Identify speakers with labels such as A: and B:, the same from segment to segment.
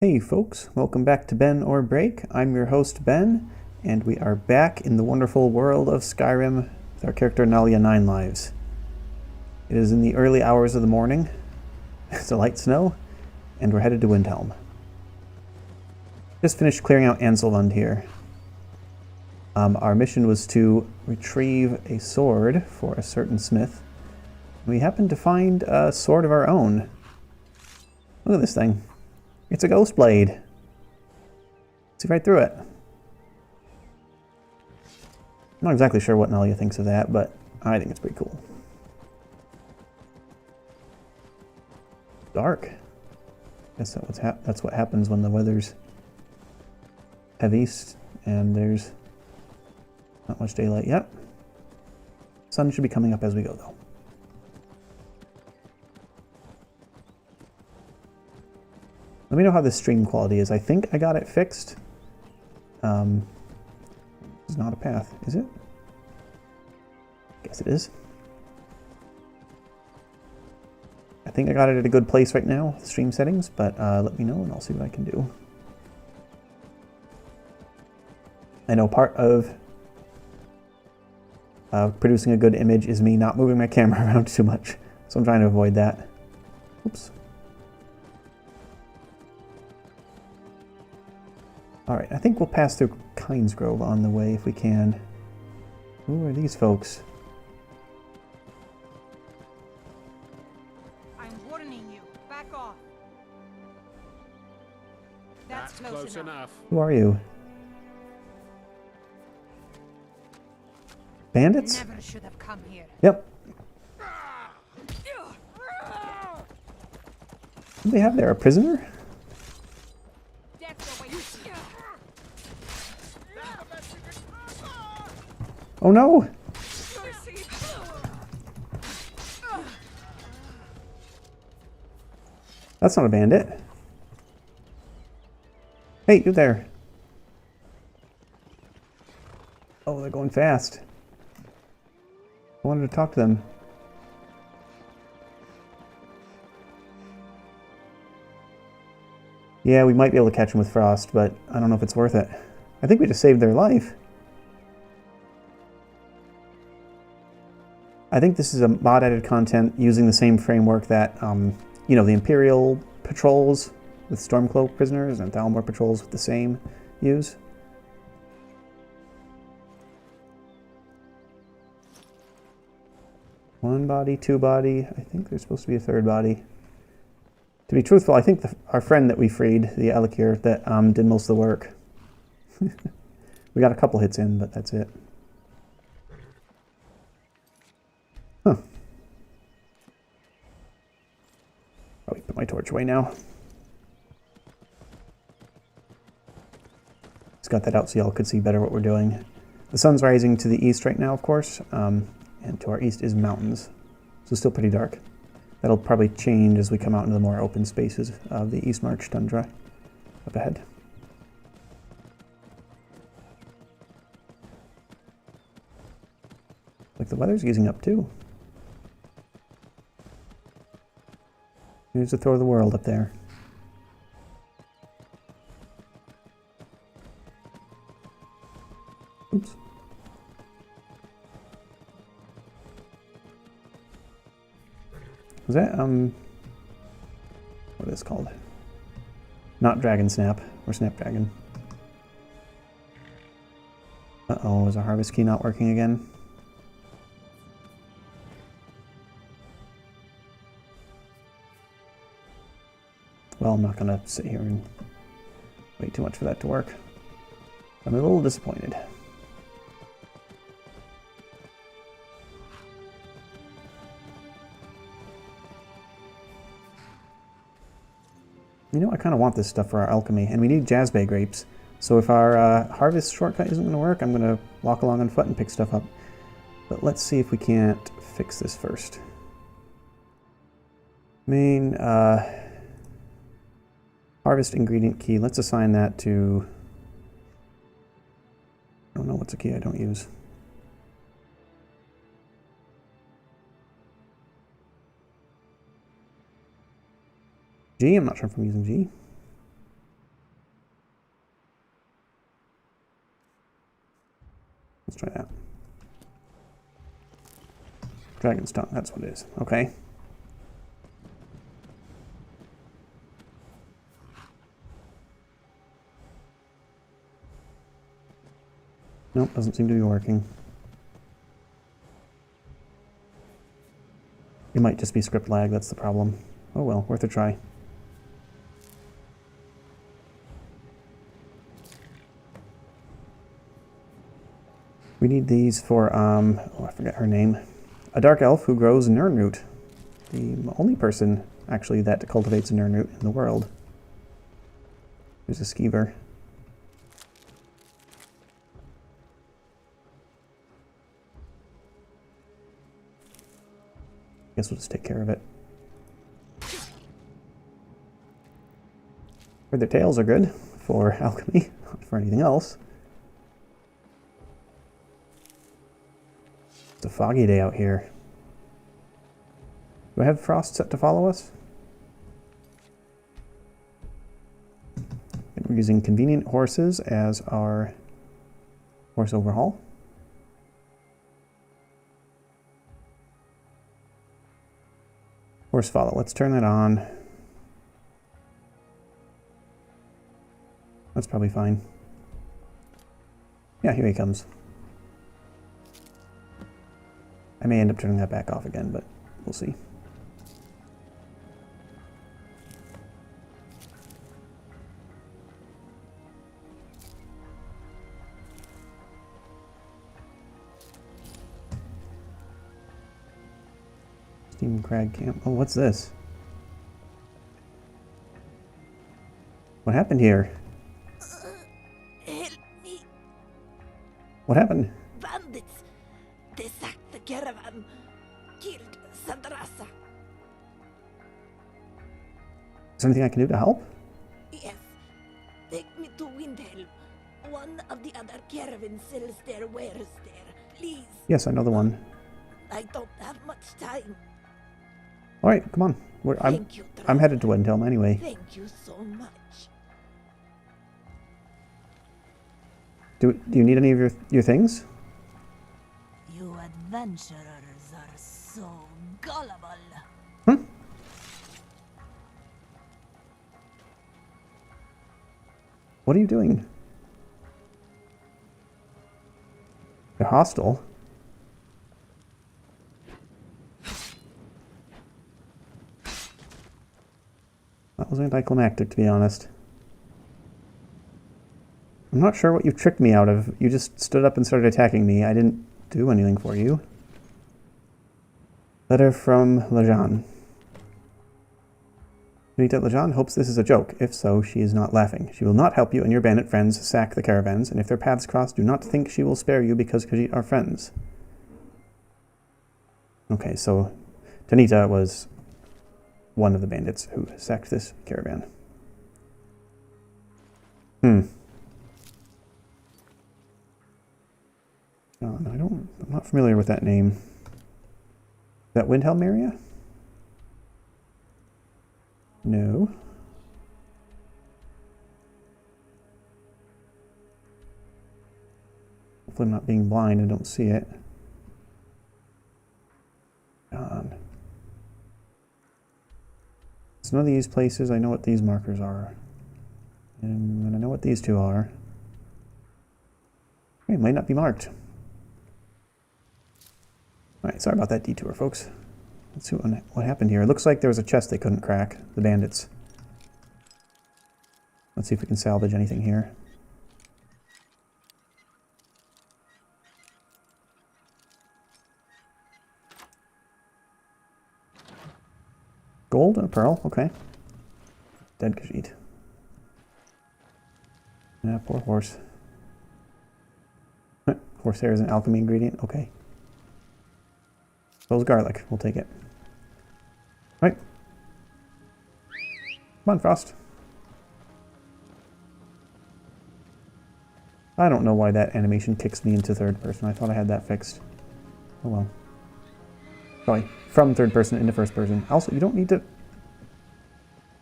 A: Hey folks, welcome back to BenOrBreak. I'm your host Ben, and we are back in the wonderful world of Skyrim with our character Nalja 9 lives. It is in the early hours of the morning, it's a light snow, and we're headed to Windhelm. Just finished clearing out Anselvund here. Our mission was to retrieve a sword for a certain smith. We happened to find a sword of our own. Look at this thing. It's a ghost blade. See right through it. I'm not exactly sure what Nalja thinks of that, but I think it's pretty cool. Dark. Guess that's what happens when the weather's heavy and there's not much daylight yet. Sun should be coming up as we go, though. Let me know how the stream quality is. I think I got it fixed. It's not a path, is it? Guess it is. I think I got it at a good place right now, the stream settings, but let me know and I'll see what I can do. I know part of producing a good image is me not moving my camera around too much, so I'm trying to avoid that. Oops. Alright, I think we'll pass through Kynesgrove on the way if we can. Who are these folks?
B: I'm warning you. Back off. That's close enough.
A: Who are you? Bandits?
B: Never should have come here.
A: Yep. What do they have there? A prisoner? Oh no! That's not a bandit. Hey, you there. Oh, they're going fast. I wanted to talk to them. Yeah, we might be able to catch them with frost, but I don't know if it's worth it. I think we just saved their life. I think this is a mod-added content using the same framework that, you know, the Imperial patrols with Stormcloak prisoners and Thalmor patrols with the same use. One body, two body. I think there's supposed to be a third body. To be truthful, I think our friend that we freed, the Alikir, that did most of the work. We got a couple hits in, but that's it. Huh. Probably put my torch away now. Just got that out so y'all could see better what we're doing. The sun's rising to the east right now, of course, and to our east is mountains, so still pretty dark. That'll probably change as we come out into the more open spaces of the East March tundra up ahead. Like the weather's easing up too. Here's the throw of the world up there. Oops. Was that, what is it called? Not Dragon Snap, or Snapdragon. Uh-oh, is our harvest key not working again? Well, I'm not gonna sit here and wait too much for that to work. I'm a little disappointed. You know, I kind of want this stuff for our alchemy, and we need Jazzbay grapes. So if our harvest shortcut isn't going to work, I'm going to walk along on foot and pick stuff up. But let's see if we can't fix this first. Main harvest ingredient key. Let's assign that to... I don't know what's a key I don't use. G, I'm not sure if I'm using G. Let's try that. Dragon's tongue, that's what it is. Okay. Nope, doesn't seem to be working. It might just be script lag, that's the problem. Oh well, worth a try. We need these for, oh, I forget her name. A dark elf who grows nirnroot. The only person, actually, that cultivates nirnroot in the world. There's a skeever. Guess we'll just take care of it. Their tails are good for alchemy, not for anything else. It's a foggy day out here. Do I have Frost set to follow us? And we're using convenient horses as our horse overhaul. Horse follow. Let's turn that on. That's probably fine. Yeah, here he comes. I may end up turning that back off again, but we'll see. Steam Crag Camp. Oh, what's this? What happened here?
C: Help me.
A: What happened?
C: Bandits. They sacked the caravan. Killed Sandrasa.
A: Is there anything I can do to help?
C: Yes. Take me to Windhelm. One of the other caravans sells their wares there. Please.
A: Yes, I know the one.
C: I don't have much time.
A: All right, come on.
C: Thank you,
A: I'm headed to Windhelm anyway.
C: Thank you so much.
A: Do you need any of your things?
C: You adventurers are so gullible.
A: Hmm? What are you doing? You're hostile. That was anticlimactic, to be honest. I'm not sure what you tricked me out of. You just stood up and started attacking me. I didn't do anything for you. Letter from Lejan. Benita Lejan hopes this is a joke. If so, she is not laughing. She will not help you and your bandit friends sack the caravans, and if their paths cross, do not think she will spare you because Khajiit are friends. Okay, so Tanita was one of the bandits who sacked this caravan. I'm not familiar with that name. Is that Windhelm area? No. Hopefully I'm not being blind and don't see it. God. It's none of these places. I know what these markers are. And I know what these two are. It might not be marked. Alright, sorry about that detour, folks. Let's see what happened here. It looks like there was a chest they couldn't crack, the bandits. Let's see if we can salvage anything here. Gold and a pearl, okay. Dead Khajiit. Yeah, poor horse. Horsehair is an alchemy ingredient, okay. So is garlic. We'll take it. Right. Come on, Frost. I don't know why that animation kicks me into third person. I thought I had that fixed. Oh well. Sorry. From third person into first person. Also, you don't need to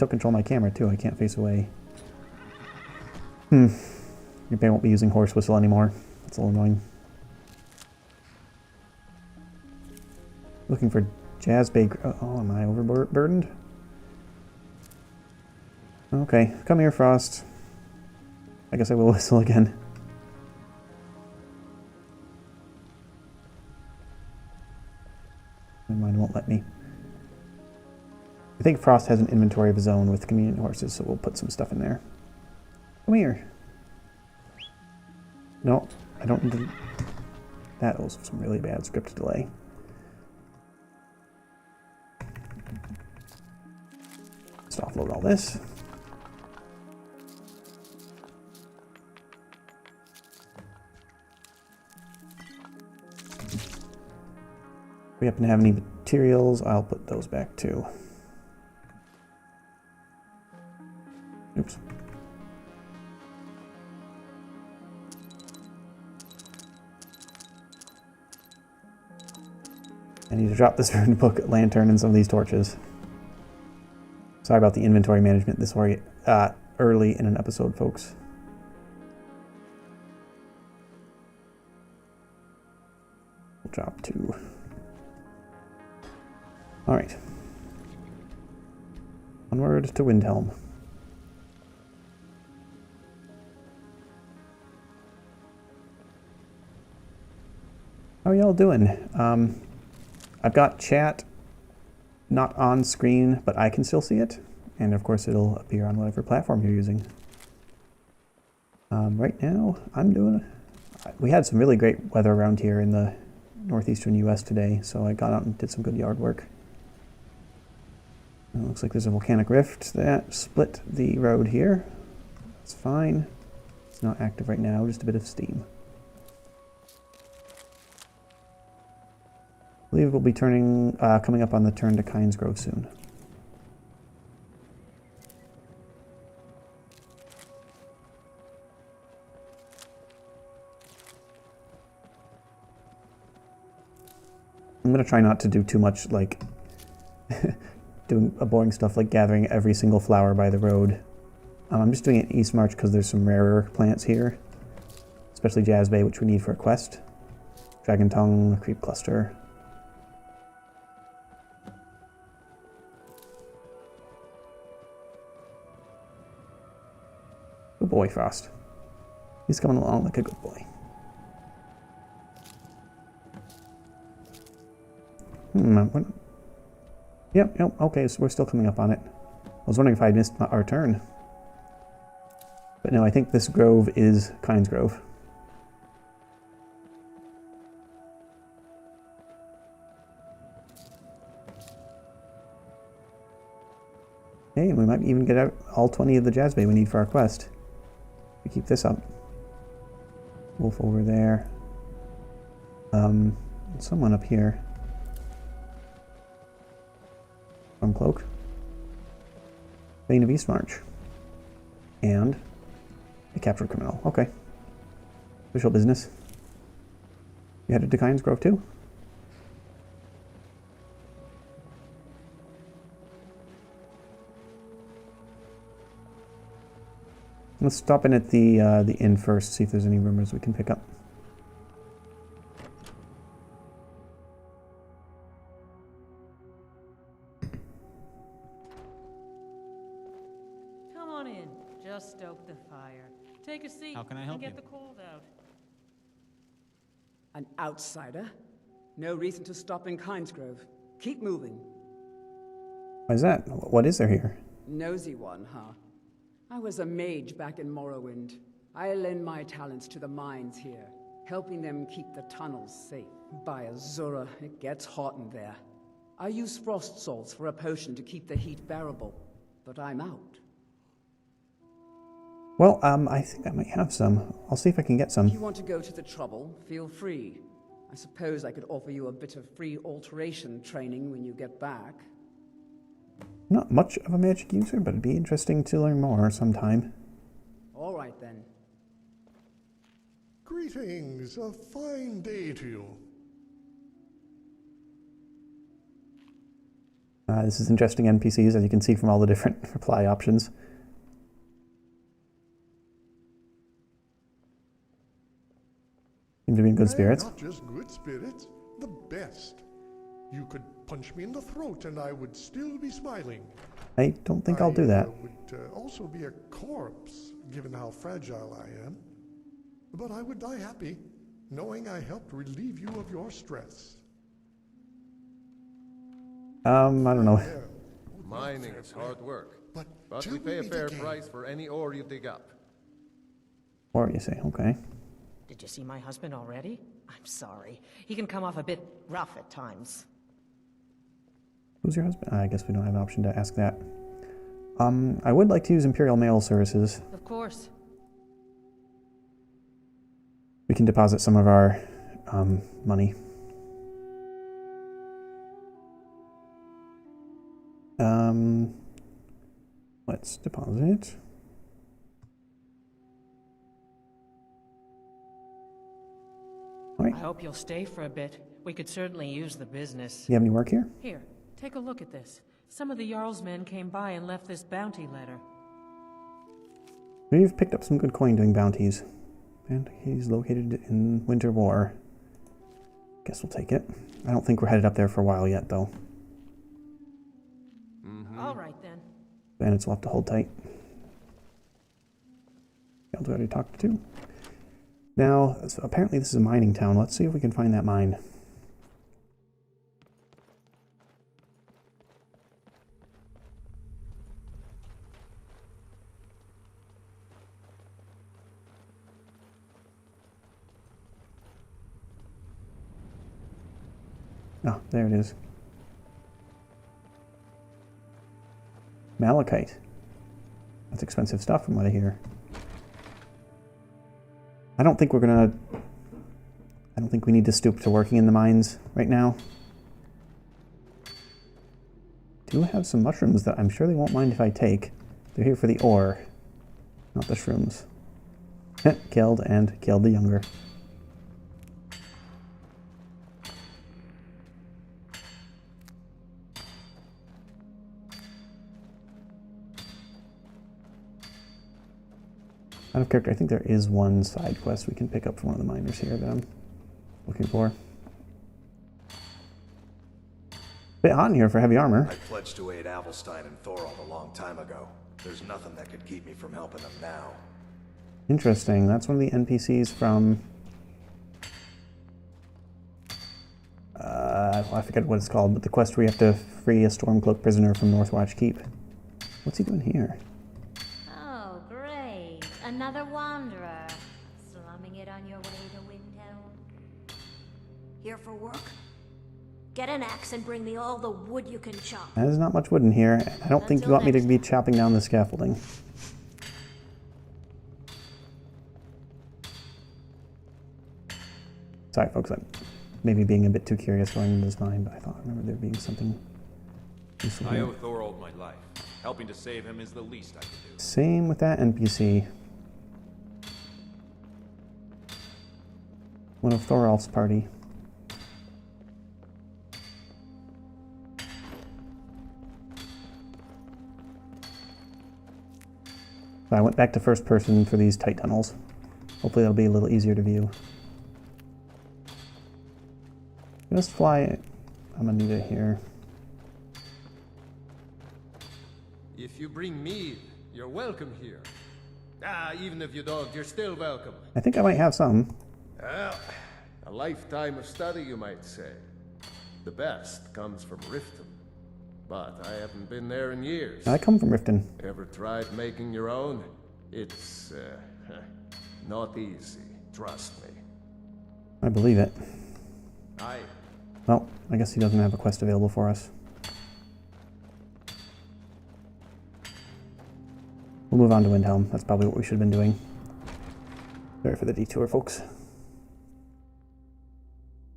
A: control my camera too. I can't face away. Your band won't be using horse whistle anymore. That's a little annoying. Looking for Jazz Bay. Oh, am I overburdened? Okay, come here, Frost. I guess I will whistle again. My mind won't let me. I think Frost has an inventory of his own with convenient horses, so we'll put some stuff in there. Come here. No, I don't need to... That was some really bad script delay. Let's offload all this. If we happen to have any materials, I'll put those back too. Oops. I need to drop this rune book, lantern, and some of these torches. Sorry about the inventory management this early in an episode, folks. We'll drop 2. Alright. Onward to Windhelm. How are y'all doing? I've got chat not on screen, but I can still see it. And of course it'll appear on whatever platform you're using. Right now, I'm doing... We had some really great weather around here in the northeastern US today, so I got out and did some good yard work. It looks like there's a volcanic rift that split the road here. That's fine. It's not active right now, just a bit of steam. I believe we'll be coming up on the turn to Kynes Grove soon. I'm going to try not to do too much, like, doing boring stuff like gathering every single flower by the road. I'm just doing it in East March because there's some rarer plants here, especially Jazz Bay, which we need for a quest. Dragon Tongue, Creep Cluster. Good boy, Frost. He's coming along like a good boy. Yep, okay, so we're still coming up on it. I was wondering if I missed our turn. But no, I think this grove is Kynes Grove. Hey, we might even get out all 20 of the Jazz Bay we need for our quest. We keep this up. Wolf over there. Someone up here. Cloak, Bane of Eastmarch, and a captured criminal. Okay. Official business. You headed to Kynes Grove too? Let's stop in at the inn first, see if there's any rumors we can pick up.
D: Stoke the fire. Take a seat.
E: How can I help
D: and get
E: you?
D: the cold out.
F: An outsider? No reason to stop in Kynes Grove. Keep moving.
A: Why is that? What is there here?
F: Nosy one, huh? I was a mage back in Morrowind. I lend my talents to the mines here, helping them keep the tunnels safe. By Azura, it gets hot in there. I use frost salts for a potion to keep the heat bearable, but I'm out.
A: Well, I think I might have some. I'll see if I can get some.
F: If you want to go to the trouble, feel free. I suppose I could offer you a bit of free alteration training when you get back.
A: Not much of a magic user, but it'd be interesting to learn more sometime.
F: All right, then.
G: Greetings, a fine day to you.
A: This is interesting NPCs, as you can see from all the different reply options. Seem to be in good spirits.
G: Not just good spirits, the best. You could punch me in the throat and I would still be smiling.
A: I don't think I'll do that.
G: I would also be a corpse, given how fragile I am. But I would die happy, knowing I helped relieve you of your stress.
A: I don't know.
G: Yeah.
E: Mining is hard work,
G: But
E: we pay a fair price for any ore you dig up.
A: Or you say, okay.
H: Did you see my husband already? I'm sorry. He can come off a bit rough at times.
A: Who's your husband? I guess we don't have an option to ask that. I would like to use Imperial Mail Services.
D: Of course.
A: We can deposit some of our money. Let's deposit.
H: I hope you'll stay for a bit. We could certainly use the business.
A: You have any work here?
D: Here, take a look at this. Some of the Jarl's men came by and left this bounty letter.
A: We've picked up some good coin doing bounties. And he's located in Winter War. Guess we'll take it. I don't think we're headed up there for a while yet, though.
H: All right, then.
A: Bandits will have to hold tight. I'll already talked to. Now, so apparently this is a mining town. Let's see if we can find that mine. Oh, there it is. Malachite. That's expensive stuff from what I hear. I don't think we need to stoop to working in the mines right now. Do have some mushrooms that I'm sure they won't mind if I take. They're here for the ore, not the shrooms. Killed and killed the younger. Out of character, I think there is one side quest we can pick up from one of the miners here that I'm looking for. Bit hot in here for heavy armor.
I: I pledged to aid Avelstein and Thorald a long time ago. There's nothing that could keep me from helping them now.
A: Interesting. That's one of the NPCs from... I forget what it's called, but the quest where you have to free a Stormcloak prisoner from Northwatch Keep. What's he doing here?
J: Oh, great. Another wanderer. Slumming it on your way to Windhelm.
C: Here for work? Get an axe and bring me all the wood you can chop.
A: There's not much wood in here. I don't think you want me to be chopping down the scaffolding. Sorry, folks. I'm maybe being a bit too curious going into this mine, but I thought I remember there being something useful
K: I
A: here.
K: owe Thorald my life. Helping to save him is the least I can do.
A: Same with that NPC. One of Thorolf's party. So I went back to first person for these tight tunnels. Hopefully that'll be a little easier to view. Just fly Amanita here.
E: If you bring mead, you're welcome here. Even if you don't, you're still welcome.
A: I think I might have some.
E: Well, a lifetime of study, you might say. The best comes from Riften, but I haven't been there in years.
A: I come from Riften.
E: Ever tried making your own? It's, not easy, trust me.
A: I believe it.
E: I...
A: Well, I guess he doesn't have a quest available for us. We'll move on to Windhelm. That's probably what we should have been doing. Sorry for the detour, folks.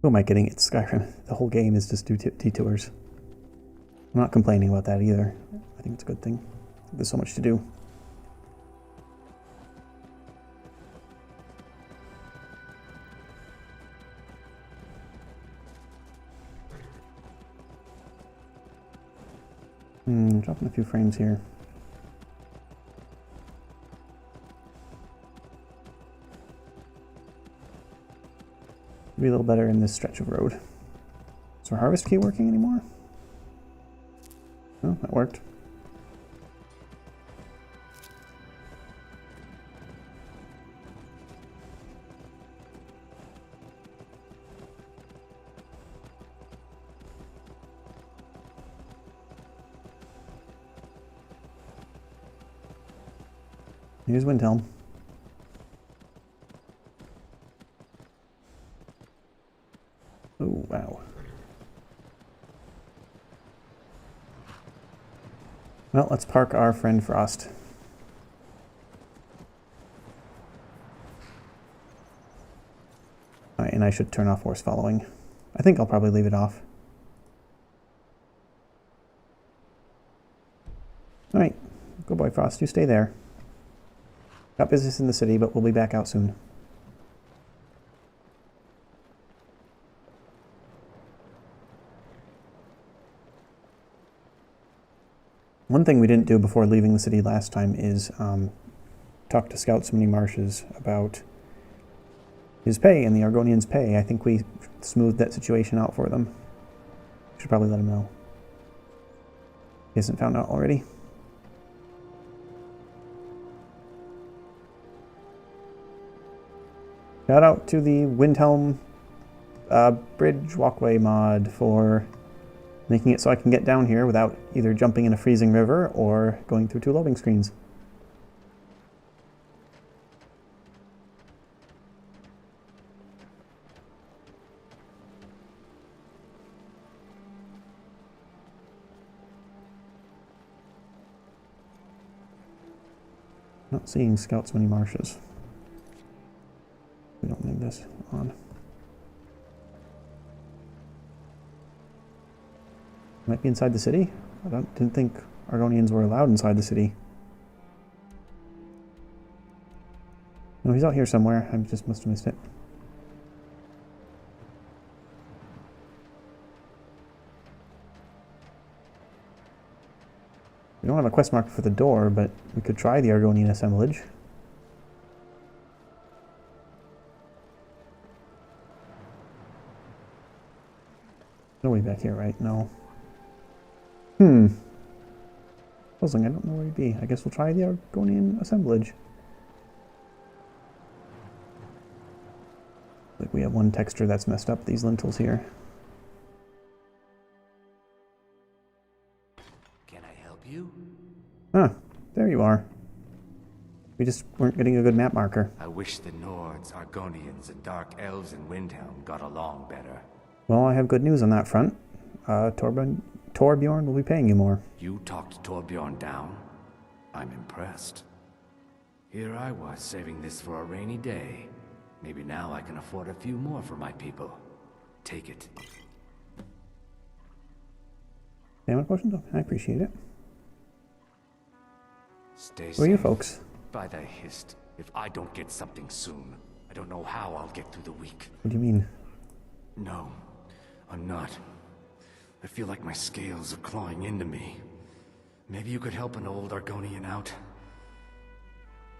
A: Who am I kidding? It's Skyrim. The whole game is just detours. I'm not complaining about that either. I think it's a good thing. There's so much to do. Dropping a few frames here. Be a little better in this stretch of road. Is our harvest key working anymore? Oh, that worked. Here's Windhelm. Oh, wow. Well, let's park our friend Frost. Alright, and I should turn off horse following. I think I'll probably leave it off. Alright, good boy Frost, you stay there. Got business in the city, but we'll be back out soon. One thing we didn't do before leaving the city last time is talk to Scout Mini Marshes about his pay and the Argonians' pay. I think we smoothed that situation out for them. Should probably let him know. He hasn't found out already. Shout out to the Windhelm bridge walkway mod for making it so I can get down here without either jumping in a freezing river or going through 2 loading screens. Not seeing Scout's Mini Marshes. We don't need this on. Might be inside the city? Didn't think Argonians were allowed inside the city. No, he's out here somewhere. I just must have missed it. We don't have a quest marker for the door, but we could try the Argonian assemblage. Nobody back here, right? No. Puzzling, I don't know where he'd be. I guess we'll try the Argonian assemblage. Like we have one texture that's messed up, these lintels here.
L: Can I help you?
A: Huh, there you are. We just weren't getting a good map marker.
L: I wish the Nords, Argonians, and Dark Elves in Windhelm got along better.
A: Well, I have good news on that front. Torbjorn will be paying you more.
L: You talked Torbjorn down? I'm impressed. Here I was saving this for a rainy day. Maybe now I can afford a few more for my people. Take it.
A: Stamina potion? I appreciate it.
L: Stay safe.
A: Who are you folks?
L: By the hist, if I don't get something soon, I don't know how I'll get through the week.
A: What do you mean?
L: No, I'm not. I feel like my scales are clawing into me. Maybe you could help an old Argonian out?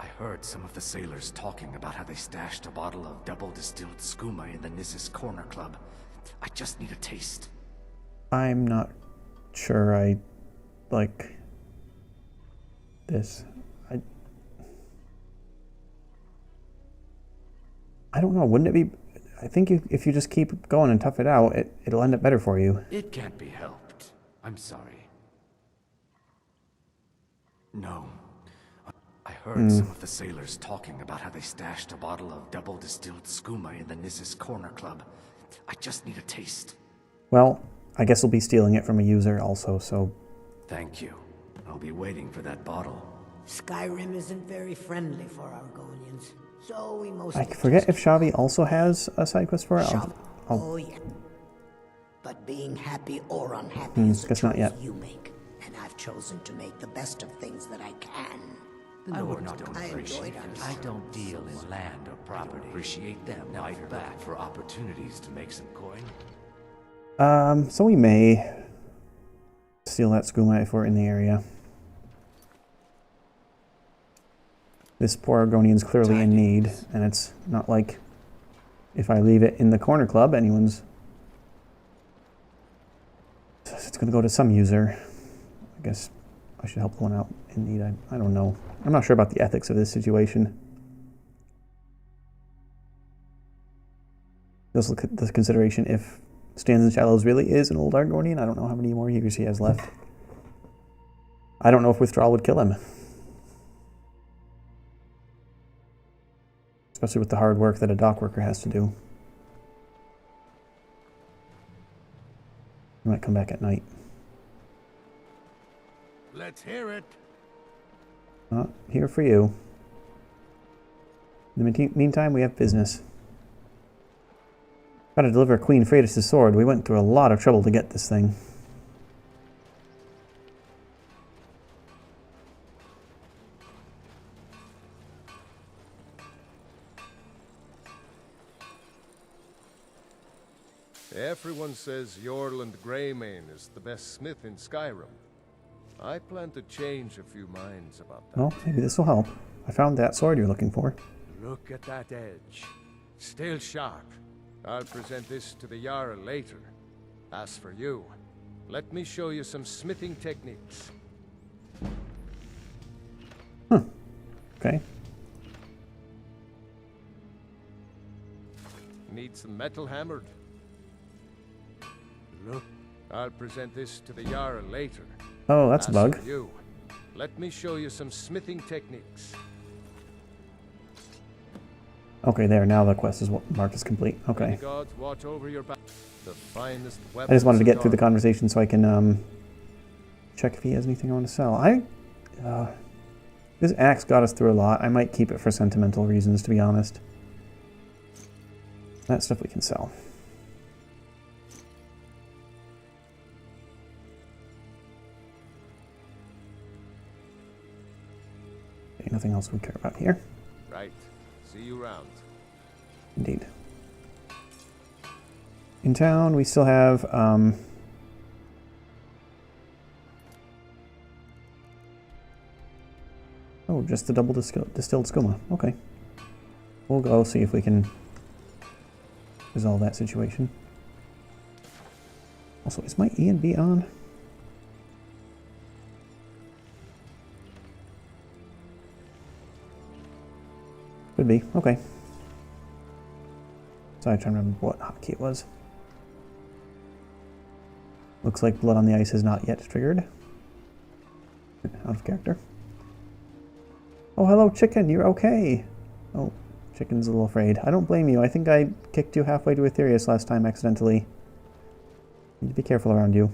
L: I heard some of the sailors talking about how they stashed a bottle of double-distilled skooma in the Nissus Corner Club. I just need a taste.
A: I'm not sure I like this. I don't know. Wouldn't it be... I think if you just keep going and tough it out, it'll end up better for you.
L: It can't be helped. I'm sorry. No. I heard some of the sailors talking about how they stashed a bottle of double-distilled skooma in the Nissus Corner Club. I just need a taste.
A: Well, I guess we'll be stealing it from a user also, so...
L: Thank you. I'll be waiting for that bottle.
C: Skyrim isn't very friendly for Argonians, so we mostly...
A: I forget if Shavi also has a side quest for it.
C: Oh yeah. But being happy or unhappy is a
A: guess not
C: choice
A: yet.
C: you make, and I've chosen to make the best of things that I can.
L: I would not
C: I
L: appreciate
C: enjoyed
L: it. I don't deal in land or property. Appreciate them. Fight back for opportunities to make some coin.
A: So we may steal that skooma if we're in the area. This poor Argonian's clearly in need, and it's not like if I leave it in the corner club, anyone's It's going to go to some user. I guess I should help the one out in need. I don't know. I'm not sure about the ethics of this situation. Let's look at the consideration if Stands in Shadows really is an old Argonian. I don't know how many more years he has left. I don't know if withdrawal would kill him. Especially with the hard work that a dock worker has to do. He might come back at night.
E: Let's hear it.
A: Here for you. In the meantime, we have business. Got to deliver Queen Freydis' sword. We went through a lot of trouble to get this thing.
E: Everyone says Jarl and Greymane is the best smith in Skyrim. I plan to change a few minds about that.
A: Well, maybe this will help. I found that sword you're looking for.
E: Look at that edge. Still sharp. I'll present this to the Jarl later. As for you, let me show you some smithing techniques.
A: Okay.
E: Need some metal hammered? Look, I'll present this to the Jarl later.
A: Oh, that's a bug.
E: For you, let me show you some smithing techniques.
A: Okay, there. Now the quest is marked as complete. Okay.
E: Gods watch over your back. The finest
A: I just wanted to get through the conversation so I can check if he has anything I want to sell. This axe got us through a lot. I might keep it for sentimental reasons, to be honest. That stuff we can sell. Okay, nothing else we care about here.
E: Right. See you round.
A: Indeed. In town, we still have oh, just the double distilled skooma. Okay. We'll go see if we can resolve that situation. Also, is my E and B on? Could be. Okay. Sorry, I'm trying to remember what hotkey it was. Looks like Blood on the Ice has not yet triggered. Out of character. Oh, hello, chicken. You're okay. Oh, chicken's a little afraid. I don't blame you. I think I kicked you halfway to Aetherius last time accidentally. Need to be careful around you.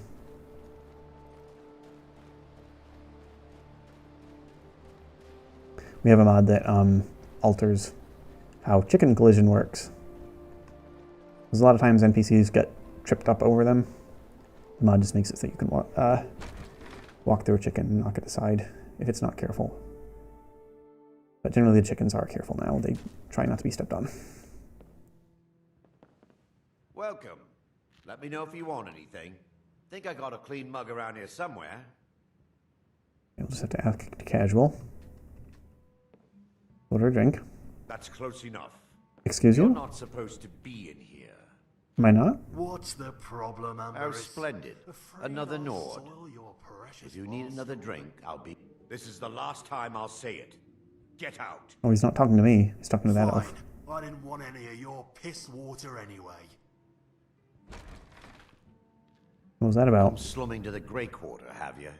A: We have a mod that alters how chicken collision works. Because a lot of times NPCs get tripped up over them. The mod just makes it so you can walk through a chicken and knock it aside if it's not careful. But generally the chickens are careful now. They try not to be stepped on.
M: Welcome. Let me know if you want anything. Think I got a clean mug around here somewhere.
A: You'll just have to act casual. Order a drink.
M: That's close enough.
A: Excuse you?
M: You're not supposed to be in here.
A: Am I not?
N: What's the problem, Amber?
M: How splendid. Another Nord. If you need another drink, I'll be... This is the last time I'll say it. Get out.
A: Oh, he's not talking to me. He's talking to that elf.
N: I didn't want any of your piss water anyway.
A: What was that about?
M: Come slumming to the Grey Quarter, have you?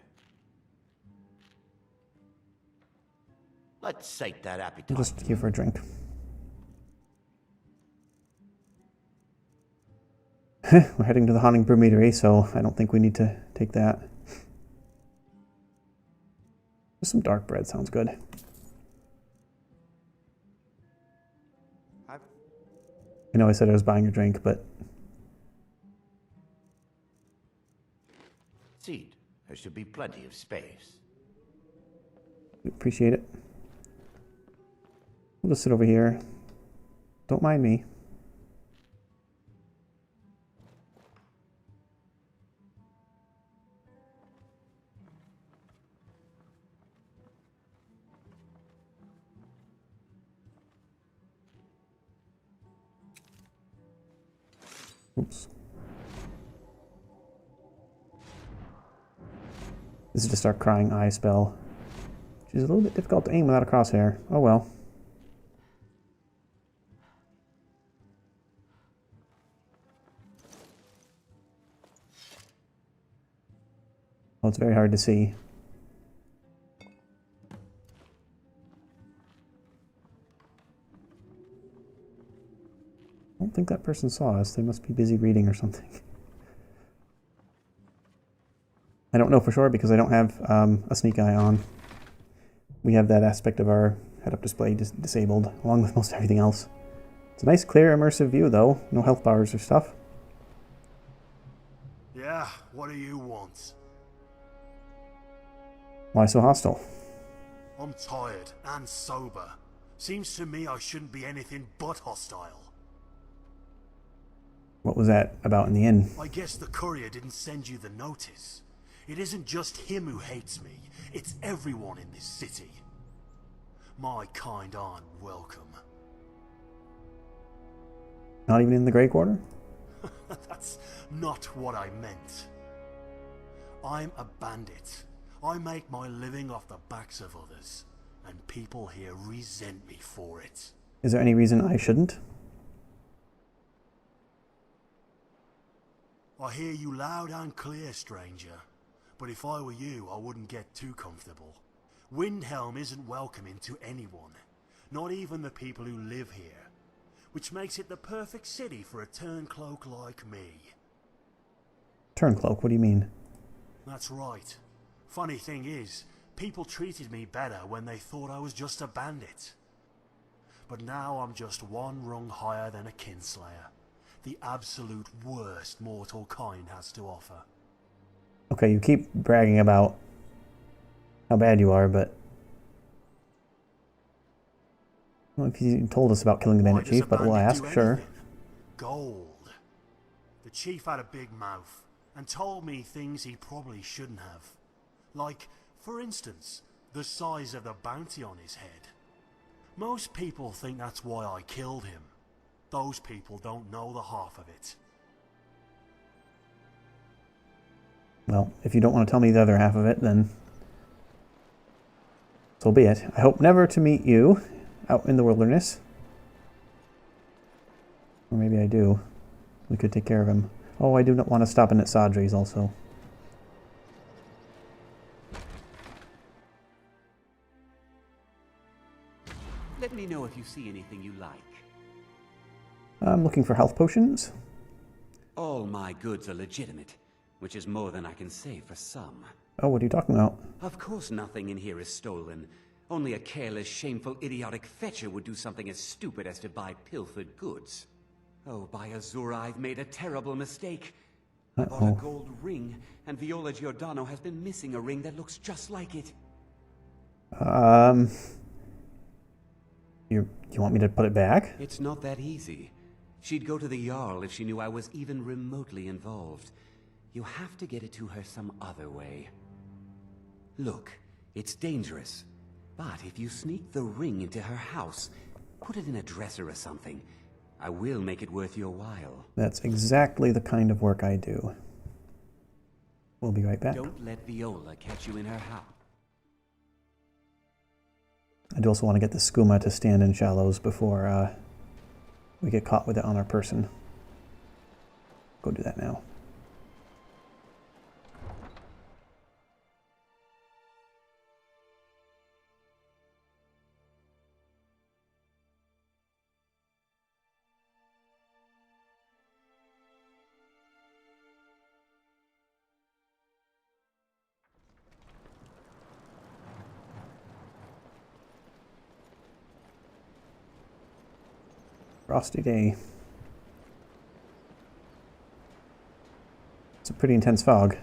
M: Let's sate that appetite.
A: I'll just here for a drink. We're heading to the Haunting Brew Meadery, so I don't think we need to take that. Just some dark bread sounds good. I know I said I was buying a drink, but...
M: Seat. There should be plenty of space.
A: Appreciate it. We'll just sit over here. Don't mind me. Oops. This is just our crying eye spell, which is a little bit difficult to aim without a crosshair. Oh well. Well, it's very hard to see. I don't think that person saw us. They must be busy reading or something. I don't know for sure because I don't have a sneak eye on. We have that aspect of our head-up display disabled, along with most everything else. It's a nice, clear, immersive view, though. No health bars or stuff.
N: Yeah, what do you want?
A: Why so hostile?
N: I'm tired and sober. Seems to me I shouldn't be anything but hostile.
A: What was that about in the end?
N: I guess the courier didn't send you the notice. It isn't just him who hates me, it's everyone in this city. My kind aren't welcome.
A: Not even in the Grey Quarter?
N: That's not what I meant. I'm a bandit. I make my living off the backs of others, and people here resent me for it.
A: Is there any reason I shouldn't?
N: I hear you loud and clear, stranger. But if I were you, I wouldn't get too comfortable. Windhelm isn't welcoming to anyone, not even the people who live here, which makes it the perfect city for a turncloak like me.
A: Turncloak, what do you mean?
N: That's right. Funny thing is, people treated me better when they thought I was just a bandit. But now I'm just one rung higher than a kinslayer. The absolute worst mortal kind has to offer.
A: Okay, you keep bragging about how bad you are, but... I don't know if you told us about killing the bandit chief, but we'll ask, sure.
N: Gold. The chief had a big mouth, and told me things he probably shouldn't have. Like, for instance, the size of the bounty on his head. Most people think that's why I killed him. Those people don't know the half of it.
A: Well, if you don't want to tell me the other half of it, then so be it. I hope never to meet you out in the wilderness. Or maybe I do. We could take care of him. Oh, I do not want to stop in at Sadri's also.
O: Let me know if you see anything you like.
A: I'm looking for health potions.
O: All my goods are legitimate, which is more than I can say for some.
A: Oh, what are you talking about?
O: Of course nothing in here is stolen. Only a careless, shameful, idiotic fetcher would do something as stupid as to buy pilfered goods. Oh, by Azura, I've made a terrible mistake. I bought a gold ring, and Viola Giordano has been missing a ring that looks just like it.
A: You want me to put it back?
O: It's not that easy. She'd go to the Jarl if she knew I was even remotely involved. You have to get it to her some other way. Look, it's dangerous. But if you sneak the ring into her house, put it in a dresser or something, I will make it worth your while.
A: That's exactly the kind of work I do. We'll be right back.
O: Don't let Viola catch you in her house.
A: I do also want to get the skooma to stand in shallows before we get caught with it on our person. Go do that now. Frosty day. It's a pretty intense fog.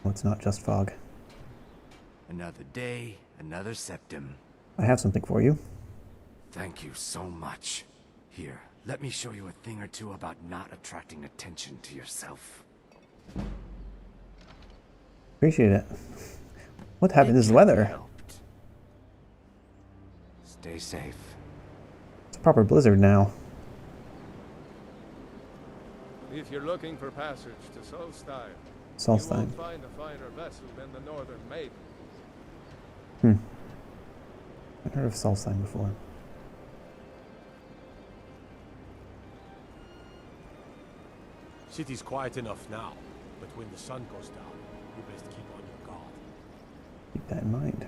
A: Well, it's not just fog.
L: Another day, another septum.
A: I have something for you.
L: Thank you so much. Here, let me show you a thing or two about not attracting attention to yourself.
A: Appreciate it. What happened is the weather.
L: Stay safe.
A: It's a proper blizzard now.
E: If you're looking for passage to Solstheim,
A: Solstheim.
E: You won't find a finer vessel than the Northern Maven.
A: I've heard of Solstheim before.
P: City's quiet enough now, but when the sun goes down, you best keep on your guard.
A: Keep that in mind.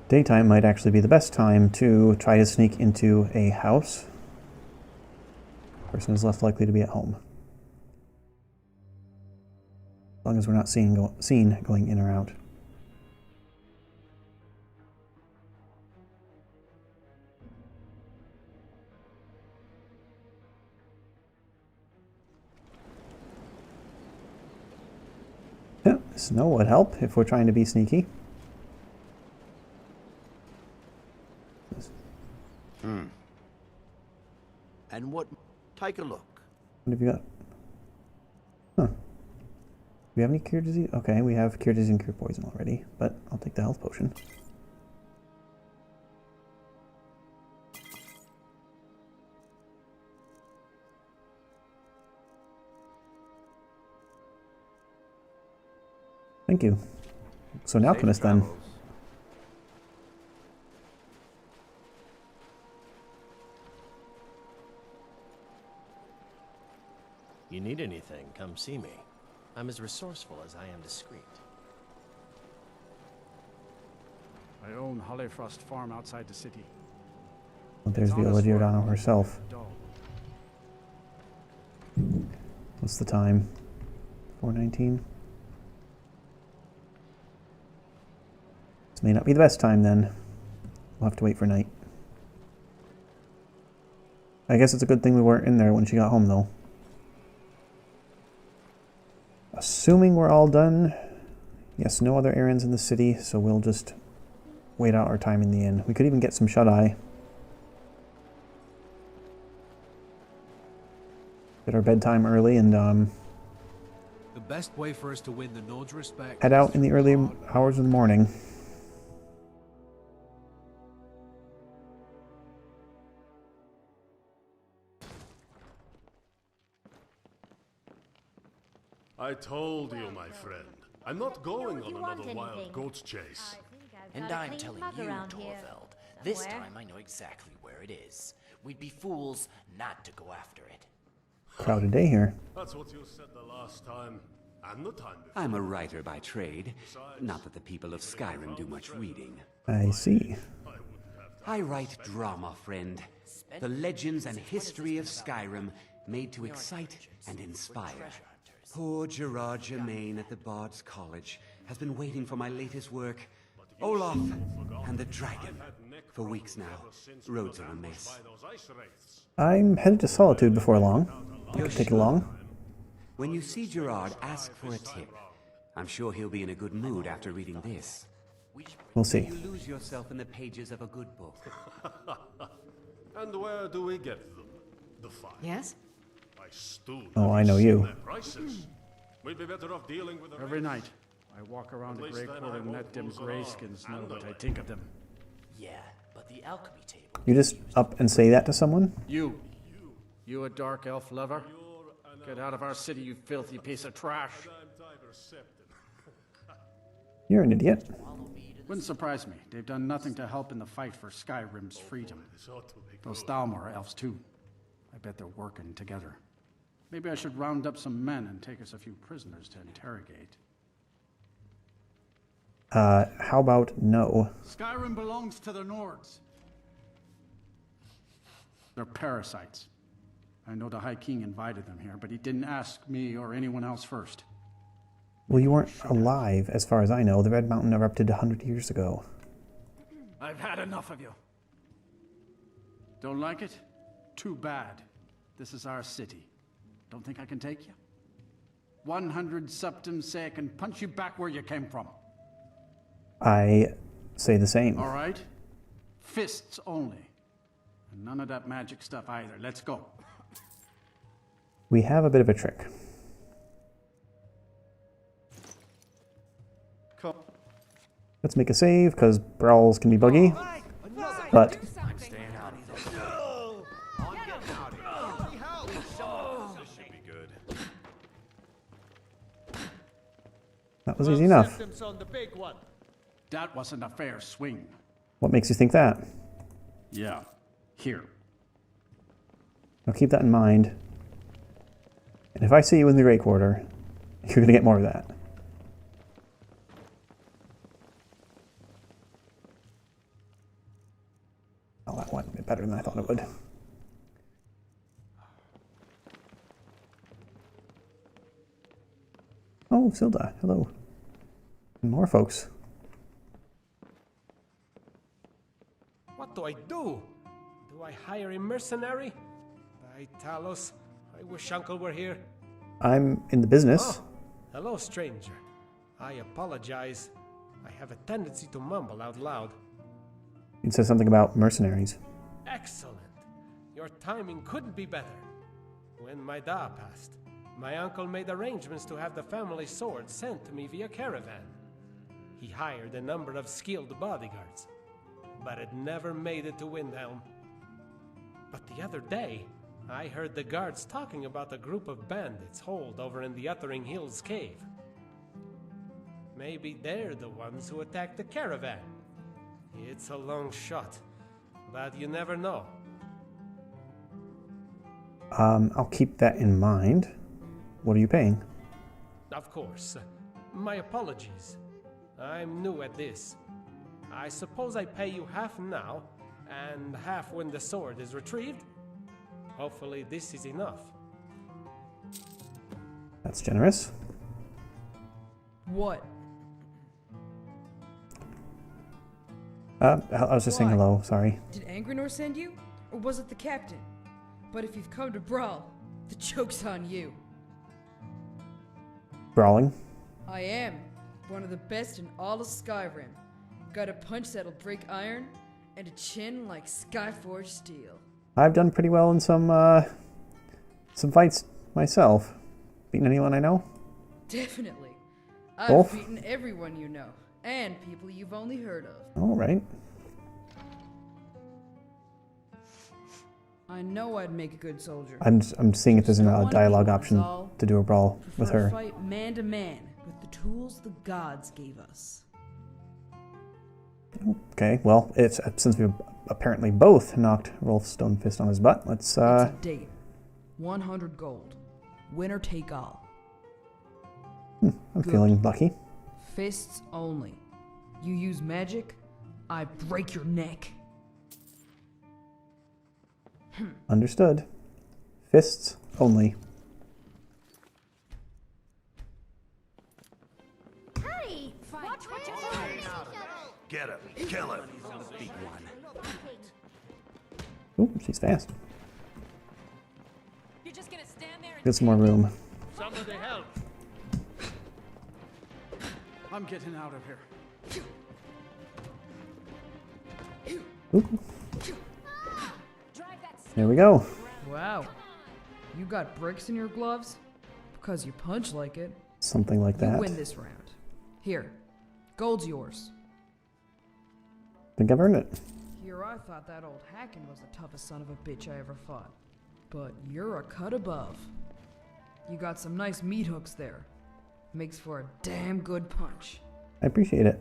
A: Daytime might actually be the best time to try to sneak into a house. Person is less likely to be at home. As long as we're not seen going in or out. Yeah, snow would help if we're trying to be sneaky.
M: And what? Take a look.
A: What have you got? Huh. Do we have any cure disease? Okay, we have cure disease and cure poison already, but I'll take the health potion. Thank you. So an alchemist then.
Q: You need anything, come see me. I'm as resourceful as I am discreet.
R: I own Hollyfrost Farm outside the city.
A: Well, there's Viola Giordano herself. What's the time? 4:19. This may not be the best time then. We'll have to wait for night. I guess it's a good thing we weren't in there when she got home though. Assuming we're all done. Yes, no other errands in the city, so we'll just wait out our time in the inn. We could even get some shut-eye. Get our bedtime early and
S: the best way for us to win the Nord's respect.
A: head out in the early hours of the morning.
N: I told you, my friend. I'm not going on another wild goats chase.
T: And I'm telling you, Torvald, this time I know exactly where it is. We'd be fools not to go after it.
A: Crowded day here.
N: That's what you said the last time, and the time before.
O: I'm a writer by trade. Not that the people of Skyrim do much reading.
A: I see.
O: I write drama, friend. The legends and history of Skyrim made to excite and inspire. Poor Gerard Germain at the Bard's College has been waiting for my latest work, Olaf and the Dragon, for weeks now. Roads are a mess.
A: I'm headed to Solitude before long. I can take it along.
O: When you see Gerard, ask for a tip. I'm sure he'll be in a good mood after reading this.
A: We'll see.
O: You lose yourself in the pages of a good book.
N: And where do we get them? The fire.
F: Yes?
A: Oh, I know you.
N: We'd be better off dealing with
R: Every night, I walk around the Grey Court and let them greyskins know what I think of them.
T: Yeah, but the alchemy table.
A: You just up and say that to someone?
R: You a dark elf lover? Get out of our city, you filthy piece of trash.
A: You're an idiot.
R: Wouldn't surprise me. They've done nothing to help in the fight for Skyrim's freedom. Those Thalmor elves too. I bet they're working together. Maybe I should round up some men and take us a few prisoners to interrogate.
A: How about no?
R: Skyrim belongs to the Nords. They're parasites. I know the High King invited them here, but he didn't ask me or anyone else first.
A: Well, you weren't alive, as far as I know. The Red Mountain erupted 100 years ago.
R: I've had enough of you. Don't like it? Too bad. This is our city. Don't think I can take you? 100 septums say I can punch you back where you came from.
A: I say the same.
R: All right? Fists only. And none of that magic stuff either. Let's go.
A: We have a bit of a trick. Let's make a save, because brawls can be buggy. But was easy enough.
R: That wasn't a fair swing.
A: What makes you think that?
R: Yeah. Here.
A: I'll keep that in mind. And if I see you in the Great Quarter, you're going to get more of that. Oh, that went a bit better than I thought it would. Oh, Silda, hello. And more folks.
P: What do I do? Do I hire a mercenary? By Talos, I wish Uncle were here.
A: I'm in the business.
P: Oh, hello, stranger. I apologize. I have a tendency to mumble out loud.
A: You said something about mercenaries.
P: Excellent. Your timing couldn't be better. When my da passed, my uncle made arrangements to have the family sword sent to me via caravan. He hired a number of skilled bodyguards, but it never made it to Windhelm. But the other day, I heard the guards talking about a group of bandits holed over in the Uttering Hills cave. Maybe they're the ones who attacked the caravan. It's a long shot, but you never know.
A: I'll keep that in mind. What are you paying?
P: Of course. My apologies. I'm new at this. I suppose I pay you half now, and half when the sword is retrieved? Hopefully this is enough.
A: That's generous.
U: What?
A: I was just saying hello, sorry.
U: Did Angrenor send you? Or was it the captain? But if you've come to brawl, the joke's on you.
A: Brawling?
U: I am. One of the best in all of Skyrim. Got a punch that'll break iron, and a chin like Skyforged steel.
A: I've done pretty well in some fights myself. Beaten anyone I know?
U: Definitely.
A: Wolf?
U: I've beaten everyone you know, and people you've only heard of.
A: Alright.
U: I know I'd make a good soldier.
A: I'm seeing if there's a dialogue option to do a brawl with her.
U: Fight man to man with the tools the gods gave us.
A: Okay, well, since we've apparently both knocked Rolf's stone fist on his butt, let's
U: It's a date. 100 gold. Winner take all.
A: I'm feeling lucky.
U: Fists only. You use magic, I break your neck.
A: Understood. Fists only.
J: Hey! Watch what you're doing!
I: Get him. Kill him.
O: Big one.
A: Ooh, she's fast.
D: You're just gonna stand there and
A: Get some more room.
P: Somebody help!
R: I'm getting out of here.
A: Ooh. There we go.
U: Wow. You got bricks in your gloves? Because you punch like it.
A: Something like that.
U: You win this round. Here. Gold's yours.
A: Think I've earned it.
U: Here I thought that old Hacken was the toughest son of a bitch I ever fought. But you're a cut above. You got some nice meat hooks there. Makes for a damn good punch.
A: I appreciate it.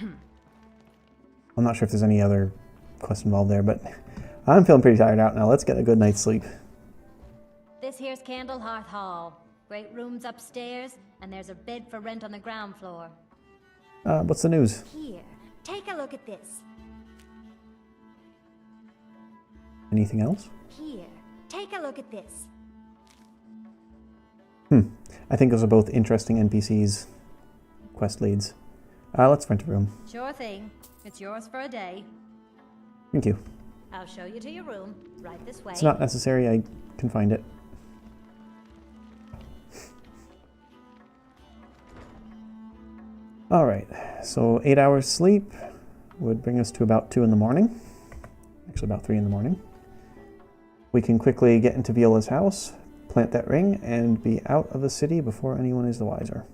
A: I'm not sure if there's any other quest involved there, but I'm feeling pretty tired out now. Let's get a good night's sleep.
J: This here's Candlehearth Hall. Great rooms upstairs, and there's a bed for rent on the ground floor.
A: What's the news?
J: Here, take a look at this.
A: Anything else?
J: Here, take a look at this.
A: I think those are both interesting NPCs, quest leads. Let's rent a room.
J: Sure thing. It's yours for a day.
A: Thank you.
J: I'll show you to your room, right this way.
A: It's not necessary, I can find it. Alright, so 8 hours sleep would bring us to about 2 in the morning. Actually, about 3 in the morning. We can quickly get into Viola's house, plant that ring, and be out of the city before anyone is the wiser.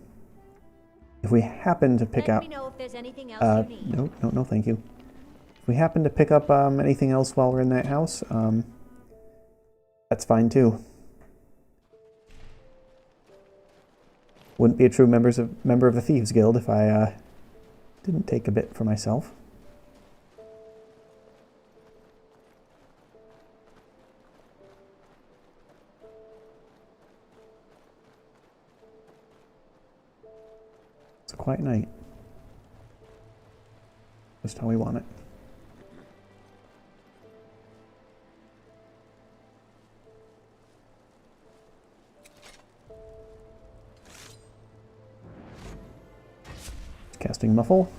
A: If we happen to pick
J: Let
A: up...
J: me know if there's anything else you need.
A: No, thank you. If we happen to pick up anything else while we're in that house, that's fine too. Wouldn't be a true member of the Thieves Guild if I didn't take a bit for myself. It's a quiet night. Just how we want it. Casting Muffle,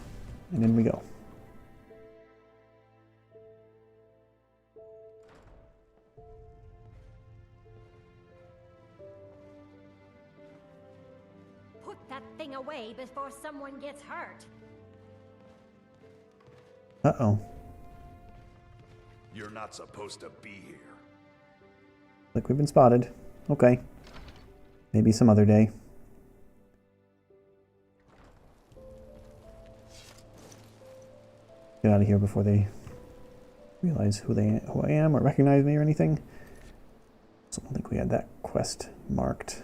A: and in we go.
J: Put that thing away before someone gets hurt.
A: Uh-oh.
I: You're not supposed to be here.
A: Like we've been spotted. Okay. Maybe some other day. Get out of here before they realize who I am or recognize me or anything. So I don't think we had that quest marked.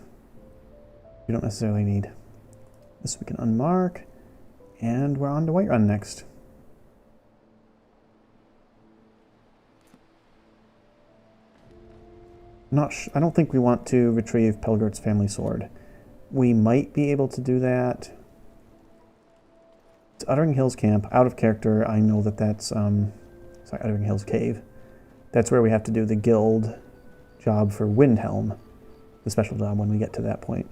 A: We don't necessarily need this. We can unmark, and we're on to Whiterun next. I don't think we want to retrieve Pelgert's family sword. We might be able to do that. It's Uttering Hills Camp, out of character. I know that that's, sorry, Uttering Hills Cave. That's where we have to do the guild job for Windhelm, the special job when we get to that point.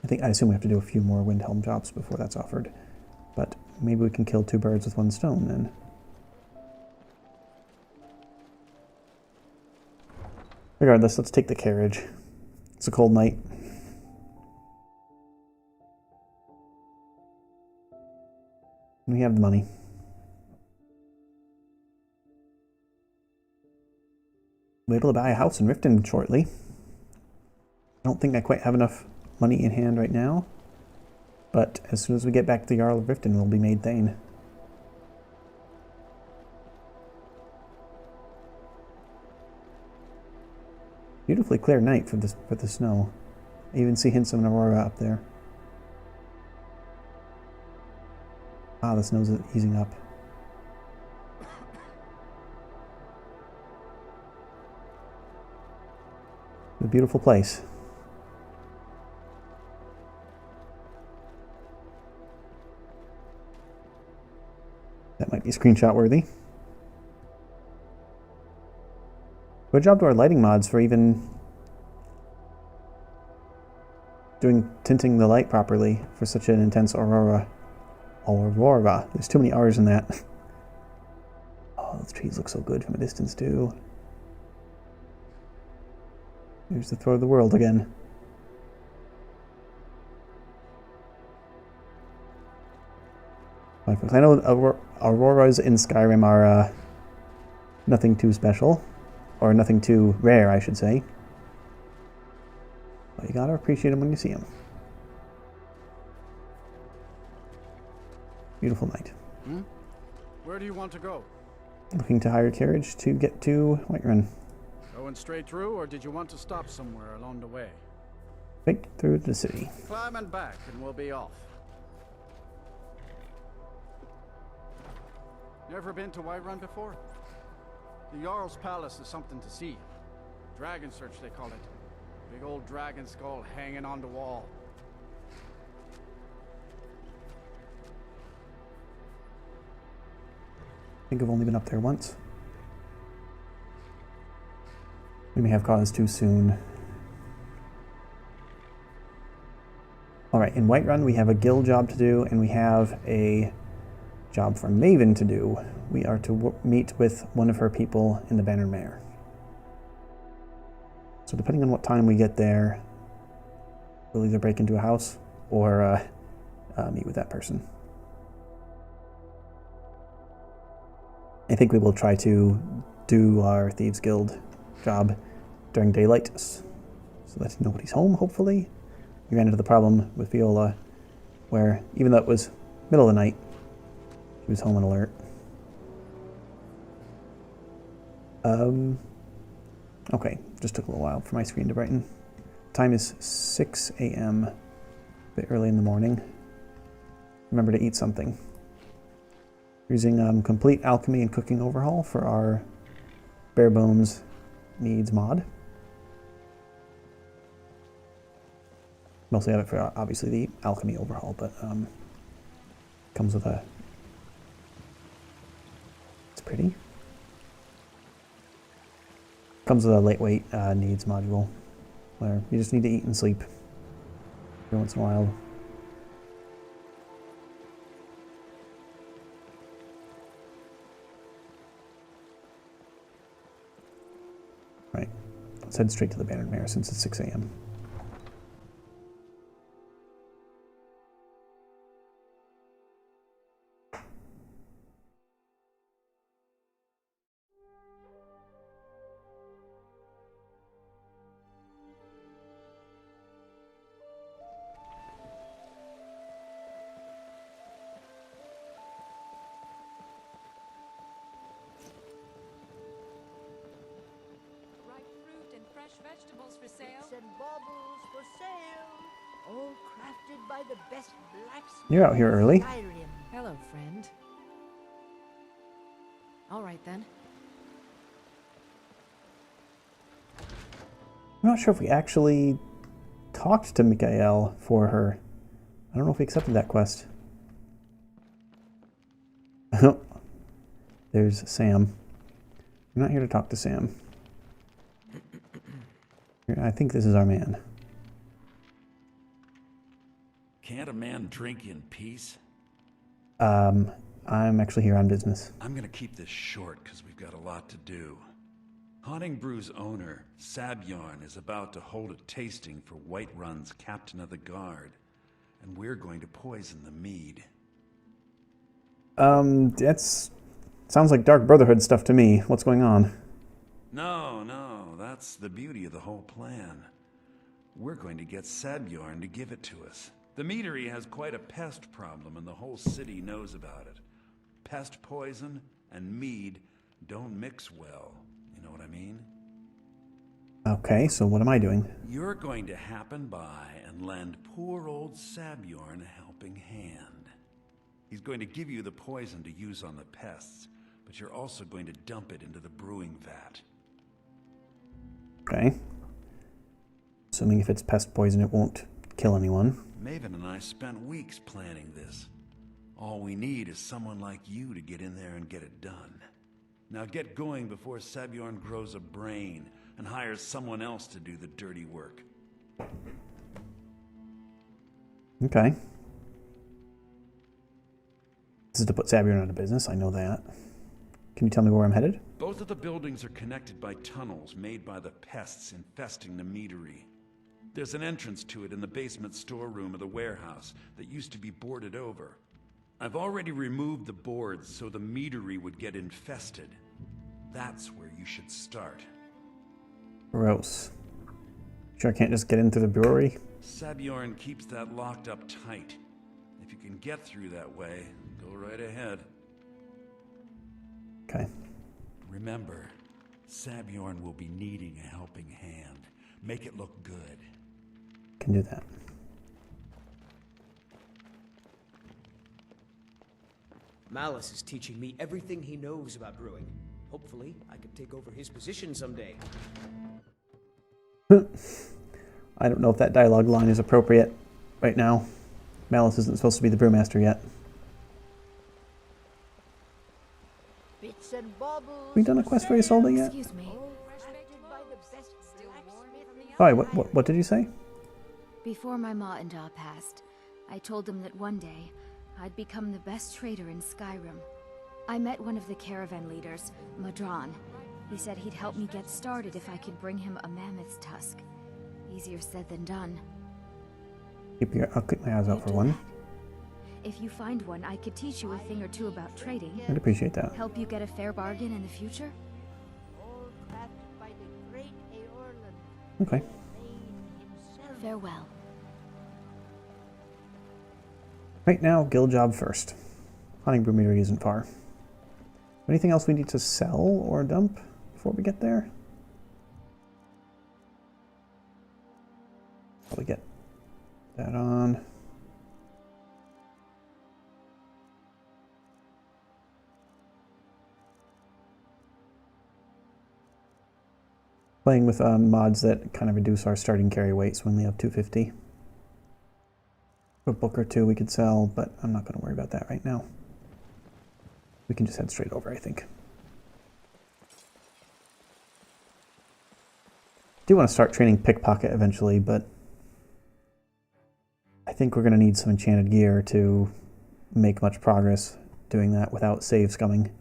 A: I assume we have to do a few more Windhelm jobs before that's offered. But maybe we can kill two birds with one stone then. Regardless, let's take the carriage. It's a cold night. And we have the money. We'll be able to buy a house in Riften shortly. I don't think I quite have enough money in hand right now. But as soon as we get back to the Jarl of Riften, we'll be made Thane. Beautifully clear night for the snow. I even see hints of an aurora up there. Ah, the snow's easing up. A beautiful place. That might be screenshot worthy. Good job to our lighting mods for even tinting the light properly for such an intense aurora. Aurora. There's too many R's in that. Oh, those trees look so good from a distance too. Here's the throw of the world again. I know auroras in Skyrim are nothing too special. Or nothing too rare, I should say. But you gotta appreciate them when you see them. Beautiful night.
R: Where do you want to go?
A: Looking to hire a carriage to get to Whiterun.
R: Going straight through, or did you want to stop somewhere along the way?
A: Right through the city.
R: Climb and back, and we'll be off. Never been to Whiterun before? The Jarl's Palace is something to see. Dragon Search, they call it. Big old dragon skull hanging on the wall.
A: I think I've only been up there once. We may have cause too soon. Alright, in Whiterun we have a guild job to do, and we have a job for Maven to do. We are to meet with one of her people in the Banner Mare. So depending on what time we get there, we'll either break into a house or meet with that person. I think we will try to do our Thieves Guild job during daylight so that nobody's home, hopefully. We ran into the problem with Viola where, even though it was middle of the night, she was home and alert. Okay, just took a little while for my screen to brighten. Time is 6 a.m. bit early in the morning. Remember to eat something. Using complete alchemy and cooking overhaul for our bare bones needs mod. Mostly have it for obviously the alchemy overhaul, but comes with a. It's pretty. Comes with a lightweight needs module, where you just need to eat and sleep every once in a while. Right, let's head straight to the Bannered Mare since it's 6 a.m.
C: Vegetables for sale. Bits and baubles for sale. All crafted by the best blacksmith.
A: You're out here early.
C: Skyrim.
B: Hello, friend. All right then.
A: I'm not sure if we actually talked to Mikael for her. I don't know if we accepted that quest. There's Sam. I'm not here to talk to Sam. I think this is our man.
V: Can't a man drink in peace?
A: I'm actually here on business.
V: I'm gonna keep this short because we've got a lot to do. Haunting Brew's owner, Sabjorn, is about to hold a tasting for Whiterun's Captain of the Guard, and we're going to poison the mead.
A: That's sounds like Dark Brotherhood stuff to me. What's going on?
V: No, that's the beauty of the whole plan. We're going to get Sabjorn to give it to us. The meadery has quite a pest problem, and the whole city knows about it. Pest poison and mead don't mix well. You know what I mean?
A: Okay, so what am I doing?
V: You're going to happen by and lend poor old Sabjorn a helping hand. He's going to give you the poison to use on the pests, but you're also going to dump it into the brewing vat.
A: Okay. Assuming if it's pest poison, it won't kill anyone.
V: Maven and I spent weeks planning this. All we need is someone like you to get in there and get it done. Now get going before Sabjorn grows a brain and hires someone else to do the dirty work.
A: Okay. This is to put Sabjorn out of business, I know that. Can you tell me where I'm headed?
V: Both of the buildings are connected by tunnels made by the pests infesting the meadery. There's an entrance to it in the basement storeroom of the warehouse that used to be boarded over. I've already removed the boards so the meadery would get infested. That's where you should start.
A: Gross. Sure I can't just get in through the brewery?
V: Sabjorn keeps that locked up tight. If you can get through that way, go right ahead.
A: Okay.
V: Remember, Sabjorn will be needing a helping hand. Make it look good.
A: Can do that.
W: Malice is teaching me everything he knows about brewing. Hopefully, I can take over his position someday.
A: I don't know if that dialogue line is appropriate right now. Malice isn't supposed to be the brewmaster yet.
C: Bits and baubles.
A: Have we done a quest for Isolde yet?
J: Excuse me.
A: Sorry, what did you say?
J: Before my ma and Da passed, I told them that one day I'd become the best trader in Skyrim. I met one of the caravan leaders, Madron. He said he'd help me get started if I could bring him a mammoth's tusk. Easier said than done.
A: I'll keep my eyes out for one.
J: If you find one, I could teach you a thing or two about trading.
A: I'd appreciate that.
J: Help you get a fair bargain in the future?
A: Okay.
J: Farewell.
A: Right now, guild job first. Hunting brew meadery isn't far. Anything else we need to sell or dump before we get there? Probably get that on. Playing with mods that kind of reduce our starting carry weight, so we only have 250. A book or two we could sell, but I'm not going to worry about that right now. We can just head straight over, I think. I do want to start training pickpocket eventually, but I think we're going to need some enchanted gear to make much progress doing that without save scumming.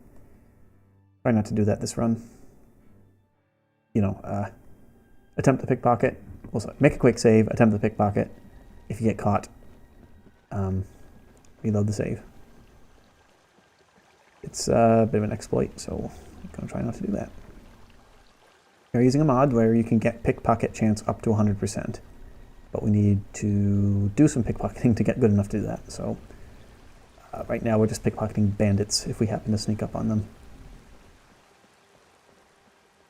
A: Try not to do that this run. You know, attempt to pickpocket. Also, make a quick save, attempt to pickpocket. If you get caught, reload the save. It's a bit of an exploit, so I'm going to try not to do that. We're using a mod where you can get pickpocket chance up to 100%, but we need to do some pickpocketing to get good enough to do that. So right now we're just pickpocketing bandits if we happen to sneak up on them.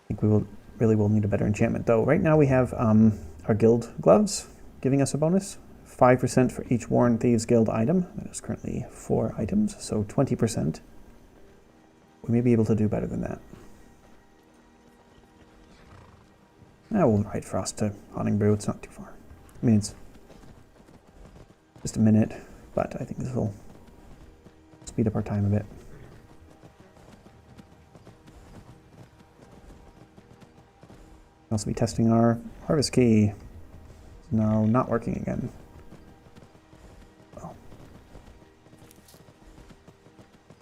A: I think we really will need a better enchantment, though. Right now we have our guild gloves giving us a bonus. 5% for each Warren Thieves Guild item. That is currently 4 items, so 20%. We may be able to do better than that. We'll ride Frost to Haunting Brew. It's not too far. I mean, it's just a minute, but I think this will speed up our time a bit. We'll also be testing our harvest key. It's now not working again. Well,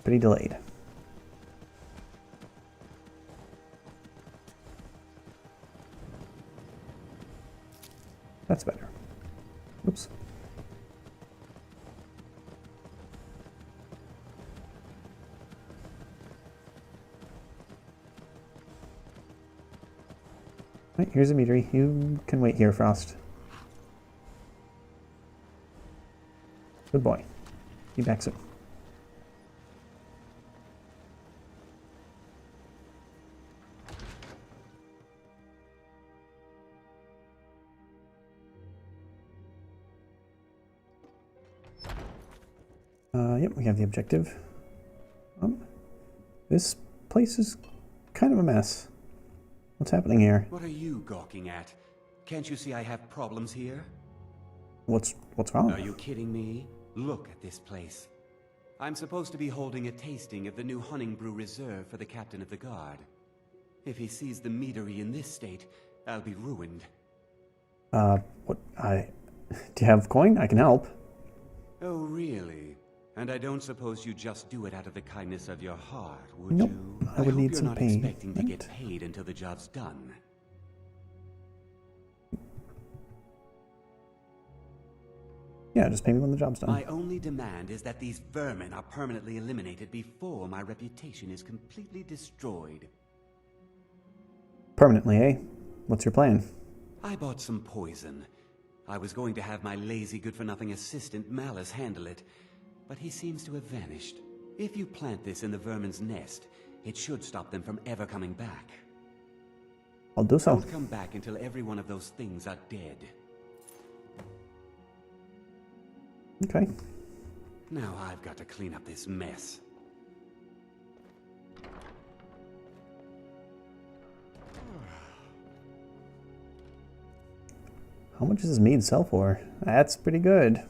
A: pretty delayed. That's better. Oops. Right, here's a meadery. You can wait here, Frost. Good boy. Be back soon. Yep, we have the objective. This place is kind of a mess. What's happening here?
O: What are you gawking at? Can't you see I have problems here?
A: What's wrong?
O: Are you kidding me? Look at this place. I'm supposed to be holding a tasting of the new Hunting Brew reserved for the captain of the guard. If he sees the meadery in this state, I'll be ruined.
A: Do you have coin? I can help.
O: Oh, really? And I don't suppose you just do it out of the kindness of your heart, would
A: Nope.
O: you?
A: I would need
O: hope
A: some
O: you're not
A: payment.
O: expecting to get paid until the job's done.
A: Yeah, just pay me when the job's done.
O: My only demand is that these vermin are permanently eliminated before my reputation is completely destroyed.
A: Permanently, eh? What's your plan?
O: I bought some poison. I was going to have my lazy, good-for-nothing assistant Malice handle it, but he seems to have vanished. If you plant this in the vermin's nest, it should stop them from ever coming back.
A: I'll do so.
O: Don't come back until every one of those things are dead.
A: Okay.
O: Now I've got to clean up this mess.
A: How much does this mead sell for? That's pretty good.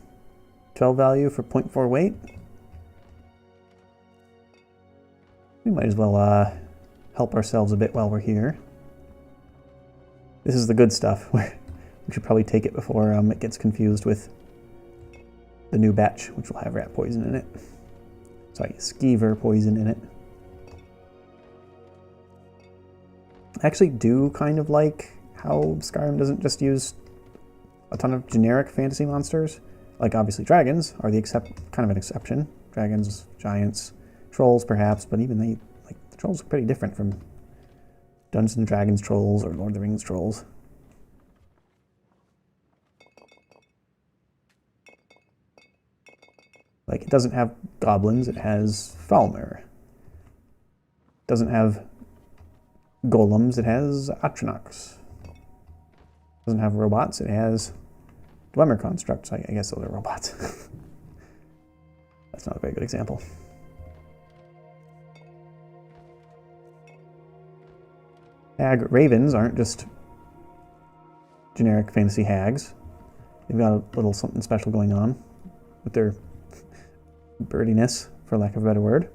A: 12 value for 0.4 weight. We might as well help ourselves a bit while we're here. This is the good stuff. We should probably take it before it gets confused with the new batch, which will have rat poison in it. Sorry, skeever poison in it. I actually do kind of like how Skyrim doesn't just use a ton of generic fantasy monsters. Like, obviously dragons are the kind of an exception. Dragons, giants, trolls perhaps, but even they, like, the trolls are pretty different from Dungeons and Dragons trolls or Lord of the Rings trolls. Like, it doesn't have goblins, it has Falmer. It doesn't have golems, it has Atronachs. It doesn't have robots, it has Dwemer constructs. I guess those are robots. That's not a very good example. Hag ravens aren't just generic fantasy hags. They've got a little something special going on with their birdiness, for lack of a better word.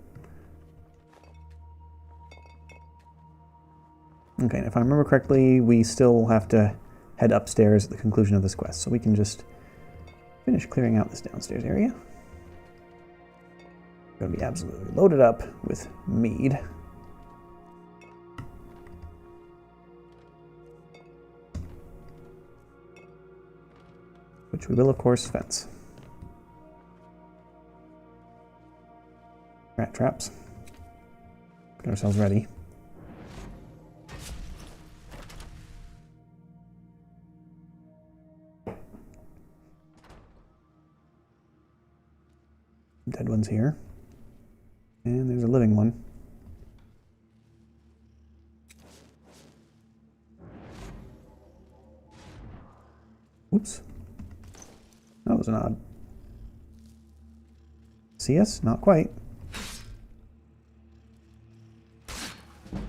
A: Okay, and if I remember correctly, we still have to head upstairs at the conclusion of this quest, so we can just finish clearing out this downstairs area. We're going to be absolutely loaded up with mead. Which we will, of course, fence. Rat traps. Get ourselves ready. Dead one's here. And there's a living one. Oops. That was an odd. See us? Not quite. Not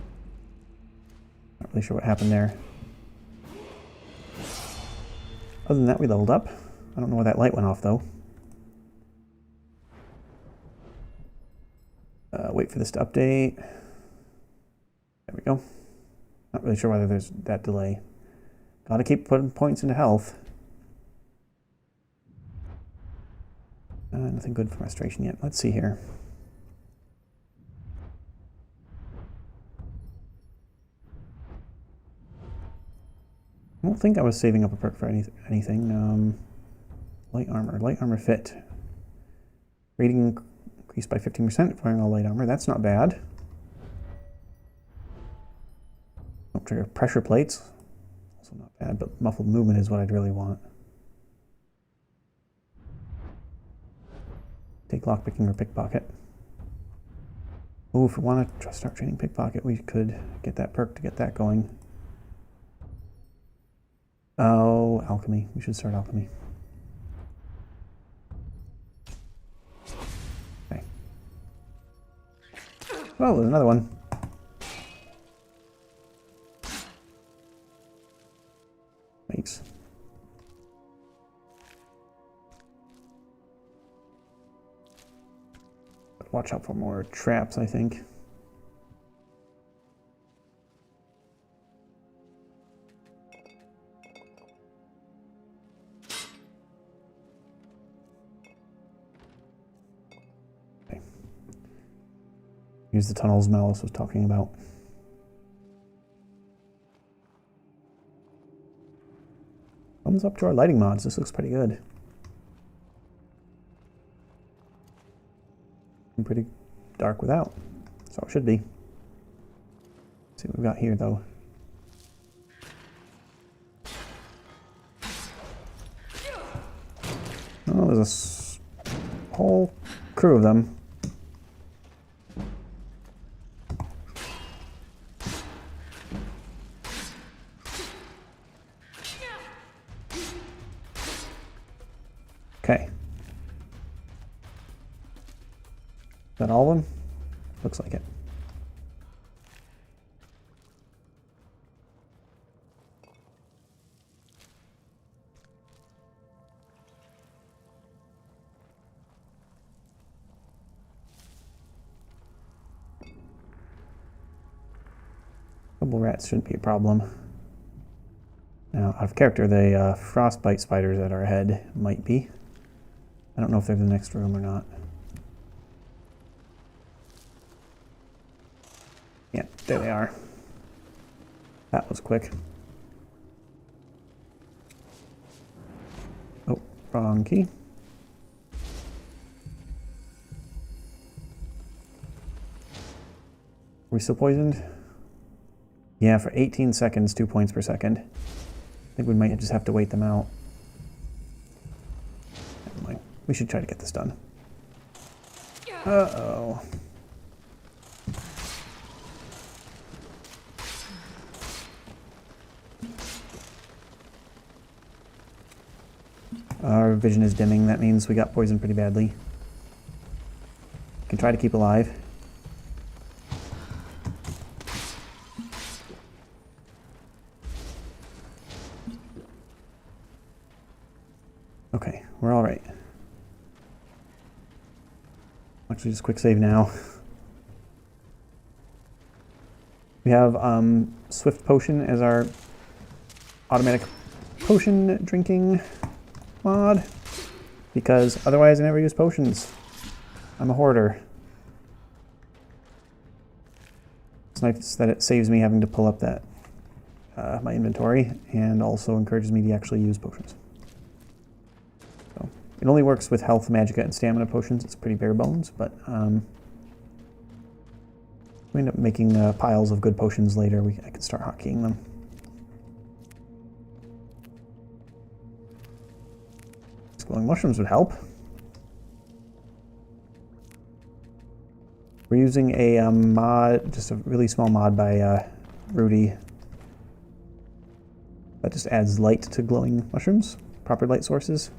A: really sure what happened there. Other than that, we leveled up. I don't know why that light went off, though. Wait for this to update. There we go. Not really sure whether there's that delay. Gotta keep putting points into health. Nothing good for restoration yet. Let's see here. I don't think I was saving up a perk for anything. Light armor fit. Rating increased by 15% if wearing all light armor. That's not bad. Don't trigger pressure plates. Also not bad, but muffled movement is what I'd really want. Take lockpicking or pickpocket. Oh, if we want to start training pickpocket, we could get that perk to get that going. Oh, alchemy. We should start alchemy. Okay. Oh, there's another one. Thanks. Watch out for more traps, I think. Okay. Use the tunnels Malice was talking about. Thumbs up to our lighting mods. This looks pretty good. Pretty dark without. So it should be. Let's see what we've got here, though. Oh, there's a whole crew of them. Okay. Is that all of them? Looks like it. Couple rats shouldn't be a problem. Now, out of character, the frostbite spiders at our head might be. I don't know if they're in the next room or not. Yeah, there they are. That was quick. Oh, wrong key. Are we still poisoned? Yeah, for 18 seconds, 2 points per second. I think we might just have to wait them out. Never mind. We should try to get this done. Uh-oh. Our vision is dimming. That means we got poisoned pretty badly. Can try to keep alive. Actually, just quick save now. We have Swift Potion as our automatic potion drinking mod, because otherwise I never use potions. I'm a hoarder. It's nice that it saves me having to pull up that my inventory, and also encourages me to actually use potions. So it only works with health, magicka, and stamina potions. It's pretty bare bones, but we end up making piles of good potions later. I can start hotkeying them. Glowing mushrooms would help. We're using a mod, just a really small mod by Rudy. That just adds light to glowing mushrooms, proper light sources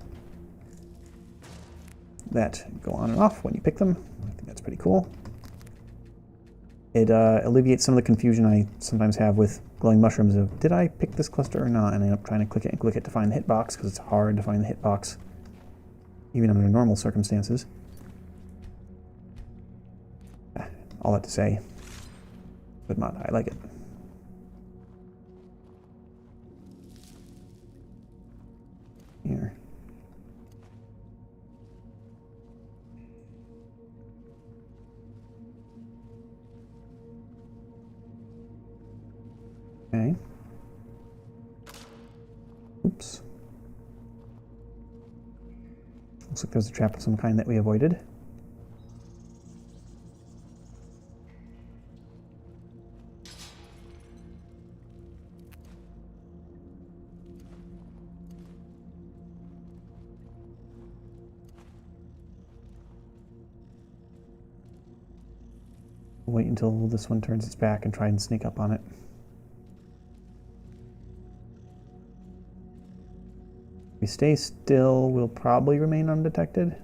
A: that go on and off when you pick them. I think that's pretty cool. It alleviates some of the confusion I sometimes have with glowing mushrooms of, did I pick this cluster or not? And I end up trying to click it to find the hitbox, because it's hard to find the hitbox, even under normal circumstances. All that to say, good mod, I like it. Here. Okay. Oops. Looks like there's a trap of some kind that we avoided. Wait until this one turns its back and try and sneak up on it. If we stay still, we'll probably remain undetected.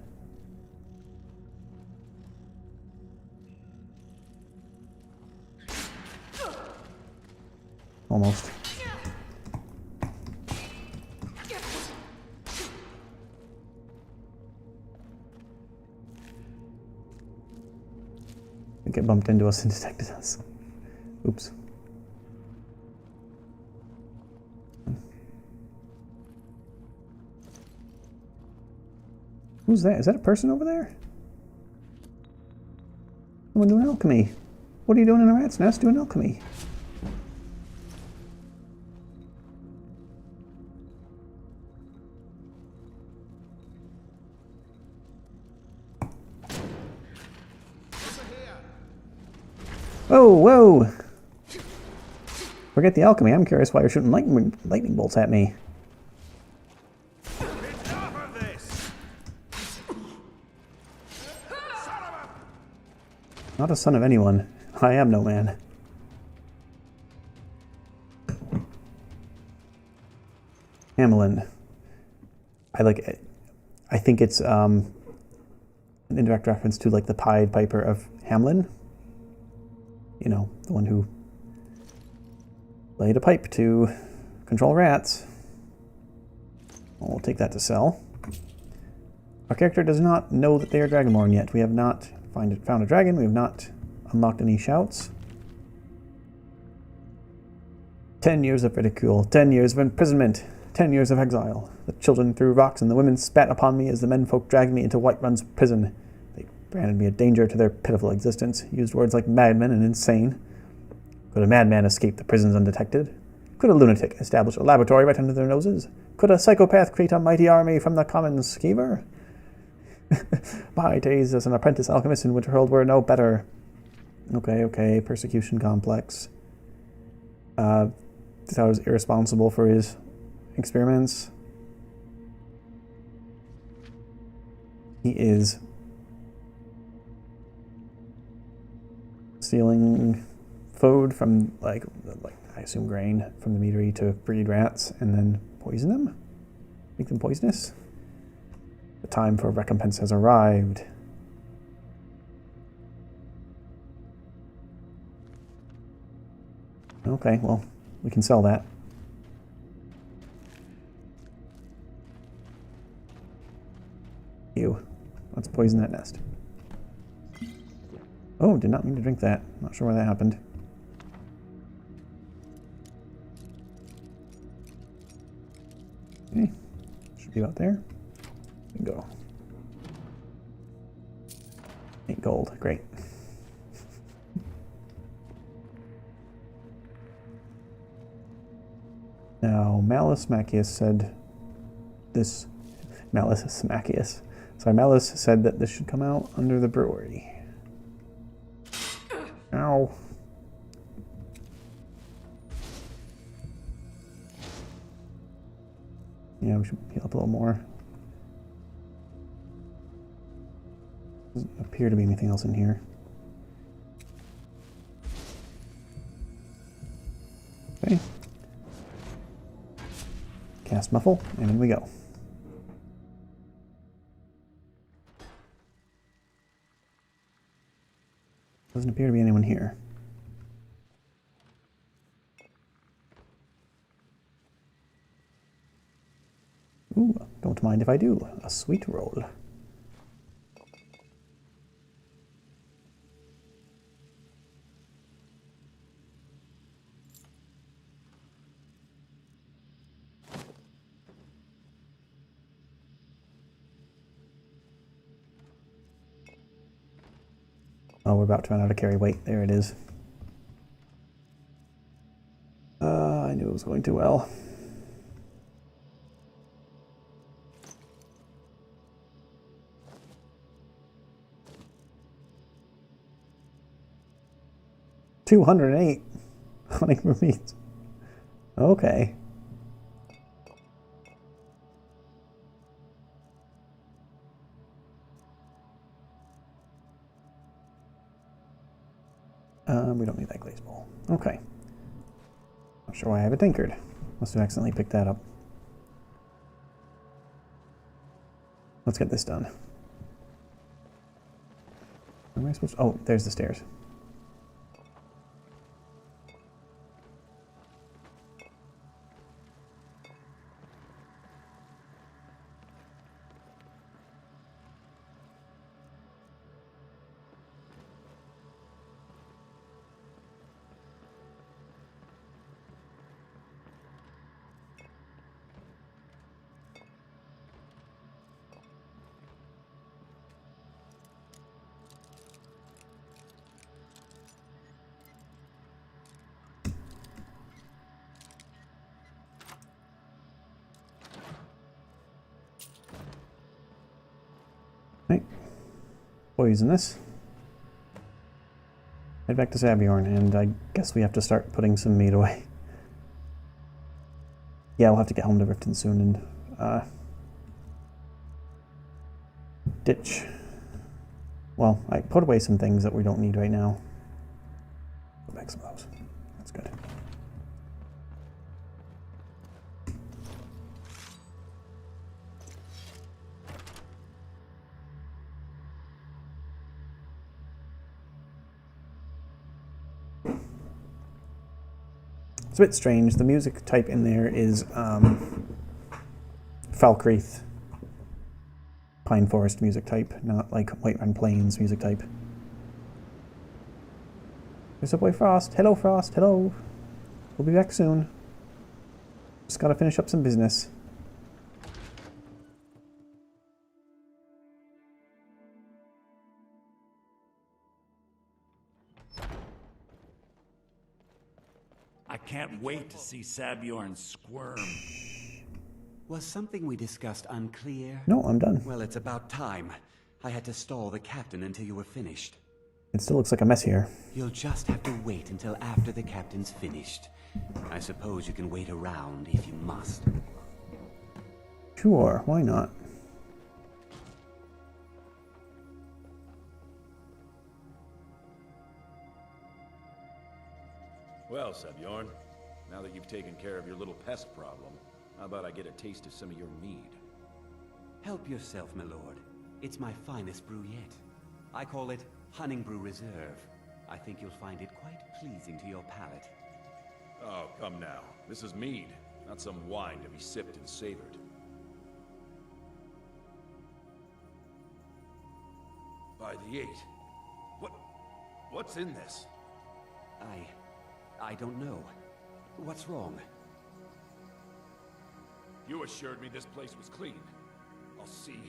A: Almost. Get bumped into us and detected us. Oops. Who's that? Is that a person over there? Someone doing alchemy. What are you doing in a rat's nest doing alchemy? Whoa, whoa! Forget the alchemy. I'm curious why you're shooting lightning bolts at me. Not a son of anyone. I am no man. Hamelin. I like it. I think it's an indirect reference to like the Pied Piper of Hamelin. You know, the one who played a pipe to control rats. Well, we'll take that to sell. Our character does not know that they are Dragonborn yet. We have not found a dragon. We have not unlocked any shouts. 10 years of ridicule. 10 years of imprisonment. 10 years of exile. The children threw rocks and the women spat upon me as the menfolk dragged me into Whiterun's prison. Branded me a danger to their pitiful existence, used words like madman and insane. Could a madman escape the prisons undetected? Could a lunatic establish a laboratory right under their noses? Could a psychopath create a mighty army from the common skeever? My days as an apprentice alchemist in Winterhold were no better. Okay, persecution complex. Thought I was irresponsible for his experiments. He is stealing food from, like I assume grain from the meadery to breed rats and then poison them? Make them poisonous? The time for recompense has arrived. Okay, well, we can sell that. Ew. Let's poison that nest. Oh, did not mean to drink that. Not sure why that happened. Okay. Should be out there. Bingo. 8 gold. Great. Now, Malus Macius said this... Malus Macius. Sorry, Malus said that this should come out under the brewery. Ow. Yeah, we should heal up a little more. Doesn't appear to be anything else in here. Okay. Cast Muffle, and in we go. Doesn't appear to be anyone here. Ooh, don't mind if I do. A sweet roll. Oh, we're about to run out of carry weight. There it is. I knew it was going too well. $208 hunting for meat. Okay. We don't need that glaze bowl. Okay. Not sure why I have it tinkered. Must have accidentally picked that up. Let's get this done. Where am I supposed to? Oh, there's the stairs. Right. Poison this. Head back to Sabiorn, and I guess we have to start putting some meat away. Yeah, we'll have to get home to Riften soon and ditch. Well, I put away some things that we don't need right now. Put back some of those. That's good. It's a bit strange. The music type in there is Falkreath Pine Forest music type, not like Whiterun Plains music type. There's a boy Frost. Hello, Frost. Hello. We'll be back soon. Just gotta finish up some business.
V: I can't wait to see Sabiorn squirm.
O: Was something we discussed unclear?
A: No, I'm done.
O: Well, it's about time. I had to stall the captain until you were finished.
A: It still looks like a mess here.
O: You'll just have to wait until after the captain's finished. I suppose you can wait around if you must.
A: Sure, why not?
G: Well, Sabiorn, now that you've taken care of your little pest problem, how about I get a taste of some of your mead?
O: Help yourself, my lord. It's my finest brew yet. I call it Hunting Brew Reserve. I think you'll find it quite pleasing to your palate.
G: Oh, come now. This is mead, not some wine to be sipped and savored. By the 8. What's in this?
O: I don't know. What's wrong?
G: You assured me this place was clean. I'll see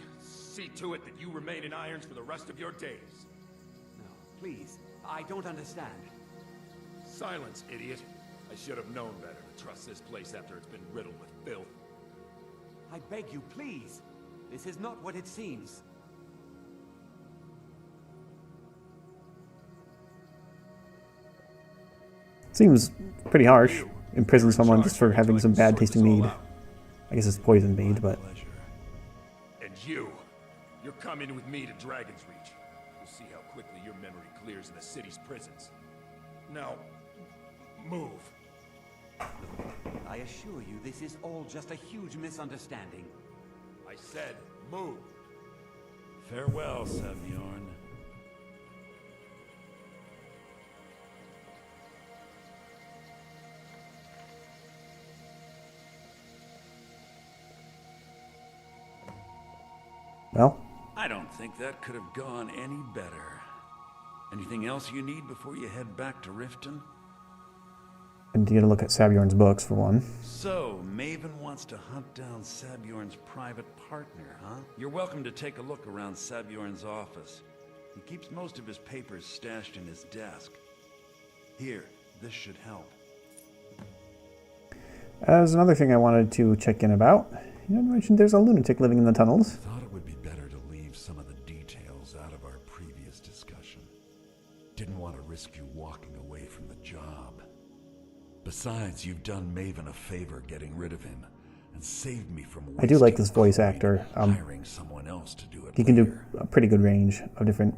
G: to it that you remain in irons for the rest of your days.
O: No, please. I don't understand.
G: Silence, idiot. I should have known better to trust this place after it's been riddled with filth.
O: I beg you, please. This is not what it seems.
A: Seems pretty harsh. Imprison someone just for having some bad tasting mead. I guess it's poison mead, but...
G: And you're coming with me to Dragon's Reach. We'll see how quickly your memory clears in the city's prisons. Now, move.
O: I assure you, this is all just a huge misunderstanding.
G: I said, move.
V: Farewell, Sabjorn.
A: Well?
V: I don't think that could have gone any better. Anything else you need before you head back to Riften?
A: And to get a look at Sabjorn's books, for one.
V: So, Maven wants to hunt down Sabjorn's private partner, huh? You're welcome to take a look around Sabjorn's office. He keeps most of his papers stashed in his desk. Here, this should help.
A: As another thing I wanted to check in about, you mentioned there's a lunatic living in the tunnels.
V: Thought it would be better to leave some of the details out of our previous discussion. Didn't want to risk you walking away from the job. Besides, you've done Maven a favor getting rid of him, and saved me from
A: I do like this voice actor.
V: hiring someone else to do it.
A: He can do a pretty good range of different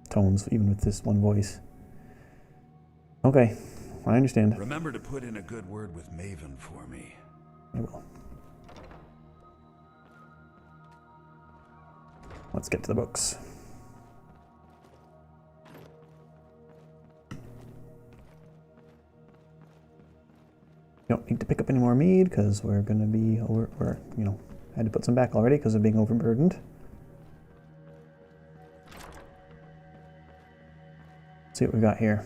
A: tones, even with this one voice. Okay, I understand.
V: Remember to put in a good word with Maven for me.
A: I will. Let's get to the books. Don't need to pick up any more mead because we're going to be had to put some back already because of being overburdened. Let's see what we got here.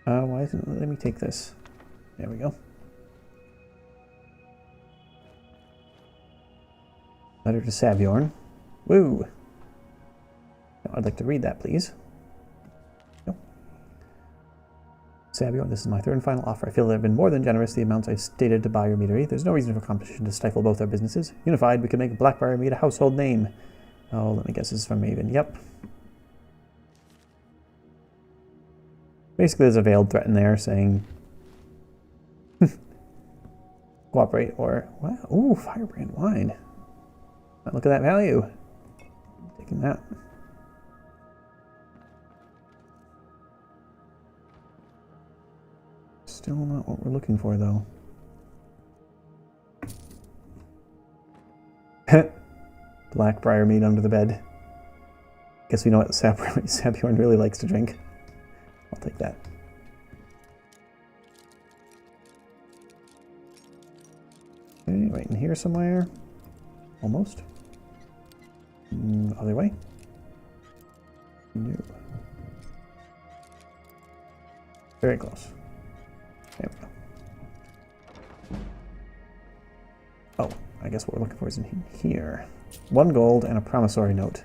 A: Why isn't it letting me take this? There we go. Letter to Sabjorn. Woo! Now, I'd like to read that, please. Yep. Sabjorn, this is my third and final offer. I feel that I've been more than generous the amounts I stated to buy your meadery. There's no reason for competition to stifle both our businesses. Unified, we can make Black-Briar mead a household name. Oh, let me guess, this is from Maven. Yep. Basically, there's a veiled threat in there saying cooperate or wow, ooh, firebrand wine. Look at that value. Taking that. Still not what we're looking for, though. Black-Briar mead under the bed. Guess we know what Sabjorn really likes to drink. I'll take that. Okay, right in here somewhere. Almost. Other way. No. Very close. There we go. Oh, I guess what we're looking for is in here. 1 gold and a promissory note.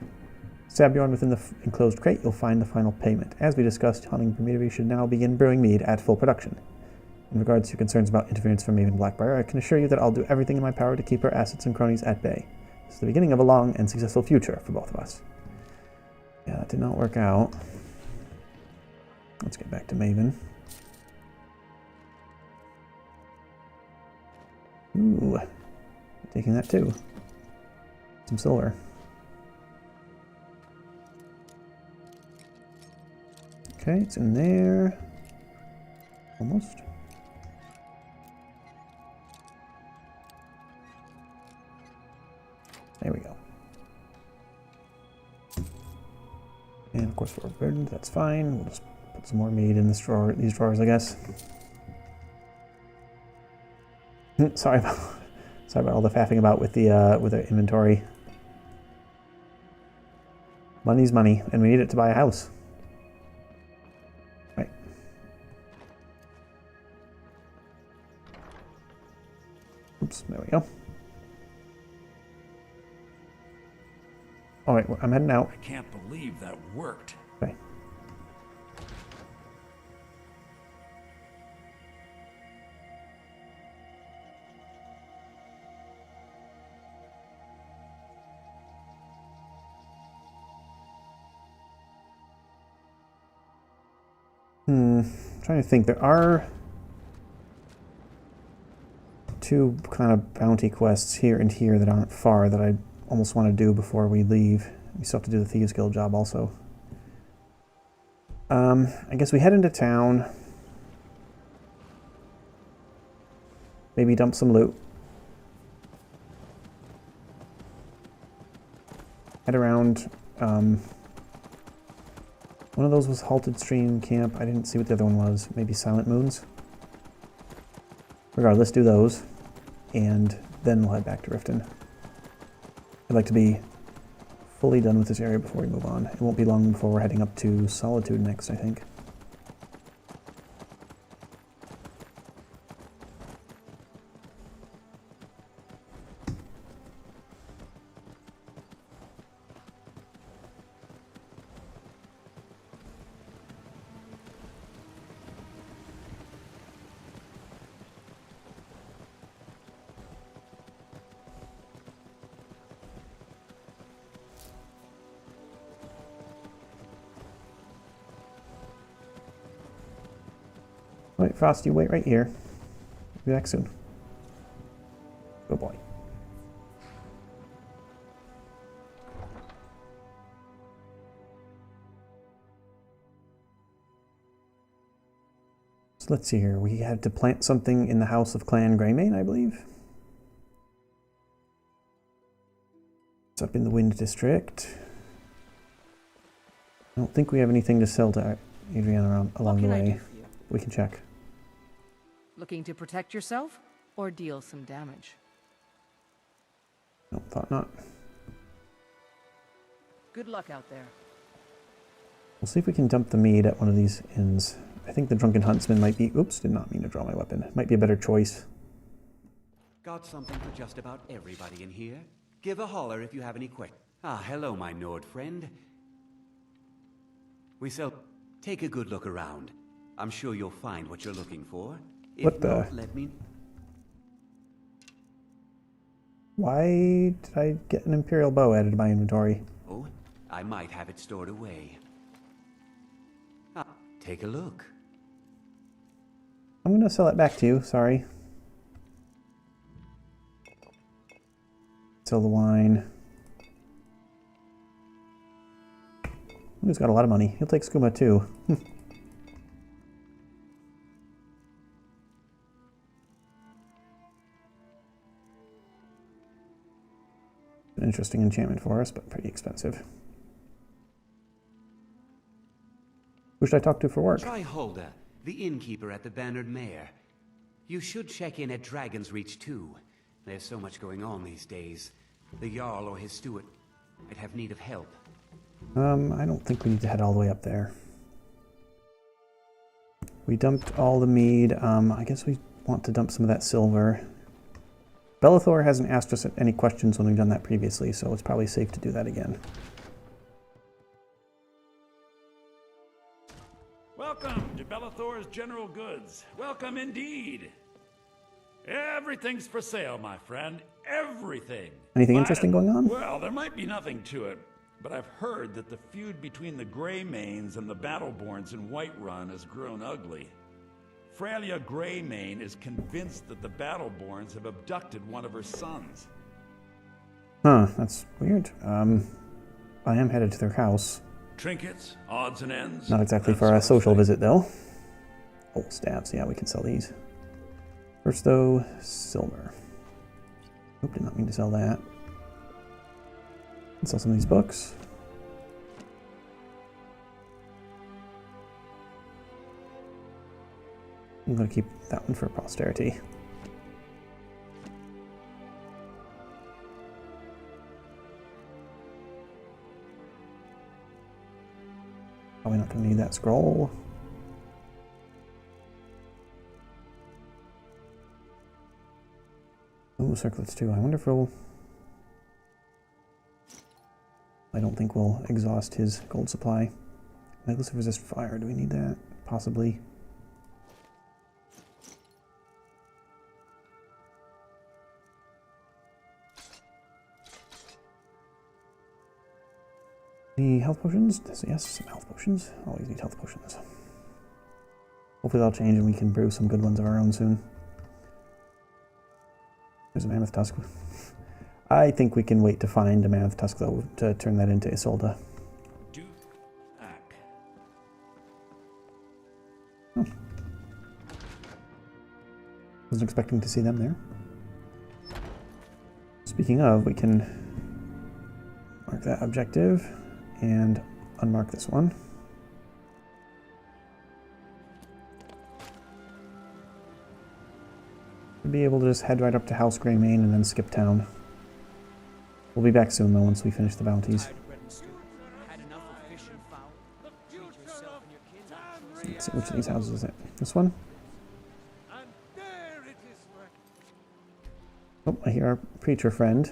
A: Sabjorn, within the enclosed crate, you'll find the final payment. As we discussed, hunting for meadery should now begin brewing mead at full production. In regards to your concerns about interference from Maven Black-Briar, I can assure you that I'll do everything in my power to keep her assets and cronies at bay. This is the beginning of a long and successful future for both of us. Yeah, that did not work out. Let's get back to Maven. Ooh, taking that too. Some silver. Okay, it's in there. Almost. There we go. And of course we're burdened, that's fine. We'll just put some more mead in this drawer, these drawers, I guess. Sorry about all the faffing about with the inventory. Money's money, and we need it to buy a house. Right. Oops, there we go. All right, I'm heading out.
V: I can't believe that worked.
A: Okay. Trying to think. There are two kind of bounty quests here and here that aren't far that I almost want to do before we leave. We still have to do the Thieves Guild job also. I guess we head into town. Maybe dump some loot. Head around. One of those was Halted Stream Camp. I didn't see what the other one was. Maybe Silent Moons? Regardless, do those. And then we'll head back to Riften. I'd like to be fully done with this area before we move on. It won't be long before we're heading up to Solitude next, I think. Alright, Frosty, wait right here. Be back soon. Good boy. So let's see here. We had to plant something in the house of Clan Greymane, I believe. It's up in the Wind District. I don't think we have anything to sell to Adriana along the way. We can check.
B: Looking to protect yourself or deal some damage?
A: No, thought not.
B: Good luck out there.
A: We'll see if we can dump the mead at one of these inns. I think the Drunken Huntsman might be... Oops, did not mean to draw my weapon. Might be a better choice.
O: Got something for just about everybody in here. Give a holler if you have any questions. Ah, hello, my Nord friend. We sell... Take a good look around. I'm sure you'll find what you're looking for.
A: What the?
O: Let me...
A: Why did I get an Imperial bow added to my inventory?
O: Oh, I might have it stored away. Ah, take a look.
A: I'm gonna sell it back to you, sorry. Sell the wine. He's got a lot of money. He'll take skooma too. An interesting enchantment for us, but pretty expensive. Who should I talk to for work?
O: Try Hulda, the innkeeper at the Bannered Mare. You should check in at Dragon's Reach too. There's so much going on these days. The Jarl or his steward might have need of help.
A: I don't think we need to head all the way up there. We dumped all the mead. I guess we want to dump some of that silver. Belethor hasn't asked us any questions when we've done that previously, so it's probably safe to do that again.
V: Welcome to Belethor's General Goods. Welcome indeed. Everything's for sale, my friend. Everything.
A: Anything interesting going on?
V: Well, there might be nothing to it, but I've heard that the feud between the Greymanes and the Battleborns in Whiterun has grown ugly. Freya Greymane is convinced that the Battleborns have abducted one of her sons.
A: Huh, that's weird. I am headed to their house.
V: Trinkets, odds and ends.
A: Not exactly for a social visit, though. Oh, staves. Yeah, we can sell these. First, though, silver. Oop, did not mean to sell that. Let's sell some of these books. I'm going to keep that one for posterity. Probably not going to need that scroll. Ooh, circlets too. I wonder if we'll... I don't think we'll exhaust his gold supply. Necklace of resist fire. Do we need that? Possibly. Any health potions? Yes, some health potions. Always need health potions. Hopefully that'll change and we can brew some good ones of our own soon. There's a mammoth tusk. I think we can wait to find a mammoth tusk though to turn that into Isolde. Oh. Wasn't expecting to see them there. Speaking of, we can mark that objective and unmark this one. We'll be able to just head right up to House Greymane and then skip town. We'll be back soon though once we finish the bounties. Let's see which of these houses is it. This one? Oh, I hear our preacher friend.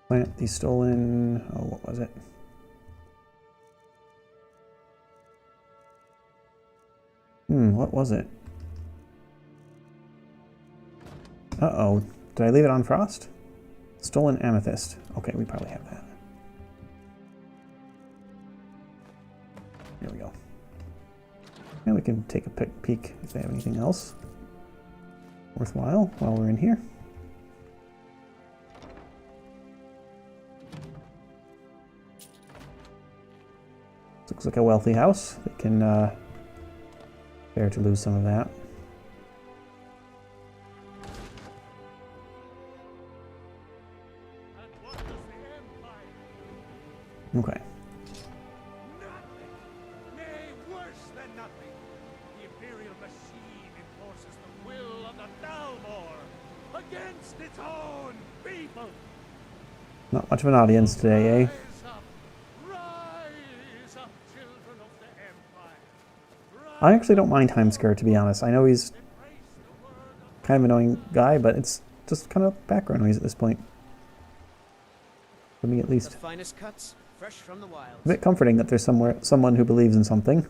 A: Plant the stolen... oh, what was it? What was it? Uh-oh. Did I leave it on frost? Stolen amethyst. Okay, we probably have that. Here we go. And we can take a peek if they have anything else worthwhile while we're in here. Looks like a wealthy house. They can bear to lose some of that. Okay.
G: Nothing! Nay, worse than nothing! The Imperial machine enforces the will of the Thalmor against its own people!
A: Not much of an audience today, eh? I actually don't mind Heimskr, to be honest. I know he's kind of an annoying guy, but it's just kind of background noise at this point. For me, at least.
W: The finest cuts, fresh from the wilds.
A: A bit comforting that there's someone who believes in something.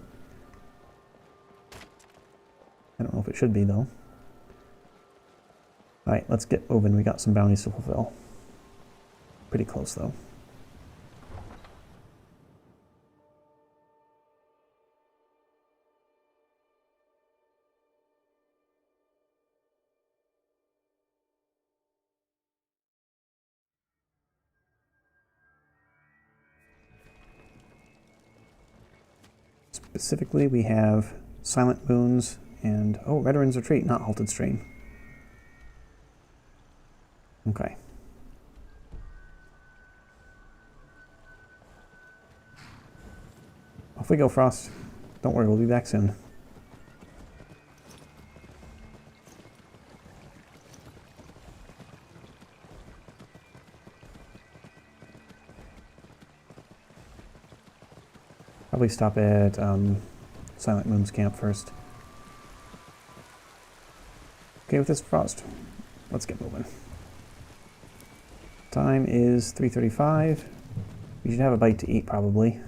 A: I don't know if it should be, though. Alright, let's get moving. We got some bounties to fulfill. Pretty close, though. Specifically, we have Silent Moons and, oh, Veteran's Retreat, not Halted Stream. Okay. Off we go, Frost. Don't worry, we'll be back soon. Probably stop at Silent Moon's camp first. Okay with this, Frost? Let's get moving. Time is 3:35. We should have a bite to eat, probably.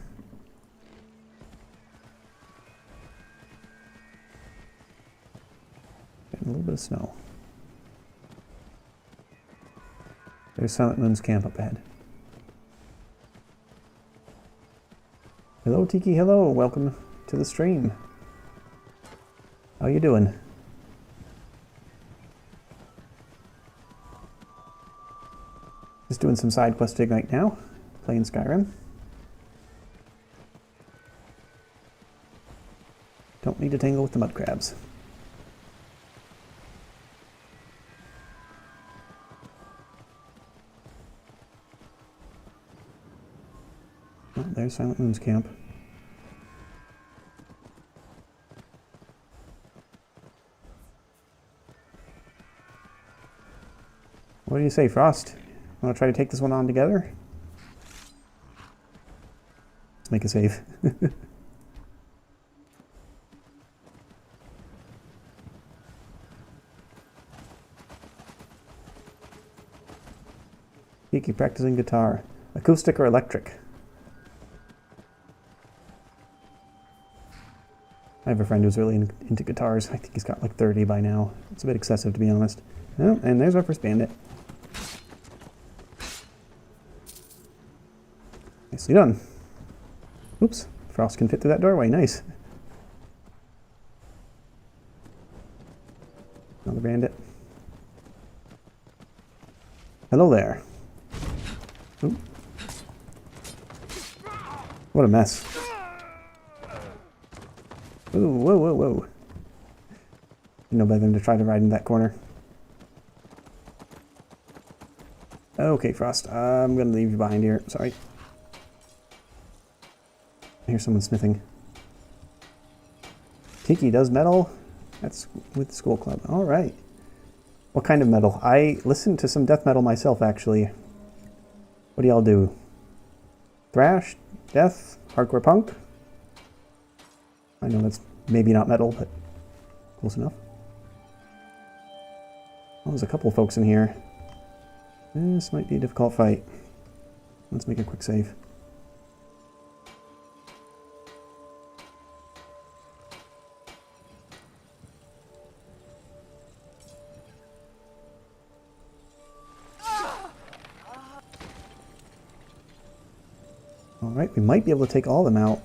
A: Getting a little bit of snow. There's Silent Moon's camp up ahead. Hello, Tiki. Hello. Welcome to the stream. How you doing? Just doing some side questing right now. Playing Skyrim. Don't need to tangle with the mud crabs. Oh, there's Silent Moon's camp. What do you say, Frost? Want to try to take this one on together? Let's make a save. Kiki practicing guitar. Acoustic or electric? I have a friend who's really into guitars. I think he's got like 30 by now. It's a bit excessive, to be honest. Oh, and there's our first bandit. Nicely done. Oops, Frost can fit through that doorway. Nice. Another bandit. Hello there. Ooh. What a mess. Ooh, whoa, whoa, whoa. You know better than to try to ride in that corner. Okay, Frost, I'm gonna leave you behind here. Sorry. I hear someone smithing. Kiki does metal? That's with the school club. Alright. What kind of metal? I listen to some death metal myself, actually. What do y'all do? Thrash? Death? Hardcore punk? I know that's maybe not metal, but close enough. Oh, there's a couple folks in here. This might be a difficult fight. Let's make a quick save. Alright, we might be able to take all of them out.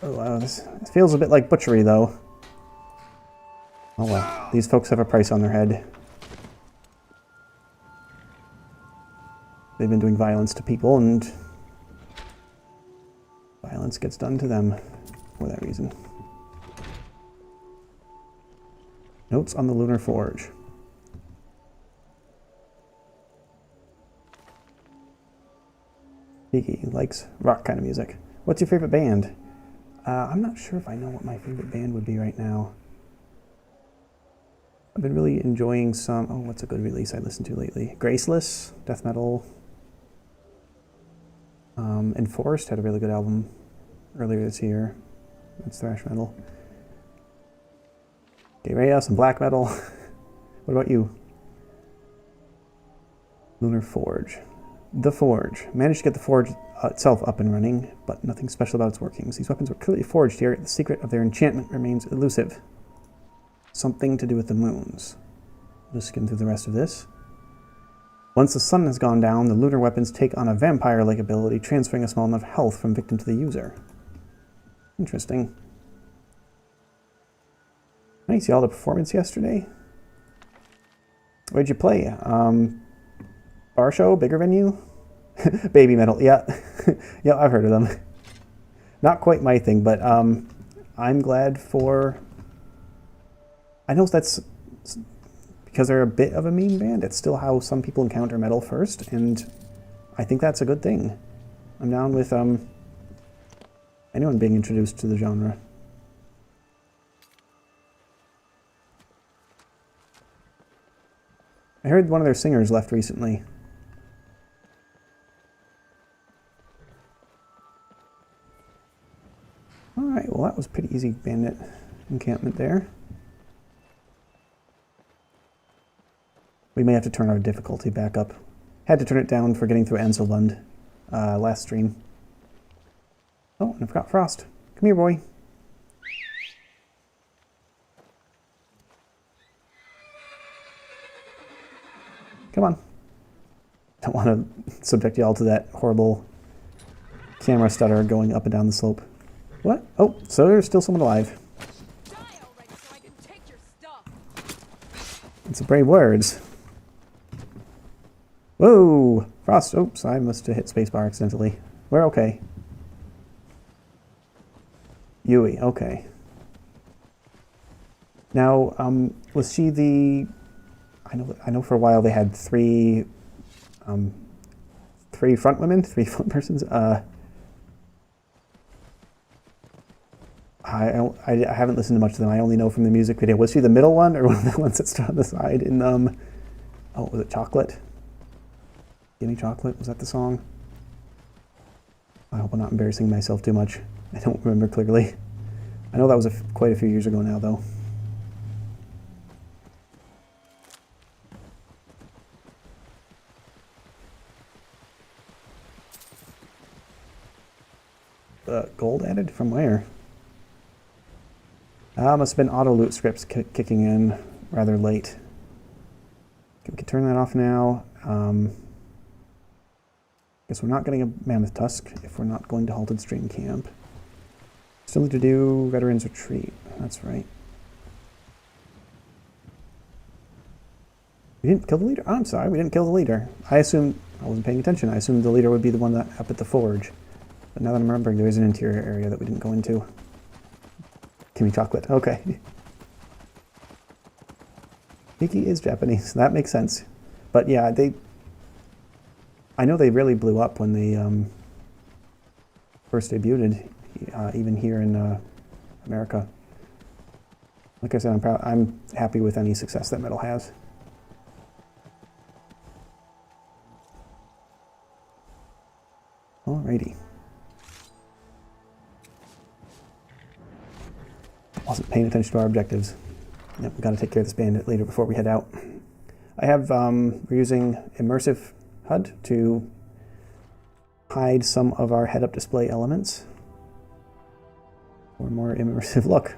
A: Oh wow, this feels a bit like butchery though. Oh well, these folks have a price on their head. They've been doing violence to people and violence gets done to them for that reason. Notes on the Lunar Forge. Kiki likes rock kind of music. What's your favorite band? I'm not sure if I know what my favorite band would be right now. I've been really enjoying some... Oh, what's a good release I listened to lately? Graceless, death metal. Enforced had a really good album earlier this year. That's thrash metal. Gay some black metal. What about you? Lunar Forge. The Forge. Managed to get the Forge itself up and running, but nothing special about its workings. These weapons were clearly forged here. The secret of their enchantment remains elusive. Something to do with the moons. Just skim through the rest of this. Once the sun has gone down, the lunar weapons take on a vampire-like ability, transferring a small amount of health from victim to the user. Interesting. Nice, y'all, the performance yesterday? Where'd you play? Bar show? Bigger venue? Baby metal, yeah. Yeah, I've heard of them. Not quite my thing, but I'm glad for... I know that's because they're a bit of a meme band. It's still how some people encounter metal first, and I think that's a good thing. I'm down with anyone being introduced to the genre. I heard one of their singers left recently. Alright, well that was a pretty easy bandit encampment there. We may have to turn our difficulty back up. Had to turn it down for getting through Anselbund last stream. Oh, and I forgot Frost. Come here, boy. Come on. Don't want to subject y'all to that horrible camera stutter going up and down the slope. What? Oh, so there's still someone alive. It's brave words. Whoa! Frost. Oops, I must have hit spacebar accidentally. We're okay. Yui, okay. Now, was she the... I know for a while they had three front women, three front persons. I haven't listened to much of them. I only know from the music video. Was she the middle one, or one of the ones that stood on the side in, oh, was it Chocolate? Gimme Chocolate, was that the song? I hope I'm not embarrassing myself too much. I don't remember clearly. I know that was quite a few years ago now, though. Gold added? From where? Must have been auto loot scripts kicking in rather late. Okay, we can turn that off now. Guess we're not getting a Mammoth Tusk if we're not going to Halted Stream Camp. Still need to do Veterans Retreat. That's right. We didn't kill the leader? Oh, I'm sorry, we didn't kill the leader. I assumed, I wasn't paying attention, I assumed the leader would be the one that up at the forge. But now that I'm remembering, there is an interior area that we didn't go into. Gimme Chocolate, okay. Miki is Japanese, that makes sense. But yeah, I know they really blew up when they first debuted, even here in America. Like I said, I'm happy with any success that metal has. Alrighty. Wasn't paying attention to our objectives. Yep, we gotta take care of this bandit later before we head out. I have, we're using Immersive HUD to hide some of our head-up display elements for a more immersive look.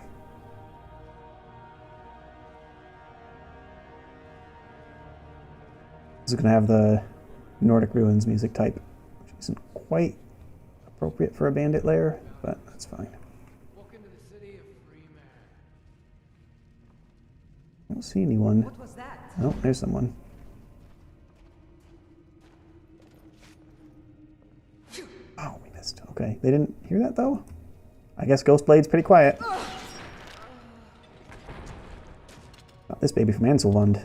A: This is gonna have the Nordic Ruins music type, which isn't quite appropriate for a bandit lair, but that's fine. I don't see anyone. What was that? Oh, there's someone. Oh, we missed. Okay, they didn't hear that though? I guess Ghostblade's pretty quiet. Not this baby from Anselwand.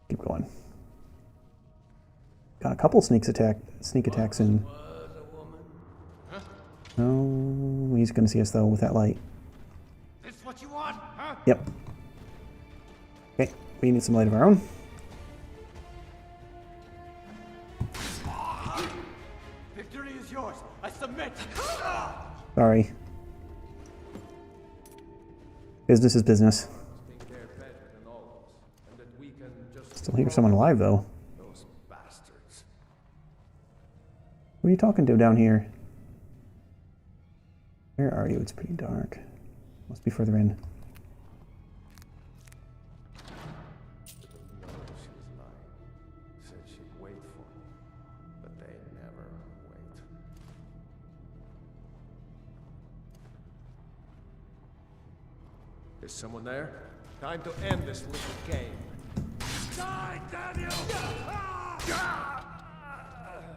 A: Keep going. Got a couple sneak attacks in. No, he's going to see us though with that light.
G: This what you want, huh?
A: Yep. Okay, we need some light of our own.
G: Victory is yours. I submit.
A: Sorry. Business is business. Still hear someone alive though.
E: Those bastards.
A: Who are you talking to down here? Where are you? It's pretty dark. Must be further in.
E: She was lying. Said she'd wait for me, but they never wait. Is someone there? Time to end this little game. Die, damn you!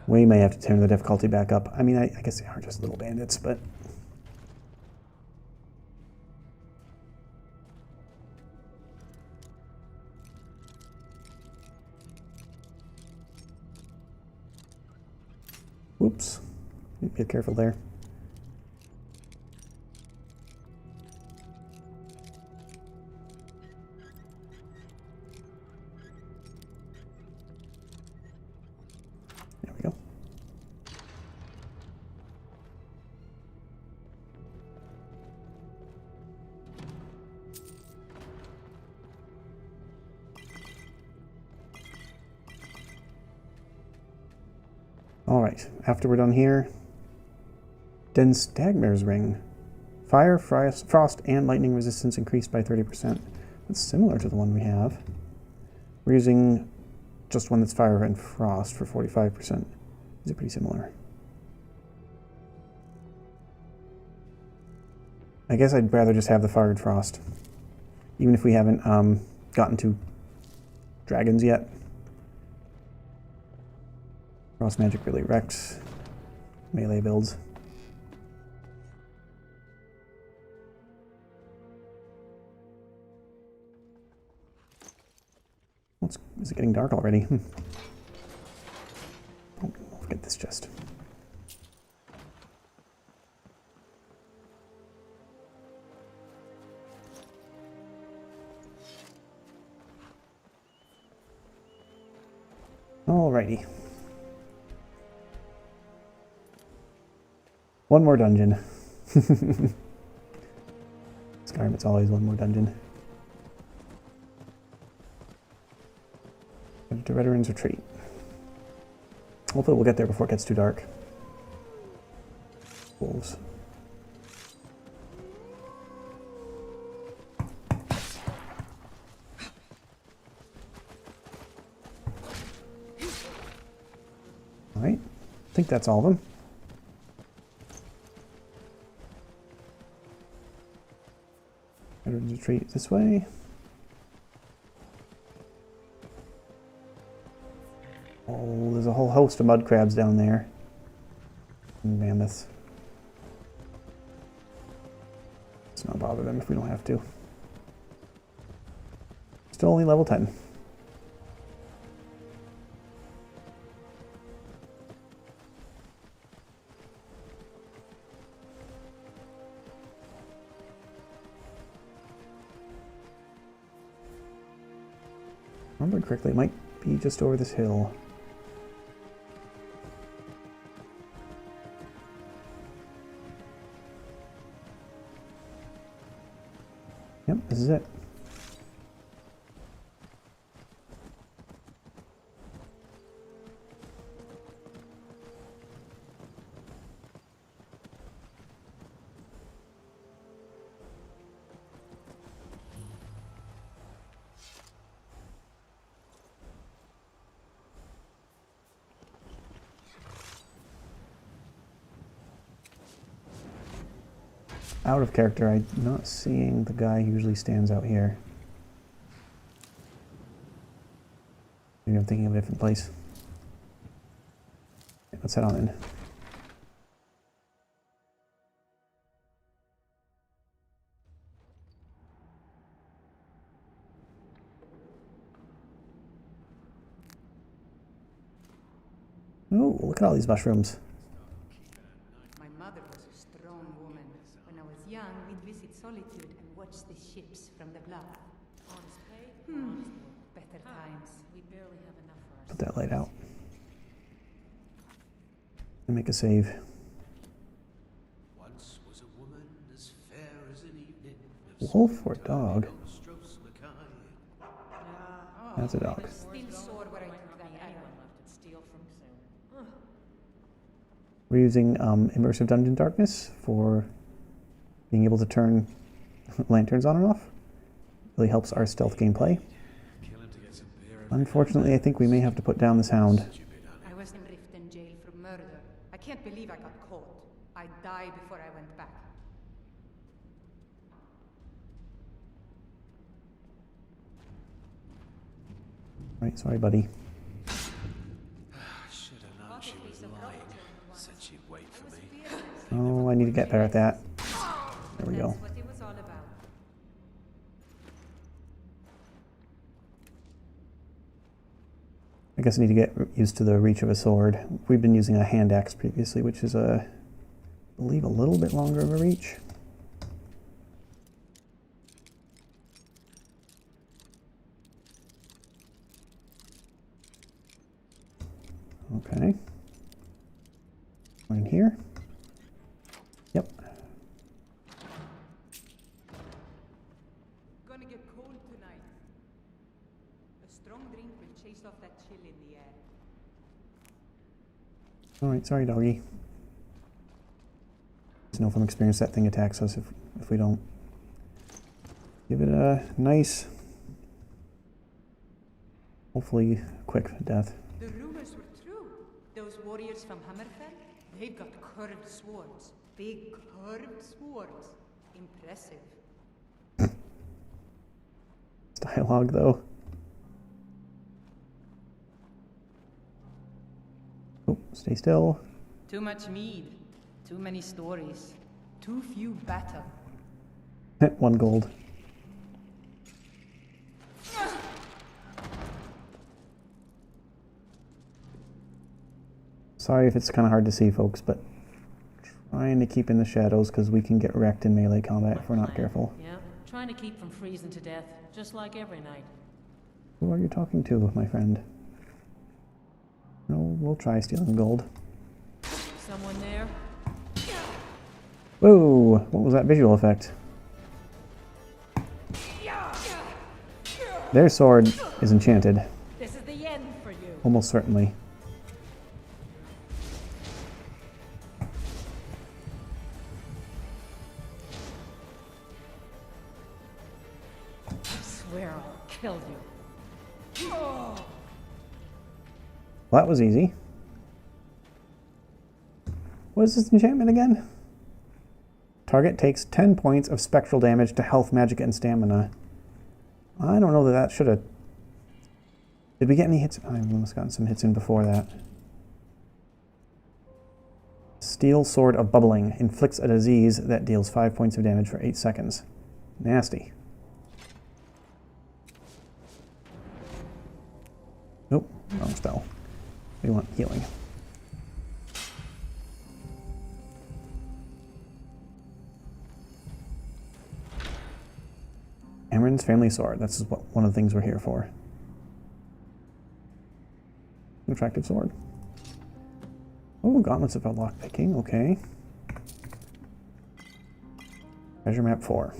A: We may have to turn the difficulty back up. I mean, I guess they are just little bandits, but... Oops. Be careful there. There we go. Alright, after we're done here, Dense Dagmer's Ring. Fire, frost, and lightning resistance increased by 30%. That's similar to the one we have. We're using just one that's fire and frost for 45%. These are pretty similar. I guess I'd rather just have the fire and frost. even if we haven't gotten to dragons yet. Cross magic really wrecks melee builds. Is it getting dark already? Oh, I'll forget this chest. Alrighty. One more dungeon. Skyrim, it's always one more dungeon. Headed to Veterans Retreat. Hopefully we'll get there before it gets too dark. Wolves. Alright, I think that's all of them. Veterans Retreat this way. Oh, there's a whole host of mud crabs down there. And mammoths. Let's not bother them if we don't have to. Still only level 10. Remember correctly, it might be just over this hill. Yep, this is it. Out of character, I'm not seeing the guy who usually stands out here. Maybe I'm thinking of a different place. Okay, let's head on in. Oh, look at all these mushrooms.
H: My mother was a strong woman. When I was young, we'd visit Solitude and watch the ships from the bluff. Honest pay? Better times. We barely have enough for ourselves.
A: Put that light out. And make a save.
M: Once was a woman as fair as an evening.
A: Wolf or dog? That's a dog. We're using immersive dungeon darkness for being able to turn lanterns on and off. Really helps our stealth gameplay. Unfortunately, I think we may have to put down the sound.
H: I was in Riften jail for murder. I can't believe I got caught. I died before I went back.
A: Right, sorry, buddy.
M: Should have known she was lying. Said she'd wait for me.
A: Oh, I need to get better at that. There we go.
H: That's what it was all about.
A: I guess I need to get used to the reach of a sword. We've been using a hand axe previously, which is I believe a little bit longer of a reach. Okay. One in here. Yep.
H: Gonna get cold tonight. A strong drink will chase off that chill in the air.
A: Alright, sorry, doggy. Just know from experience that thing attacks us if we don't give it a nice, hopefully quick death.
H: The rumors were true. Those warriors from Hammerfell, they've got curved swords. Big curved swords. Impressive.
A: dialogue, though. Oh, stay still.
K: Too much mead, too many stories, too few battle.
A: 1 gold. Sorry if it's kind of hard to see, folks, but trying to keep in the shadows because we can get wrecked in melee combat if we're not careful.
D: Yeah, trying to keep from freezing to death, just like every night.
A: Who are you talking to, my friend? No, we'll try stealing gold.
D: Someone there?
A: Whoa! What was that visual effect? Their sword is enchanted.
K: This is the end for you.
A: Almost certainly.
K: I swear I'll kill you.
A: Well, that was easy. What is this enchantment again? Target takes 10 points of spectral damage to health, magic, and stamina. I don't know that that should have... Did we get any hits? I've almost gotten some hits in before that. Steel Sword of Bubbling. Inflicts a disease that deals 5 points of damage for 8 seconds. Nasty. Nope, wrong spell. We want healing. Amren's family sword. That's what one of the things we're here for. An attractive sword. Oh, gauntlets of lockpicking. Okay. Treasure map 4.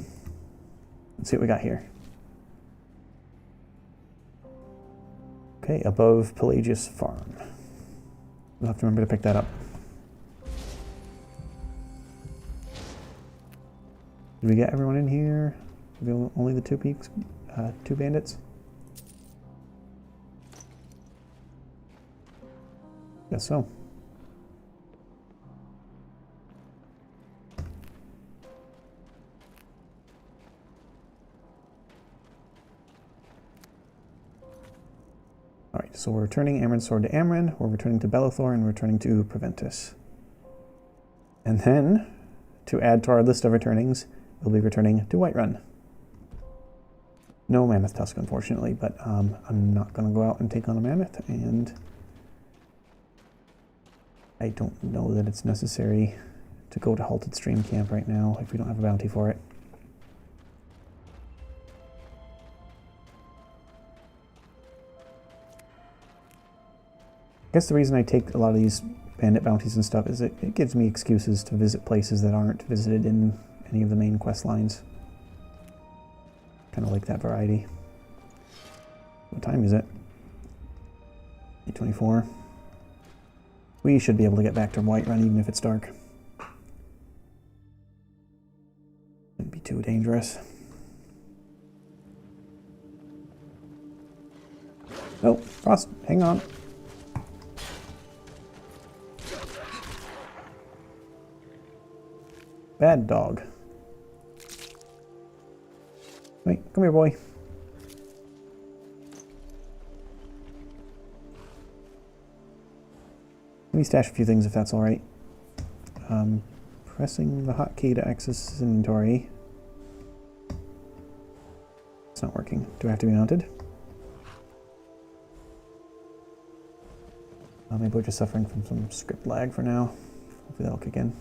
A: Let's see what we got here. Okay, above Pelagius Farm. We'll have to remember to pick that up. Did we get everyone in here? Only the 2 peaks, 2 bandits? Guess so. Alright, so we're returning Amren's sword to Amren, we're returning to Belethor, and we're returning to Preventus. And then, to add to our list of returnings, we'll be returning to Whiterun. No Mammoth Tusk, unfortunately, but I'm not going to go out and take on a Mammoth, and I don't know that it's necessary to go to Halted Stream Camp right now if we don't have a bounty for it. I guess the reason I take a lot of these bandit bounties and stuff is it gives me excuses to visit places that aren't visited in any of the main quest lines. Kind of like that variety. What time is it? 8:24. We should be able to get back to Whiterun even if it's dark. Shouldn't be too dangerous. Oh, Frost, hang on. Bad dog. Wait, come here, boy. Let me stash a few things if that's alright. Pressing the hotkey to access his inventory. It's not working. Do I have to be mounted? Maybe we're just suffering from some script lag for now. Hopefully that'll kick in.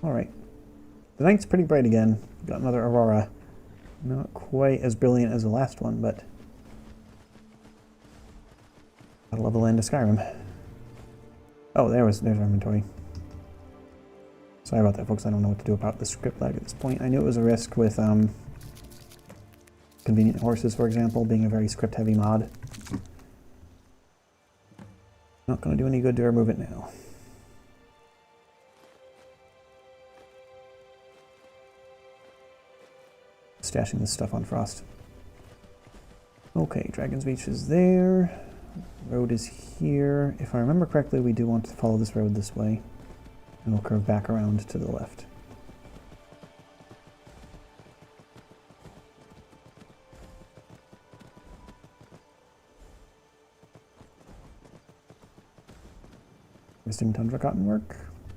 A: Alright. The night's pretty bright again. Got another aurora. Not quite as brilliant as the last one, but gotta love the land of Skyrim. Oh, there's our inventory. Sorry about that, folks. I don't know what to do about the script lag at this point. I knew it was a risk with Convenient Horses, for example, being a very script-heavy mod. Not going to do any good to remove it now. Stashing this stuff on Frost. Okay, Dragon's Beach is there. Road is here. If I remember correctly, we do want to follow this road this way. And we'll curve back around to the left. Visiting Tundra cotton work?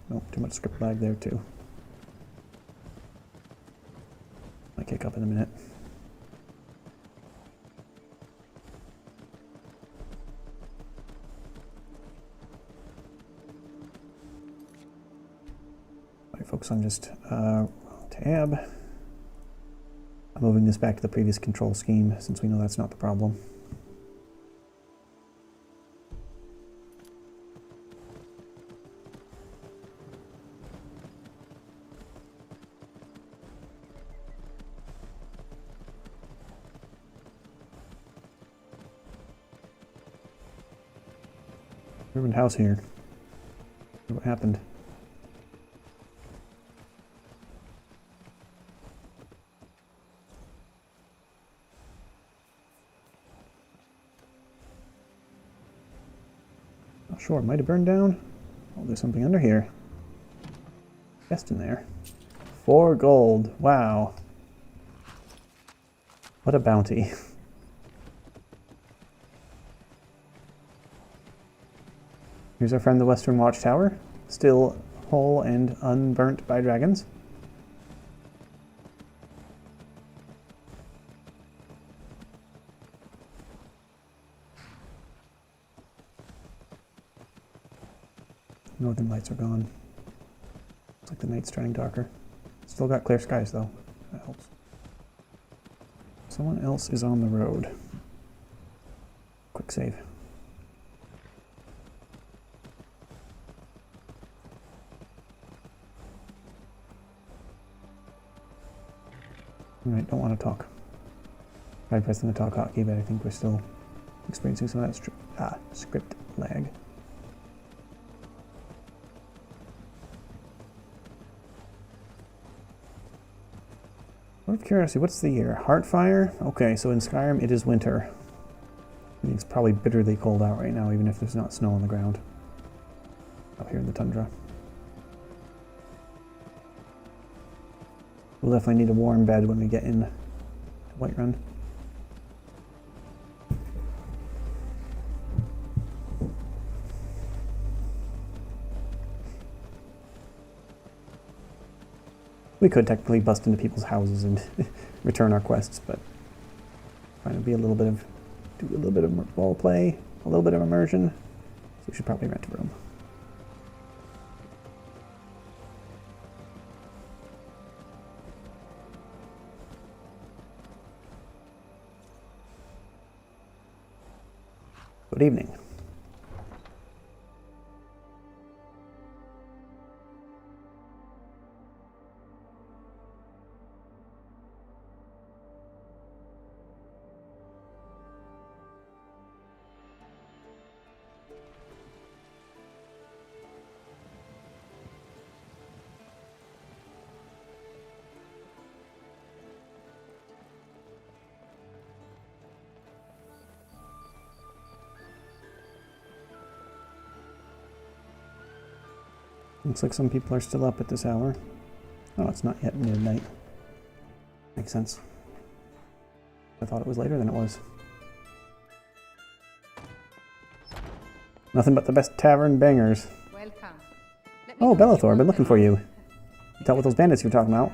A: Nope, too much script lag there too. Might kick up in a minute. Alright folks, I'm just tab. I'm moving this back to the previous control scheme since we know that's not the problem. Ruined house here. What happened? Not sure. It might have burned down. Oh, there's something under here. Chest in there. 4 gold. Wow. What a bounty. Here's our friend the Western Watchtower, still whole and unburnt by dragons. Northern lights are gone. Looks like the night's turning darker. Still got clear skies though. That helps. Someone else is on the road. Quick save. Alright, don't want to talk. Tried pressing the talk hotkey, but I think we're still experiencing some of that script lag. Out of curiosity, what's the year? Heartfire? Okay, so in Skyrim it is winter. I think it's probably bitterly cold out right now, even if there's not snow on the ground. Up here in the tundra. We'll definitely need a warm bed when we get in to Whiterun. We could technically bust into people's houses and return our quests, but trying to be do a little bit of role play, a little bit of immersion. So we should probably rent a room. Good evening. Looks like some people are still up at this hour. Oh, it's not yet midnight. Makes sense. I thought it was later than it was. Nothing but the best tavern bangers.
H: Welcome.
A: Oh, Bellathor, I've been looking for you. You dealt with those bandits you were talking about.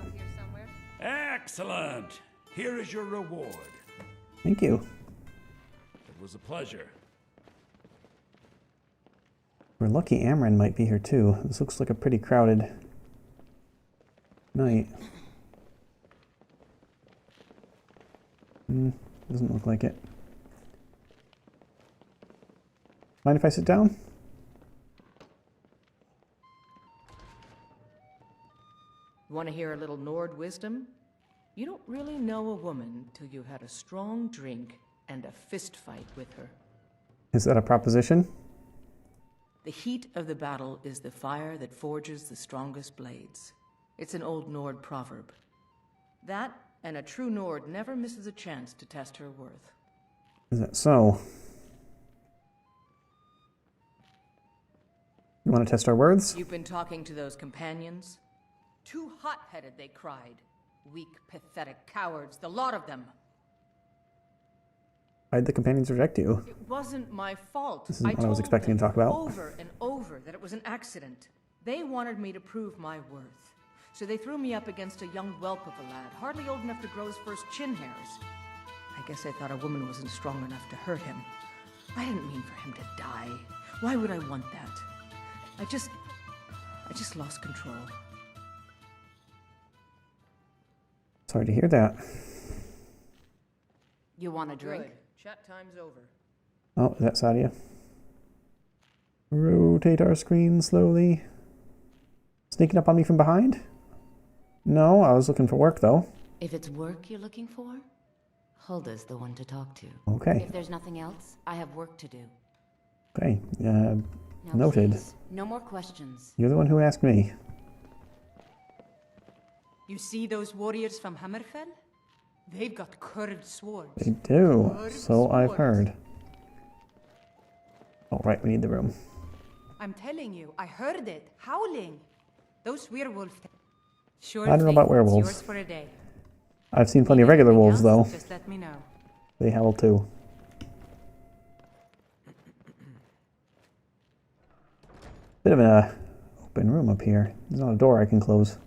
V: Excellent! Here is your reward.
A: Thank you.
V: It was a pleasure.
A: We're lucky Amren might be here too. This looks like a pretty crowded night. Doesn't look like it. Mind if I sit down?
B: Want to hear a little Nord wisdom? You don't really know a woman till you had a strong drink and a fist fight with her.
A: Is that a proposition?
B: The heat of the battle is the fire that forges the strongest blades. It's an old Nord proverb. That, and a true Nord never misses a chance to test her worth.
A: Is that so? You want to test our words?
B: You've been talking to those companions? Too hot-headed, they cried. Weak, pathetic cowards, the lot of them.
A: Why'd the companions reject you?
B: It wasn't my fault.
A: This isn't what I was expecting to talk about.
B: Over and over that it was an accident. They wanted me to prove my worth. So they threw me up against a young whelp of a lad, hardly old enough to grow his first chin hairs. I guess I thought a woman wasn't strong enough to hurt him. I didn't mean for him to die. Why would I want that? I just lost control.
A: Sorry to hear that.
B: You want a drink?
K: Good. Chat time's over.
A: Oh, is that Sadia? Rotate our screen slowly. Sneaking up on me from behind? No, I was looking for work though.
L: If it's work you're looking for, Hulda's the one to talk to.
A: Okay.
L: If there's nothing else, I have work to do.
A: Okay,
L: Now,
A: noted.
L: please, no more questions.
A: You're the one who asked me.
K: You see those warriors from Hammerfell? They've got curved swords.
A: They do, so I've heard. Oh, right, we need the room.
K: I'm telling you, I heard it, howling. Those werewolves. Sure
A: I don't know about
K: thing, it's
A: werewolves.
K: yours for a day.
A: I've seen plenty of regular wolves though.
K: Just let me know.
A: They howl too. Bit of an open room up here. There's not a door I can close.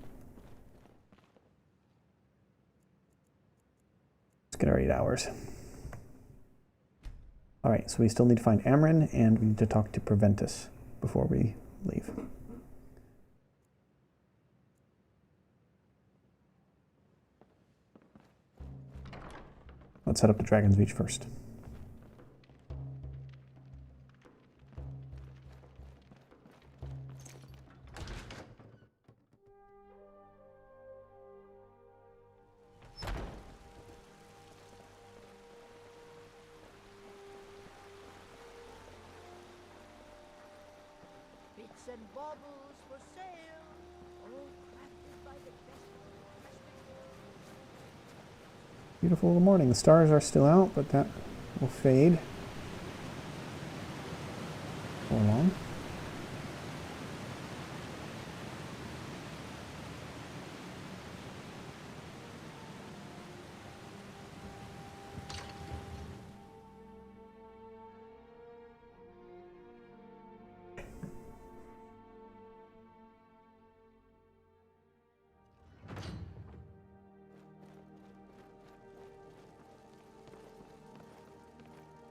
A: Let's get our 8 hours. Alright, so we still need to find Amryn, and we need to talk to Preventus before we leave. Let's head up to Dragon's Beach first.
C: Bits and baubles for sale, all crafted by the best.
A: Beautiful little morning. The stars are still out, but that will fade for long.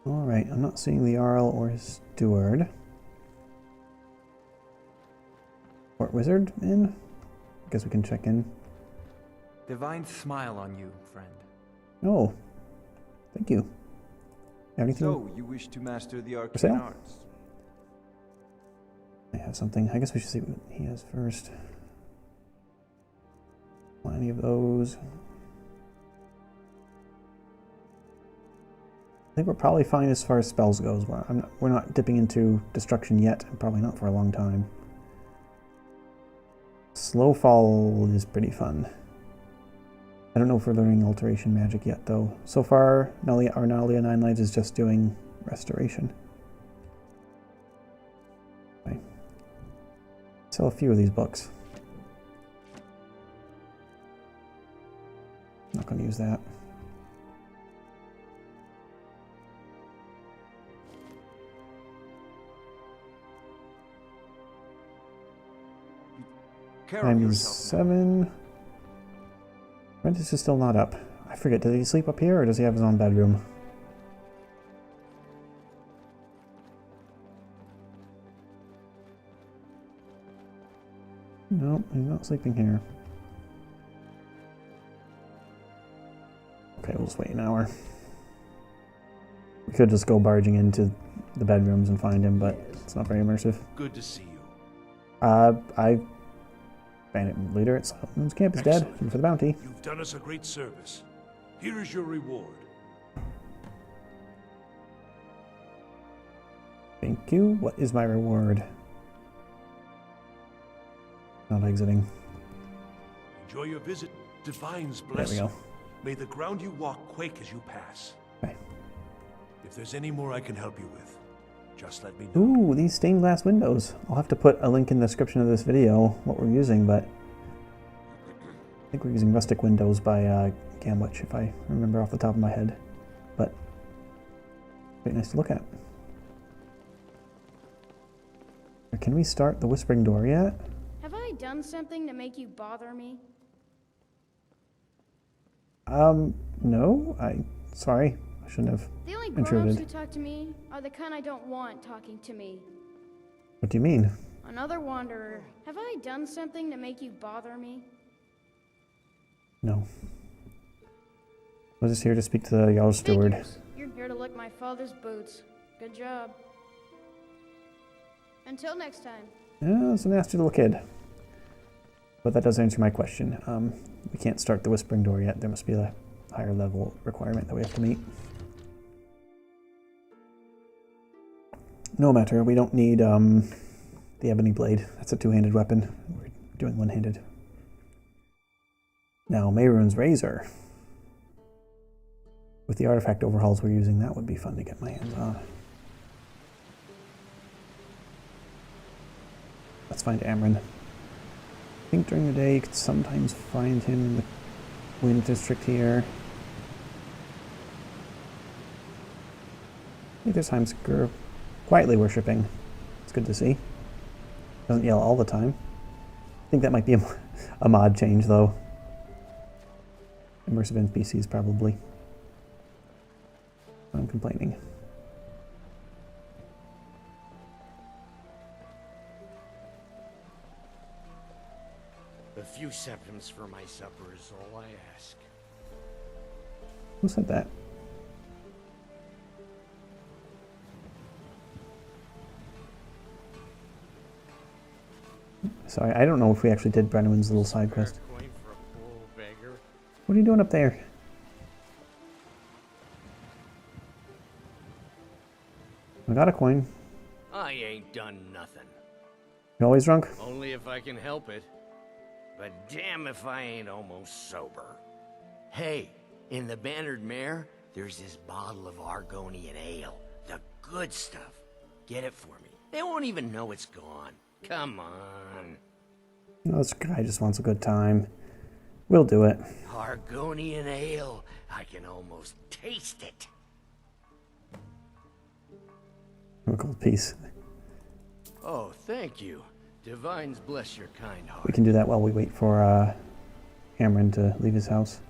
A: Alright, I'm not seeing the Jarl or his steward. Or wizard in? I guess we can check in.
Q: Divine smile on you, friend.
A: Oh, thank you. Anything?
Q: So, you wish to master the
A: for sale?
Q: arcane arts?
A: I have something. I guess we should see what he has first. Want any of those? I think we're probably fine as far as spells goes. We're not dipping into destruction yet, and probably not for a long time. Slowfall is pretty fun. I don't know if we're learning alteration magic yet, though. So far, our Nalja 9 Lives is just doing restoration. Okay. Sell a few of these books. Not going to use that. Time 7. Prentice is still not up. I forget, does he sleep up here or does he have his own bedroom? No, he's not sleeping here. Okay, we'll just wait an hour. We could just go barging into the bedrooms and find him, but it's not very immersive.
N: Good to see you.
A: Bandit leader at Solomon's camp is dead. And for the bounty.
N: You've done us a great service. Here is your reward.
A: Thank you. What is my reward? Not exiting.
N: Enjoy your visit. Divine's
A: There we
N: blessing.
A: go.
N: May the ground you walk quake as you pass.
A: Okay.
N: If there's any more I can help you with, just let me know.
A: Ooh, these stained glass windows. I'll have to put a link in the description of this video, what we're using, but I think we're using Rustic Windows by Gamwich, if I remember off the top of my head. But Pretty nice to look at. Can we start the Whispering Door yet?
F: Have I done something to make you bother me?
A: No. Sorry. I shouldn't have
F: The only grown-ups who
A: intruded.
F: talk to me are the kind I don't want talking to me.
A: What do you mean?
F: Another wanderer. Have I done something to make you bother me?
A: No. I was just here to speak to the Jarl Steward.
F: Figures. You're here to lick my father's boots. Good job. Until next time.
A: Yeah, it's a nasty little kid. But that does answer my question. We can't start the Whispering Door yet. There must be a higher level requirement that we have to meet. No matter, we don't need the Ebony Blade. That's a two-handed weapon. We're doing one-handed. Now, Mehrunes Razor. With the artifact overhauls we're using, that would be fun to get my hands on. Let's find Amren. I think during the day you could sometimes find him in the Wind District here. I think there's times quietly worshipping. It's good to see. Doesn't yell all the time. I think that might be a mod change, though. Immersive NPCs, probably. I'm complaining.
M: A few septims for my supper is all I ask.
A: Who said that? Sorry, I don't know if we actually did Brenneman's little side quest. What are you doing up there? I got a coin.
M: I ain't done nothing.
A: You always drunk?
M: Only if I can help it. But damn if I ain't almost sober. Hey, in the Bannered Mare, there's this bottle of Argonian ale. The good stuff. Get it for me. They won't even know it's gone. Come on.
A: No, this guy just wants a good time. We'll do it.
M: Argonian ale. I can almost taste it.
A: A cold piece.
M: Oh, thank you. Divines bless your kind heart.
A: We can do that while we wait for Amren to leave his house.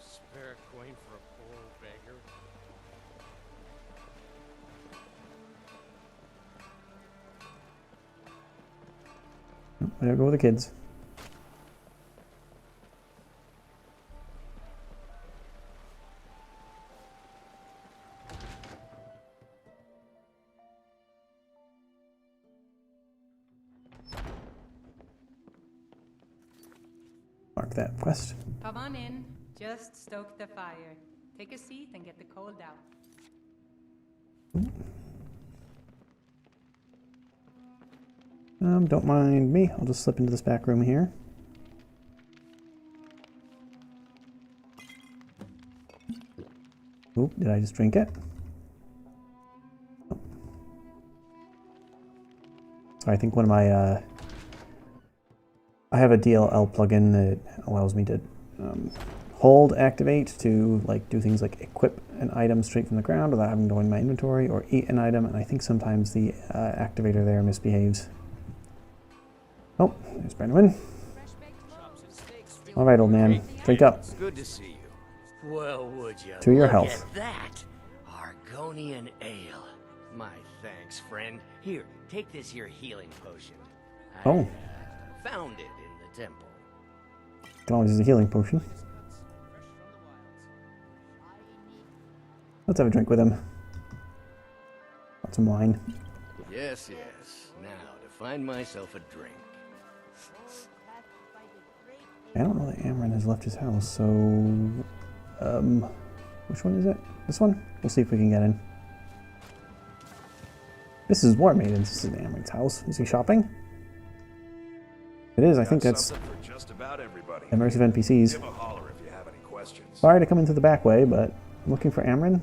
M: Spare coin for a poor beggar.
A: There go the kids. Mark that quest.
H: Come on in. Just stoke the fire. Take a seat and get the cold out.
A: Don't mind me. I'll just slip into this back room here. Oop, did I just drink it? Oh. So I think one of my, I have a DLL plugin that allows me to hold activate to like do things like equip an item straight from the ground without having to go in my inventory, or eat an item, and I think sometimes the activator there misbehaves. Oh, there's Brenneman. All right, old man, drink up.
M: Good to see you. Well, would you
A: To your
M: look
A: health.
M: at that? Argonian ale. My thanks, friend. Here, take this here healing potion.
A: Oh.
M: I found it in the temple.
A: Can always use a healing potion. Let's have a drink with him. Got some wine.
M: Yes, yes. Now, to find myself a drink.
A: I don't know that Amren has left his house, so... which one is it? This one? We'll see if we can get in. This is War Maidens. This is Amren's house. Is he shopping? It is. I think that's
I: Something for just about everybody.
A: immersive NPCs.
I: Give a holler if you have any questions.
A: Sorry to come into the back way, but I'm looking for Amren.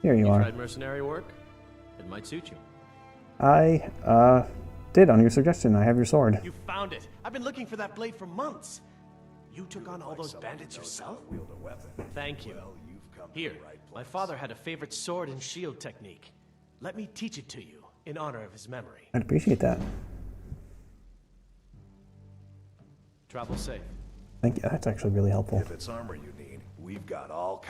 A: Here you are.
S: Tried mercenary work? It might suit you.
A: I did on your suggestion. I have your sword.
S: You found it. I've been looking for that blade for months.
P: You took on all those bandits yourself?
I: Wield a weapon.
P: Thank you.
I: Well, you've come to
P: Here,
I: the right place.
P: my father had a favorite sword and shield technique. Let me teach it to you, in honor of his memory.
A: I'd appreciate that.
P: Travel safe.
A: Thank you. That's actually really helpful.
I: If it's armor you need, we've got all.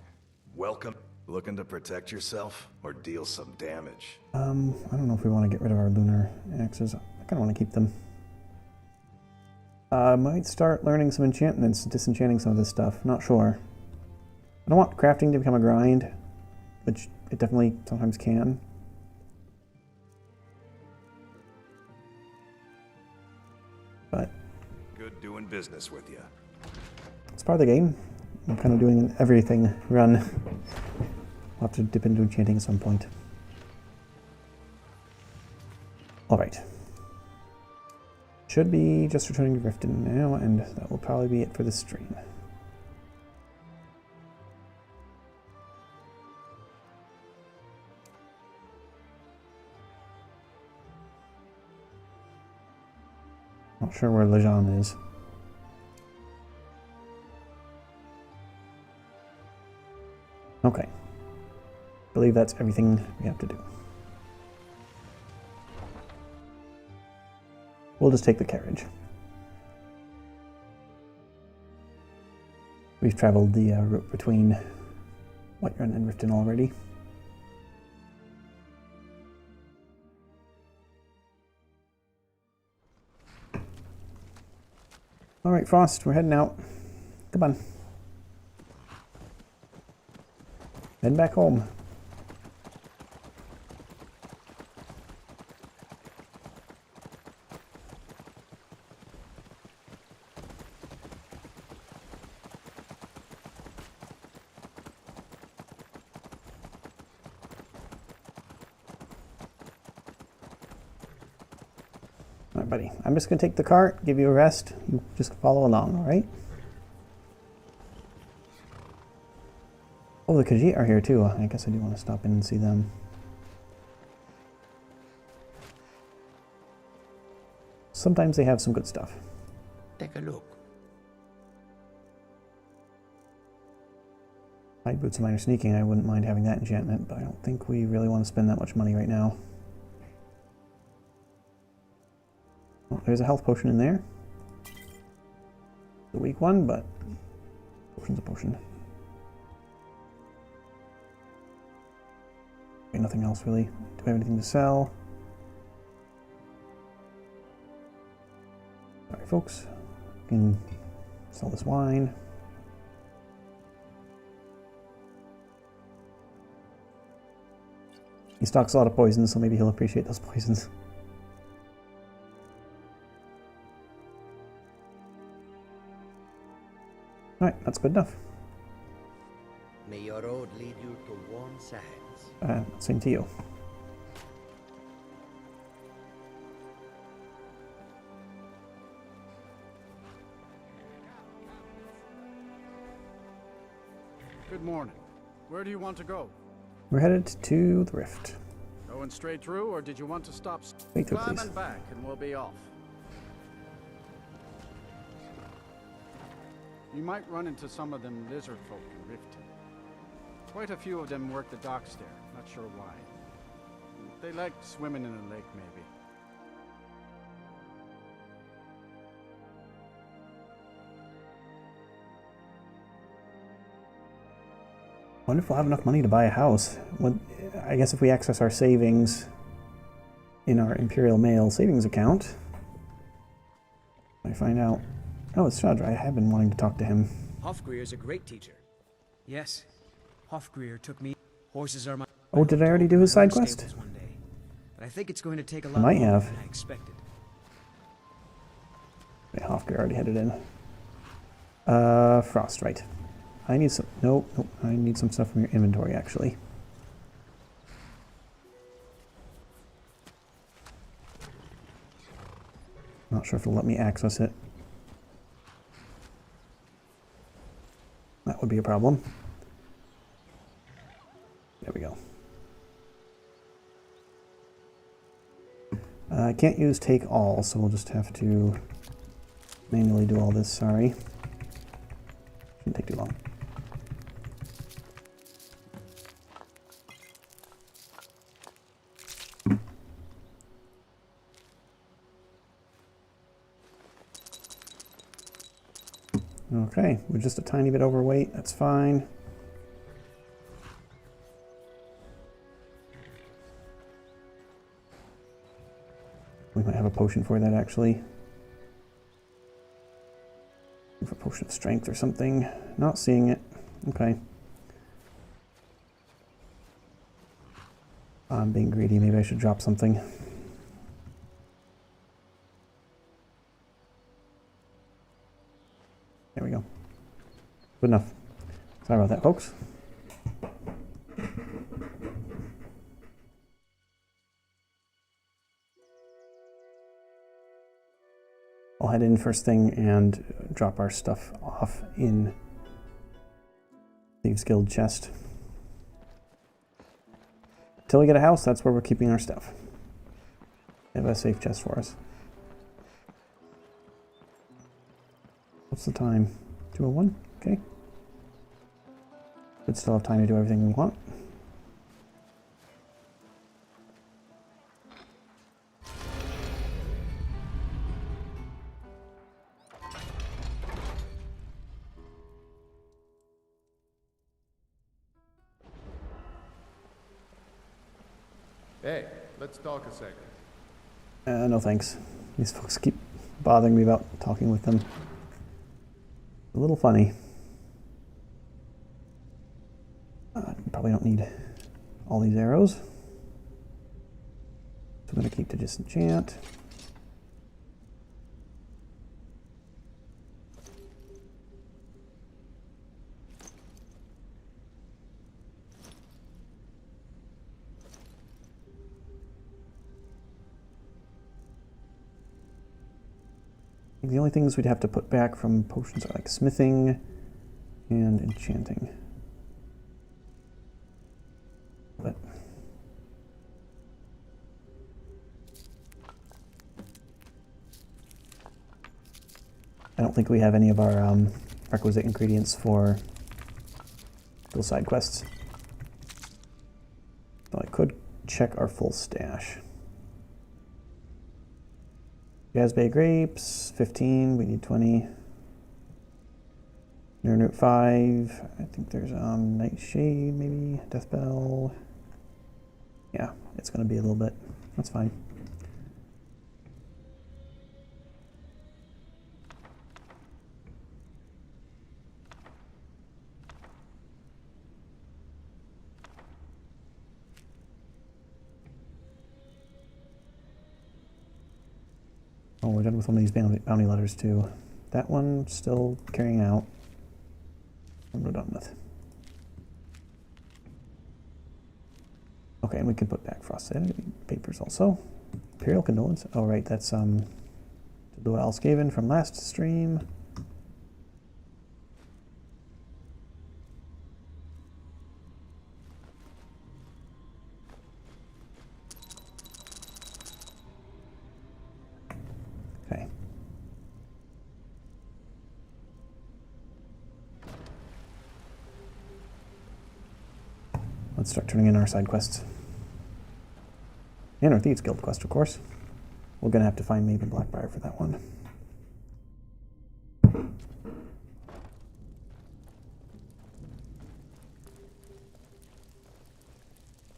I: Welcome. Looking to protect yourself or deal some damage?
A: I don't know if we want to get rid of our lunar axes. I kind of want to keep them. Might start learning some enchantments, disenchanting some of this stuff. Not sure. I don't want crafting to become a grind, which it definitely sometimes can. But
I: Good doing business with you.
A: it's part of the game. I'm kind of doing an everything run. I'll have to dip into enchanting at some point. Alright. Should be just returning to Riften now, and that will probably be it for this stream. Not sure where Lejean is. Okay. I believe that's everything we have to do. We'll just take the carriage. We've traveled the route between Whiterun and Riften already. Alright, Frost, we're heading out. Come on. Head back home. Alright, buddy. I'm just going to take the cart, give you a rest. You just follow along, alright? Oh, the Khajiit are here too. I guess I do want to stop in and see them. Sometimes they have some good stuff.
M: Take a look.
A: Hide boots and minor sneaking, I wouldn't mind having that enchantment, but I don't think we really want to spend that much money right now. Oh, there's a health potion in there. The weak one, but potion's a potion. Okay, nothing else really. Do we have anything to sell? Alright, folks. We can sell this wine. He stocks a lot of poisons, so maybe he'll appreciate those poisons. Alright, that's good enough.
M: May your road lead you to warm sands.
A: Same to you.
R: Good morning. Where do you want to go?
A: We're headed to the Rift.
R: Going straight through, or did you want to stop?
A: Straight through,
R: Climb
A: please.
R: and back, and we'll be off. You might run into some of them lizard folk in Riften. Quite a few of them work the docks there, not sure why. They like swimming in a lake, maybe.
A: I wonder if we'll have enough money to buy a house. I guess if we access our savings in our Imperial Mail savings account, I find out. Oh, it's Shadra. I have been wanting to talk to him.
W: Hofgreer's a great teacher. Yes, Hofgreer took me. Horses are my.
A: Oh, did I already do his side quest?
W: One day. But I think it's going to take a
A: I
W: lot
A: might
W: longer
A: have.
W: than I expected.
A: Okay, Hofgreer already headed in. Frost, right. I need some. Nope. I need some stuff from your inventory, actually. Not sure if it'll let me access it. That would be a problem. There we go. I can't use take all, so we'll just have to manually do all this, sorry. take too long. Okay, we're just a tiny bit overweight, that's fine. We might have a potion for that, actually. For a potion of strength or something. Not seeing it. Okay. I'm being greedy, maybe I should drop something. There we go. Good enough. Sorry about that, folks. I'll head in first thing and drop our stuff off in Thieves Guild chest. Till we get a house, that's where we're keeping our stuff. We have a safe chest for us. What's the time? 2:01? Okay. We'd still have time to do everything we want.
E: Hey, let's talk a second.
A: No thanks. These folks keep bothering me about talking with them. A little funny. Probably don't need all these arrows. So I'm going to keep the disenchant. The only things we'd have to put back from potions are like smithing and enchanting. But I don't think we have any of our requisite ingredients for those side quests. So I could check our full stash. Raspberry grapes, 15, we need 20. Nurnoot 5, I think there's Nightshade maybe, Deathbell. Yeah, it's gonna be a little bit, that's fine. Oh, we're done with one of these bounty letters too. That one still carrying out. And we're done with. Okay, and we can put back frosted papers also. Imperial condolence. Oh right, that's to Lua Alskaven from last stream. Okay. Let's start turning in our side quests. And our Thieves Guild quest, of course. We're going to have to find Maven Black-Briar for that one.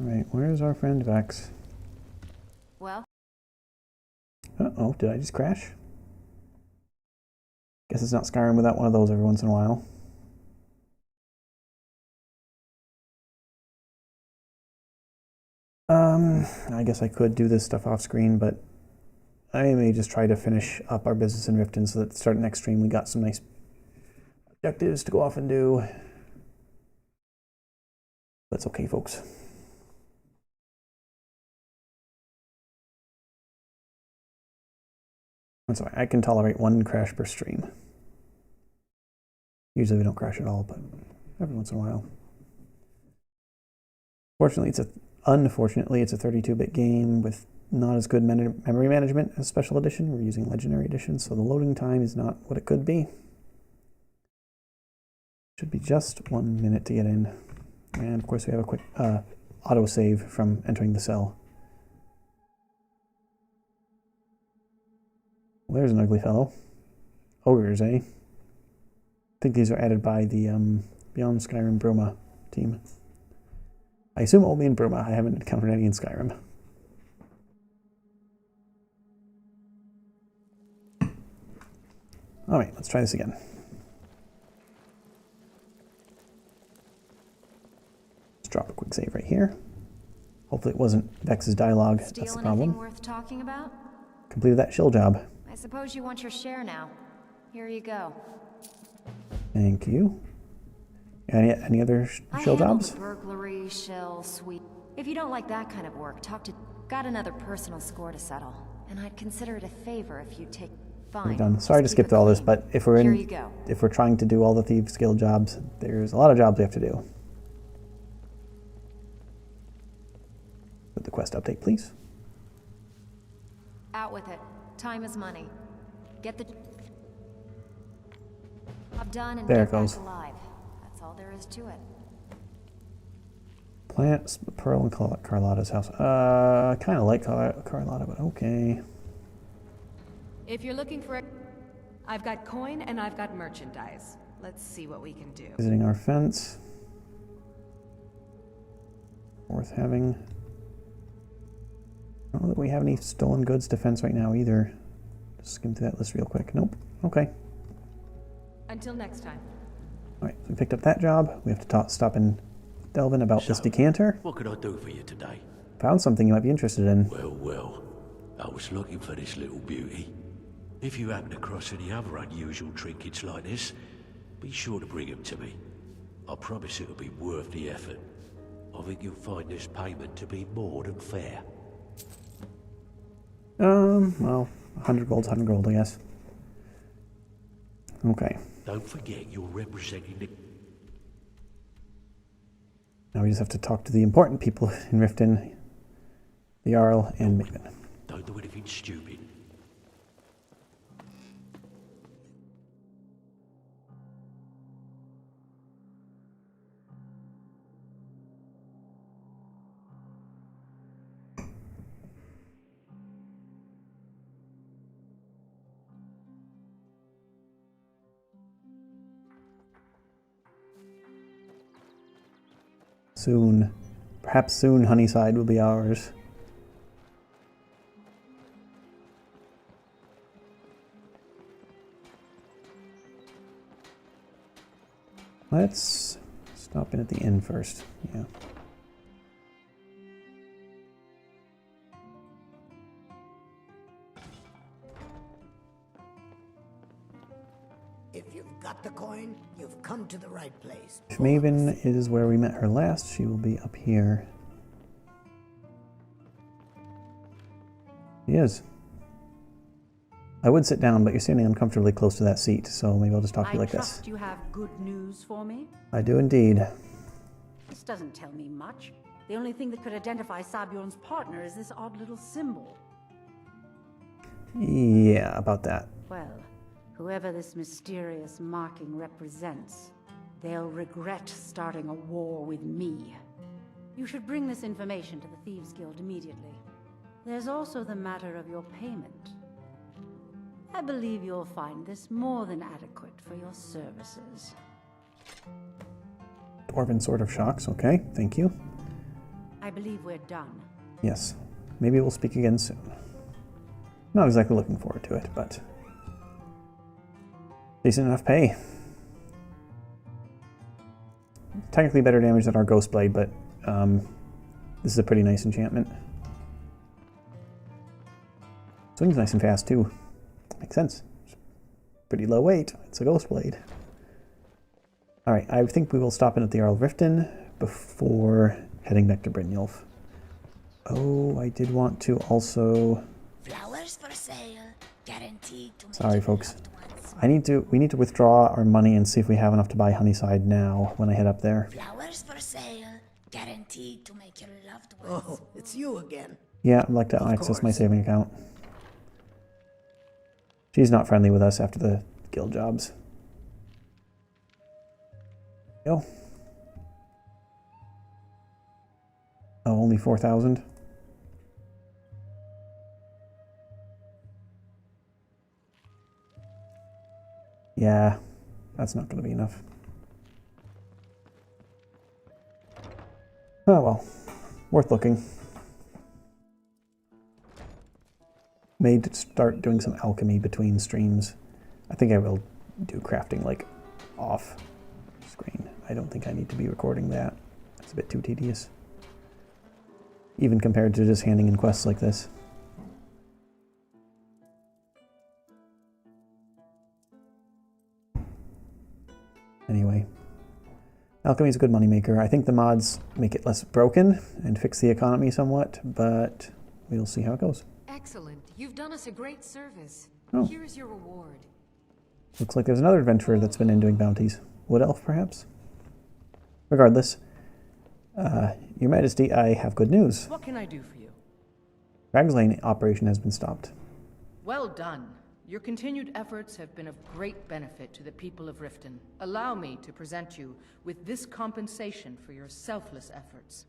A: Alright, where's our friend Vex?
L: Well?
A: Uh-oh, did I just crash? Guess it's not Skyrim without one of those every once in a while. I guess I could do this stuff off screen, but I may just try to finish up our business in Riften so that at the start of next stream we got some nice objectives to go off and do. That's okay, folks. That's all right. I can tolerate one crash per stream. Usually we don't crash at all, but every once in a while. Unfortunately, it's a 32-bit game with not as good memory management as Special Edition. We're using Legendary Edition, so the loading time is not what it could be. Should be just 1 minute to get in. And of course we have a quick auto-save from entering the cell. Well, there's an ugly fellow. Ogres, eh? I think these are added by the Beyond Skyrim Bruma team. I assume only in Bruma. I haven't encountered any in Skyrim. Alright, let's try this again. Let's drop a quick save right here. Hopefully it wasn't Vex's dialogue. That's the problem.
J: Anything worth talking about?
A: Completed that shill job.
J: I suppose you want your share now. Here you go.
A: Thank you. Any other shill jobs?
J: The burglary, shill, sweep. If you don't like that kind of work, talk to... Got another personal score to settle. And I'd consider it a favor if you take... Fine.
A: We're done. Sorry to skip through all this, but if we're if we're trying to do all the Thieves Guild jobs, there's a lot of jobs we have to do. Put the quest update, please.
J: Out with it. Time is money. Get the job done and
A: There
J: get
A: it goes.
J: back alive. That's all there is to it.
A: Plant Pearl and Carlotta's house. I kind of like Carlotta, but okay.
H: If you're looking for it, I've got coin and I've got merchandise. Let's see what we can do.
A: Visiting our fence. Worth having. I don't know that we have any stolen goods defense right now either. Just skim through that list real quick. Nope. Okay.
H: Until next time.
A: Alright, so we picked up that job. We have to stop and delve in about this decanter.
T: What can I do for you today?
A: Found something you might be interested in.
T: Well, I was looking for this little beauty. If you happen across any other unusual trinkets like this, be sure to bring them to me. I promise it'll be worth the effort. I think you'll find this payment to be more than fair.
A: Well, 100 gold's 100 gold, I guess. Okay.
T: Don't forget you're representing the...
A: Now we just have to talk to the important people in Riften, the Jarl, and Maven.
T: Don't do anything stupid.
A: Soon, perhaps soon, Honeyside will be ours. Let's stop in at the inn first. Yeah.
C: If you've got the coin, you've come to the right place.
A: If Maven is where we met her last, she will be up here. She is. I would sit down, but you're standing uncomfortably close to that seat, so maybe I'll just talk to you like
U: I
A: this.
U: trust you have good news for me?
A: I do indeed.
U: This doesn't tell me much. The only thing that could identify Sabjorn's partner is this odd little symbol.
A: Yeah, about that.
U: Well, whoever this mysterious marking represents, they'll regret starting a war with me. You should bring this information to the Thieves Guild immediately. There's also the matter of your payment. I believe you'll find this more than adequate for your services.
A: Dwarven Sword of Shocks, okay, thank you.
U: I believe we're done.
A: Yes, maybe we'll speak again soon. Not exactly looking forward to it, but decent enough pay. Technically better damage than our Ghost Blade, but this is a pretty nice enchantment. Swings nice and fast too. Makes sense. Pretty low weight. It's a Ghost Blade. Alright, I think we will stop in at the Jarl of Riften before heading back to Brynjolf. Oh, I did want to also...
C: Flowers for sale, guaranteed to make
A: Sorry, folks. We need to withdraw our money and see if we have enough to buy Honeyside now when I head up there.
C: Flowers for sale, guaranteed to make your loved ones. Oh, it's you again.
A: Yeah, I'd like to access my saving account. She's not friendly with us after the guild jobs. Go. Oh, only 4,000. Yeah, that's not going to be enough. Oh well, worth looking. May start doing some alchemy between streams. I think I will do crafting like off screen. I don't think I need to be recording that. It's a bit too tedious. Even compared to just handing in quests like this. Anyway, alchemy is a good moneymaker. I think the mods make it less broken and fix the economy somewhat, but we'll see how it goes.
L: Excellent. You've done us a great service.
A: Oh.
L: Here is your reward.
A: Looks like there's another adventurer that's been in doing bounties. Wood Elf, perhaps? Regardless, Your Majesty, I have good news.
B: What can I do for you?
A: Crags Lane operation has been stopped.
B: Well done. Your continued efforts have been of great benefit to the people of Riften. Allow me to present you with this compensation for your selfless efforts.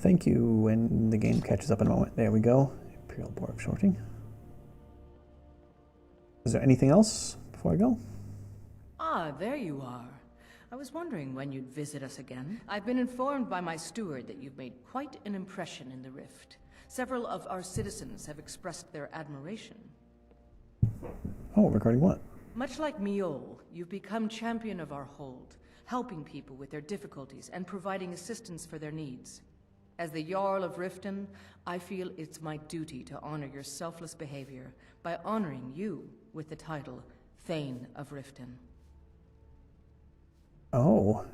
A: Thank you. When the game catches up in a moment. There we go. Imperial Borg sorting. Is there anything else before I go?
B: Ah, there you are. I was wondering when you'd visit us again. I've been informed by my steward that you've made quite an impression in the Rift. Several of our citizens have expressed their admiration.
A: Oh, regarding what?
B: Much like Miol, you've become champion of our hold, helping people with their difficulties and providing assistance for their needs. As the Jarl of Riften, I feel it's my duty to honor your selfless behavior by honoring you with the title Thane of Riften.
A: Oh,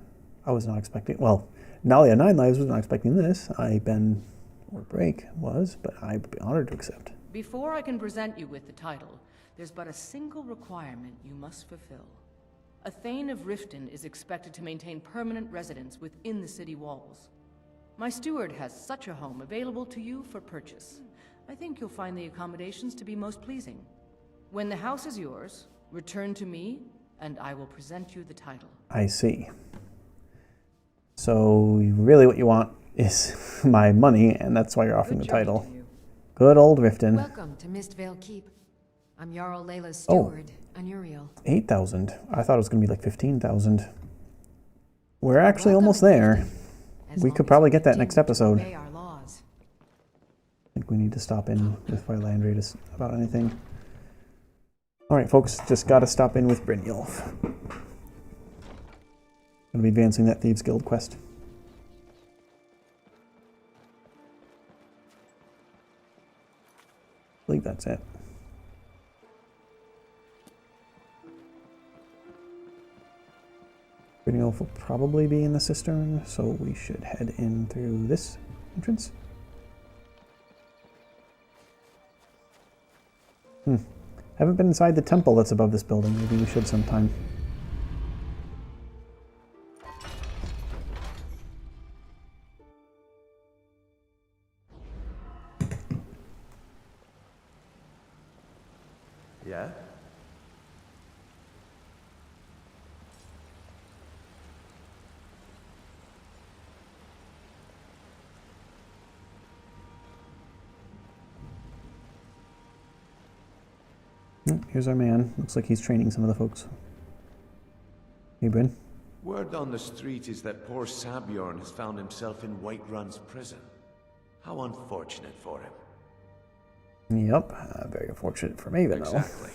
A: I was not expecting... Well, Nalja 9 Lives was not expecting this. BenOrBreak was, but I'd be honored to accept.
B: Before I can present you with the title, there's but a single requirement you must fulfill. A Thane of Riften is expected to maintain permanent residence within the city walls. My steward has such a home available to you for purchase. I think you'll find the accommodations to be most pleasing. When the house is yours, return to me, and I will present you the title.
A: I see. So, really what you want is my money, and that's why you're offering the title. Good old Riften.
L: Welcome to Mistvale Keep. I'm Jarl Layla's steward, Anuriel.
A: 8,000. I thought it was going to be like 15,000. We're actually almost there. We could probably get that next episode. I think we need to stop in with our land raid about anything. Alright folks, just gotta stop in with Brynjolf. Gonna be advancing that Thieves Guild quest. I believe that's it. Brynjolf will probably be in the cistern, so we should head in through this entrance. Haven't been inside the temple that's above this building. Maybe we should sometime.
Q: Yeah?
A: Here's our man. Looks like he's training some of the folks. Hey, Bryn.
T: Word on the street is that poor Sabjorn has found himself in Whiterun's prison. How unfortunate for him.
A: Yep, very unfortunate for Maven, though.
T: Exactly.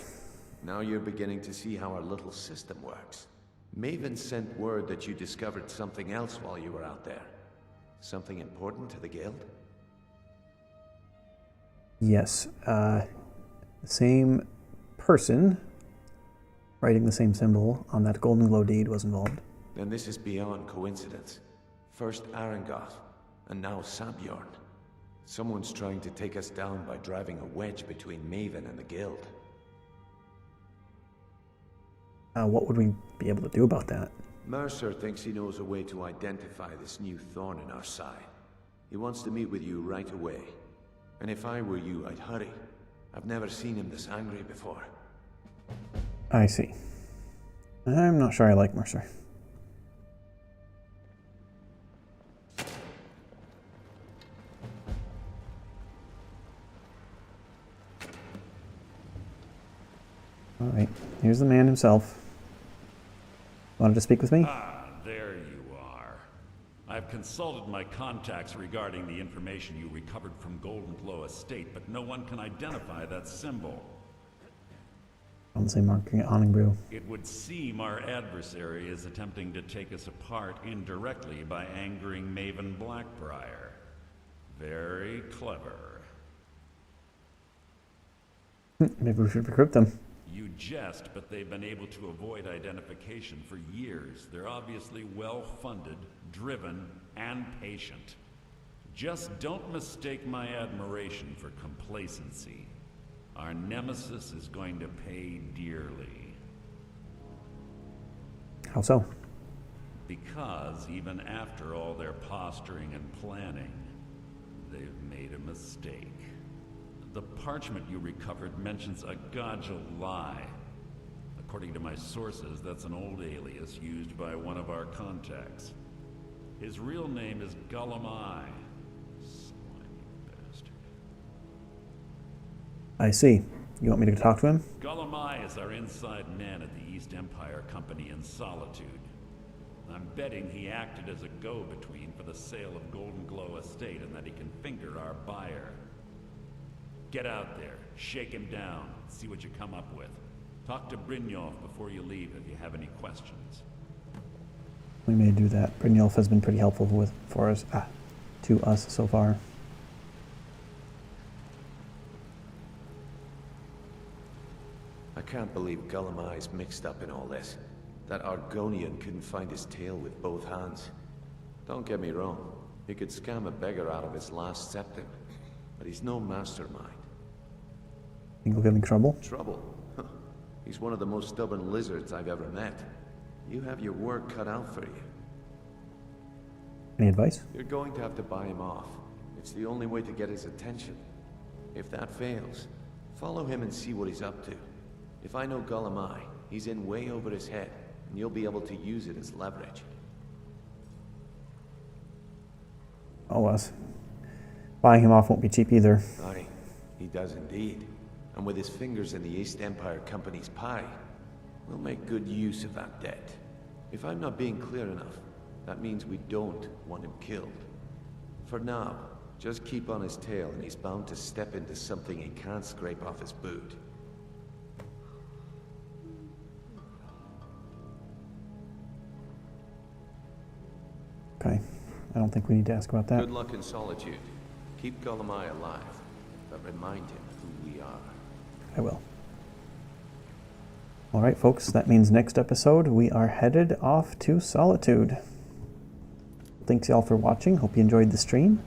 T: Now you're beginning to see how our little system works. Maven sent word that you discovered something else while you were out there. Something important to the guild?
A: Yes, the same person writing the same symbol on that golden glow deed was involved.
T: Then this is beyond coincidence. First Arangoth, and now Sabjorn. Someone's trying to take us down by driving a wedge between Maven and the guild.
A: What would we be able to do about that?
T: Mercer thinks he knows a way to identify this new thorn in our side. He wants to meet with you right away. And if I were you, I'd hurry. I've never seen him this angry before.
A: I see. I'm not sure I like Mercer. Alright, here's the man himself. Wanted to speak with me?
V: Ah, there you are. I've consulted my contacts regarding the information you recovered from Golden Glow Estate, but no one can identify that symbol.
A: I'll say marking awning brew.
V: It would seem our adversary is attempting to take us apart indirectly by angering Maven Black-Briar. Very clever.
A: Maybe we should recruit them.
V: You jest, but they've been able to avoid identification for years. They're obviously well-funded, driven, and patient. Just don't mistake my admiration for complacency. Our nemesis is going to pay dearly.
A: How so?
V: Because even after all their posturing and planning, they've made a mistake. The parchment you recovered mentions a Godja lie. According to my sources, that's an old alias used by one of our contacts. His real name is Gullumai. Slimy bastard.
A: I see. You want me to talk to him?
V: Gullumai is our inside man at the East Empire Company in Solitude. I'm betting he acted as a go-between for the sale of Golden Glow Estate and that he can finger our buyer. Get out there, shake him down, see what you come up with. Talk to Brynjolf before you leave if you have any questions.
A: We may do that. Brynjolf has been pretty helpful to us so far.
D: I can't believe Gullumai's mixed up in all this. That Argonian couldn't find his tail with both hands. Don't get me wrong, he could scam a beggar out of his last septim, but he's no mastermind.
A: Think we'll get in trouble?
D: Trouble? Huh. He's one of the most stubborn lizards I've ever met. You have your work cut out for you.
A: Any advice?
D: You're going to have to buy him off. It's the only way to get his attention. If that fails, follow him and see what he's up to. If I know Gullumai, he's in way over his head, and you'll be able to use it as leverage.
A: Oh, us. Buying him off won't be cheap either.
D: Aye, he does indeed. And with his fingers in the East Empire Company's pie, we'll make good use of that debt. If I'm not being clear enough, that means we don't want him killed. For now, just keep on his tail and he's bound to step into something he can't scrape off his boot.
A: Okay. I don't think we need to ask about that.
D: Good luck in Solitude. Keep Gullumai alive, but remind him who we are.
A: I will. Alright folks, that means next episode we are headed off to Solitude. Thanks y'all for watching. Hope you enjoyed the stream.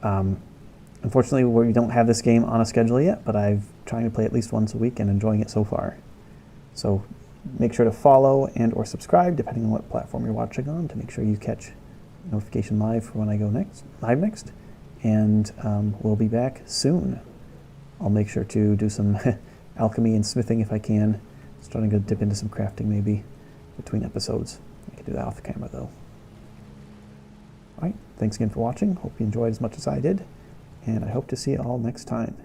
A: Unfortunately, we don't have this game on a schedule yet, but I'm trying to play at least once a week and enjoying it so far. So make sure to follow and or subscribe, depending on what platform you're watching on, to make sure you catch notification live for when I go live next. And we'll be back soon. I'll make sure to do some alchemy and smithing if I can. Starting to dip into some crafting maybe between episodes. I can do that off the camera though. Alright, thanks again for watching. Hope you enjoyed as much as I did. And I hope to see you all next time.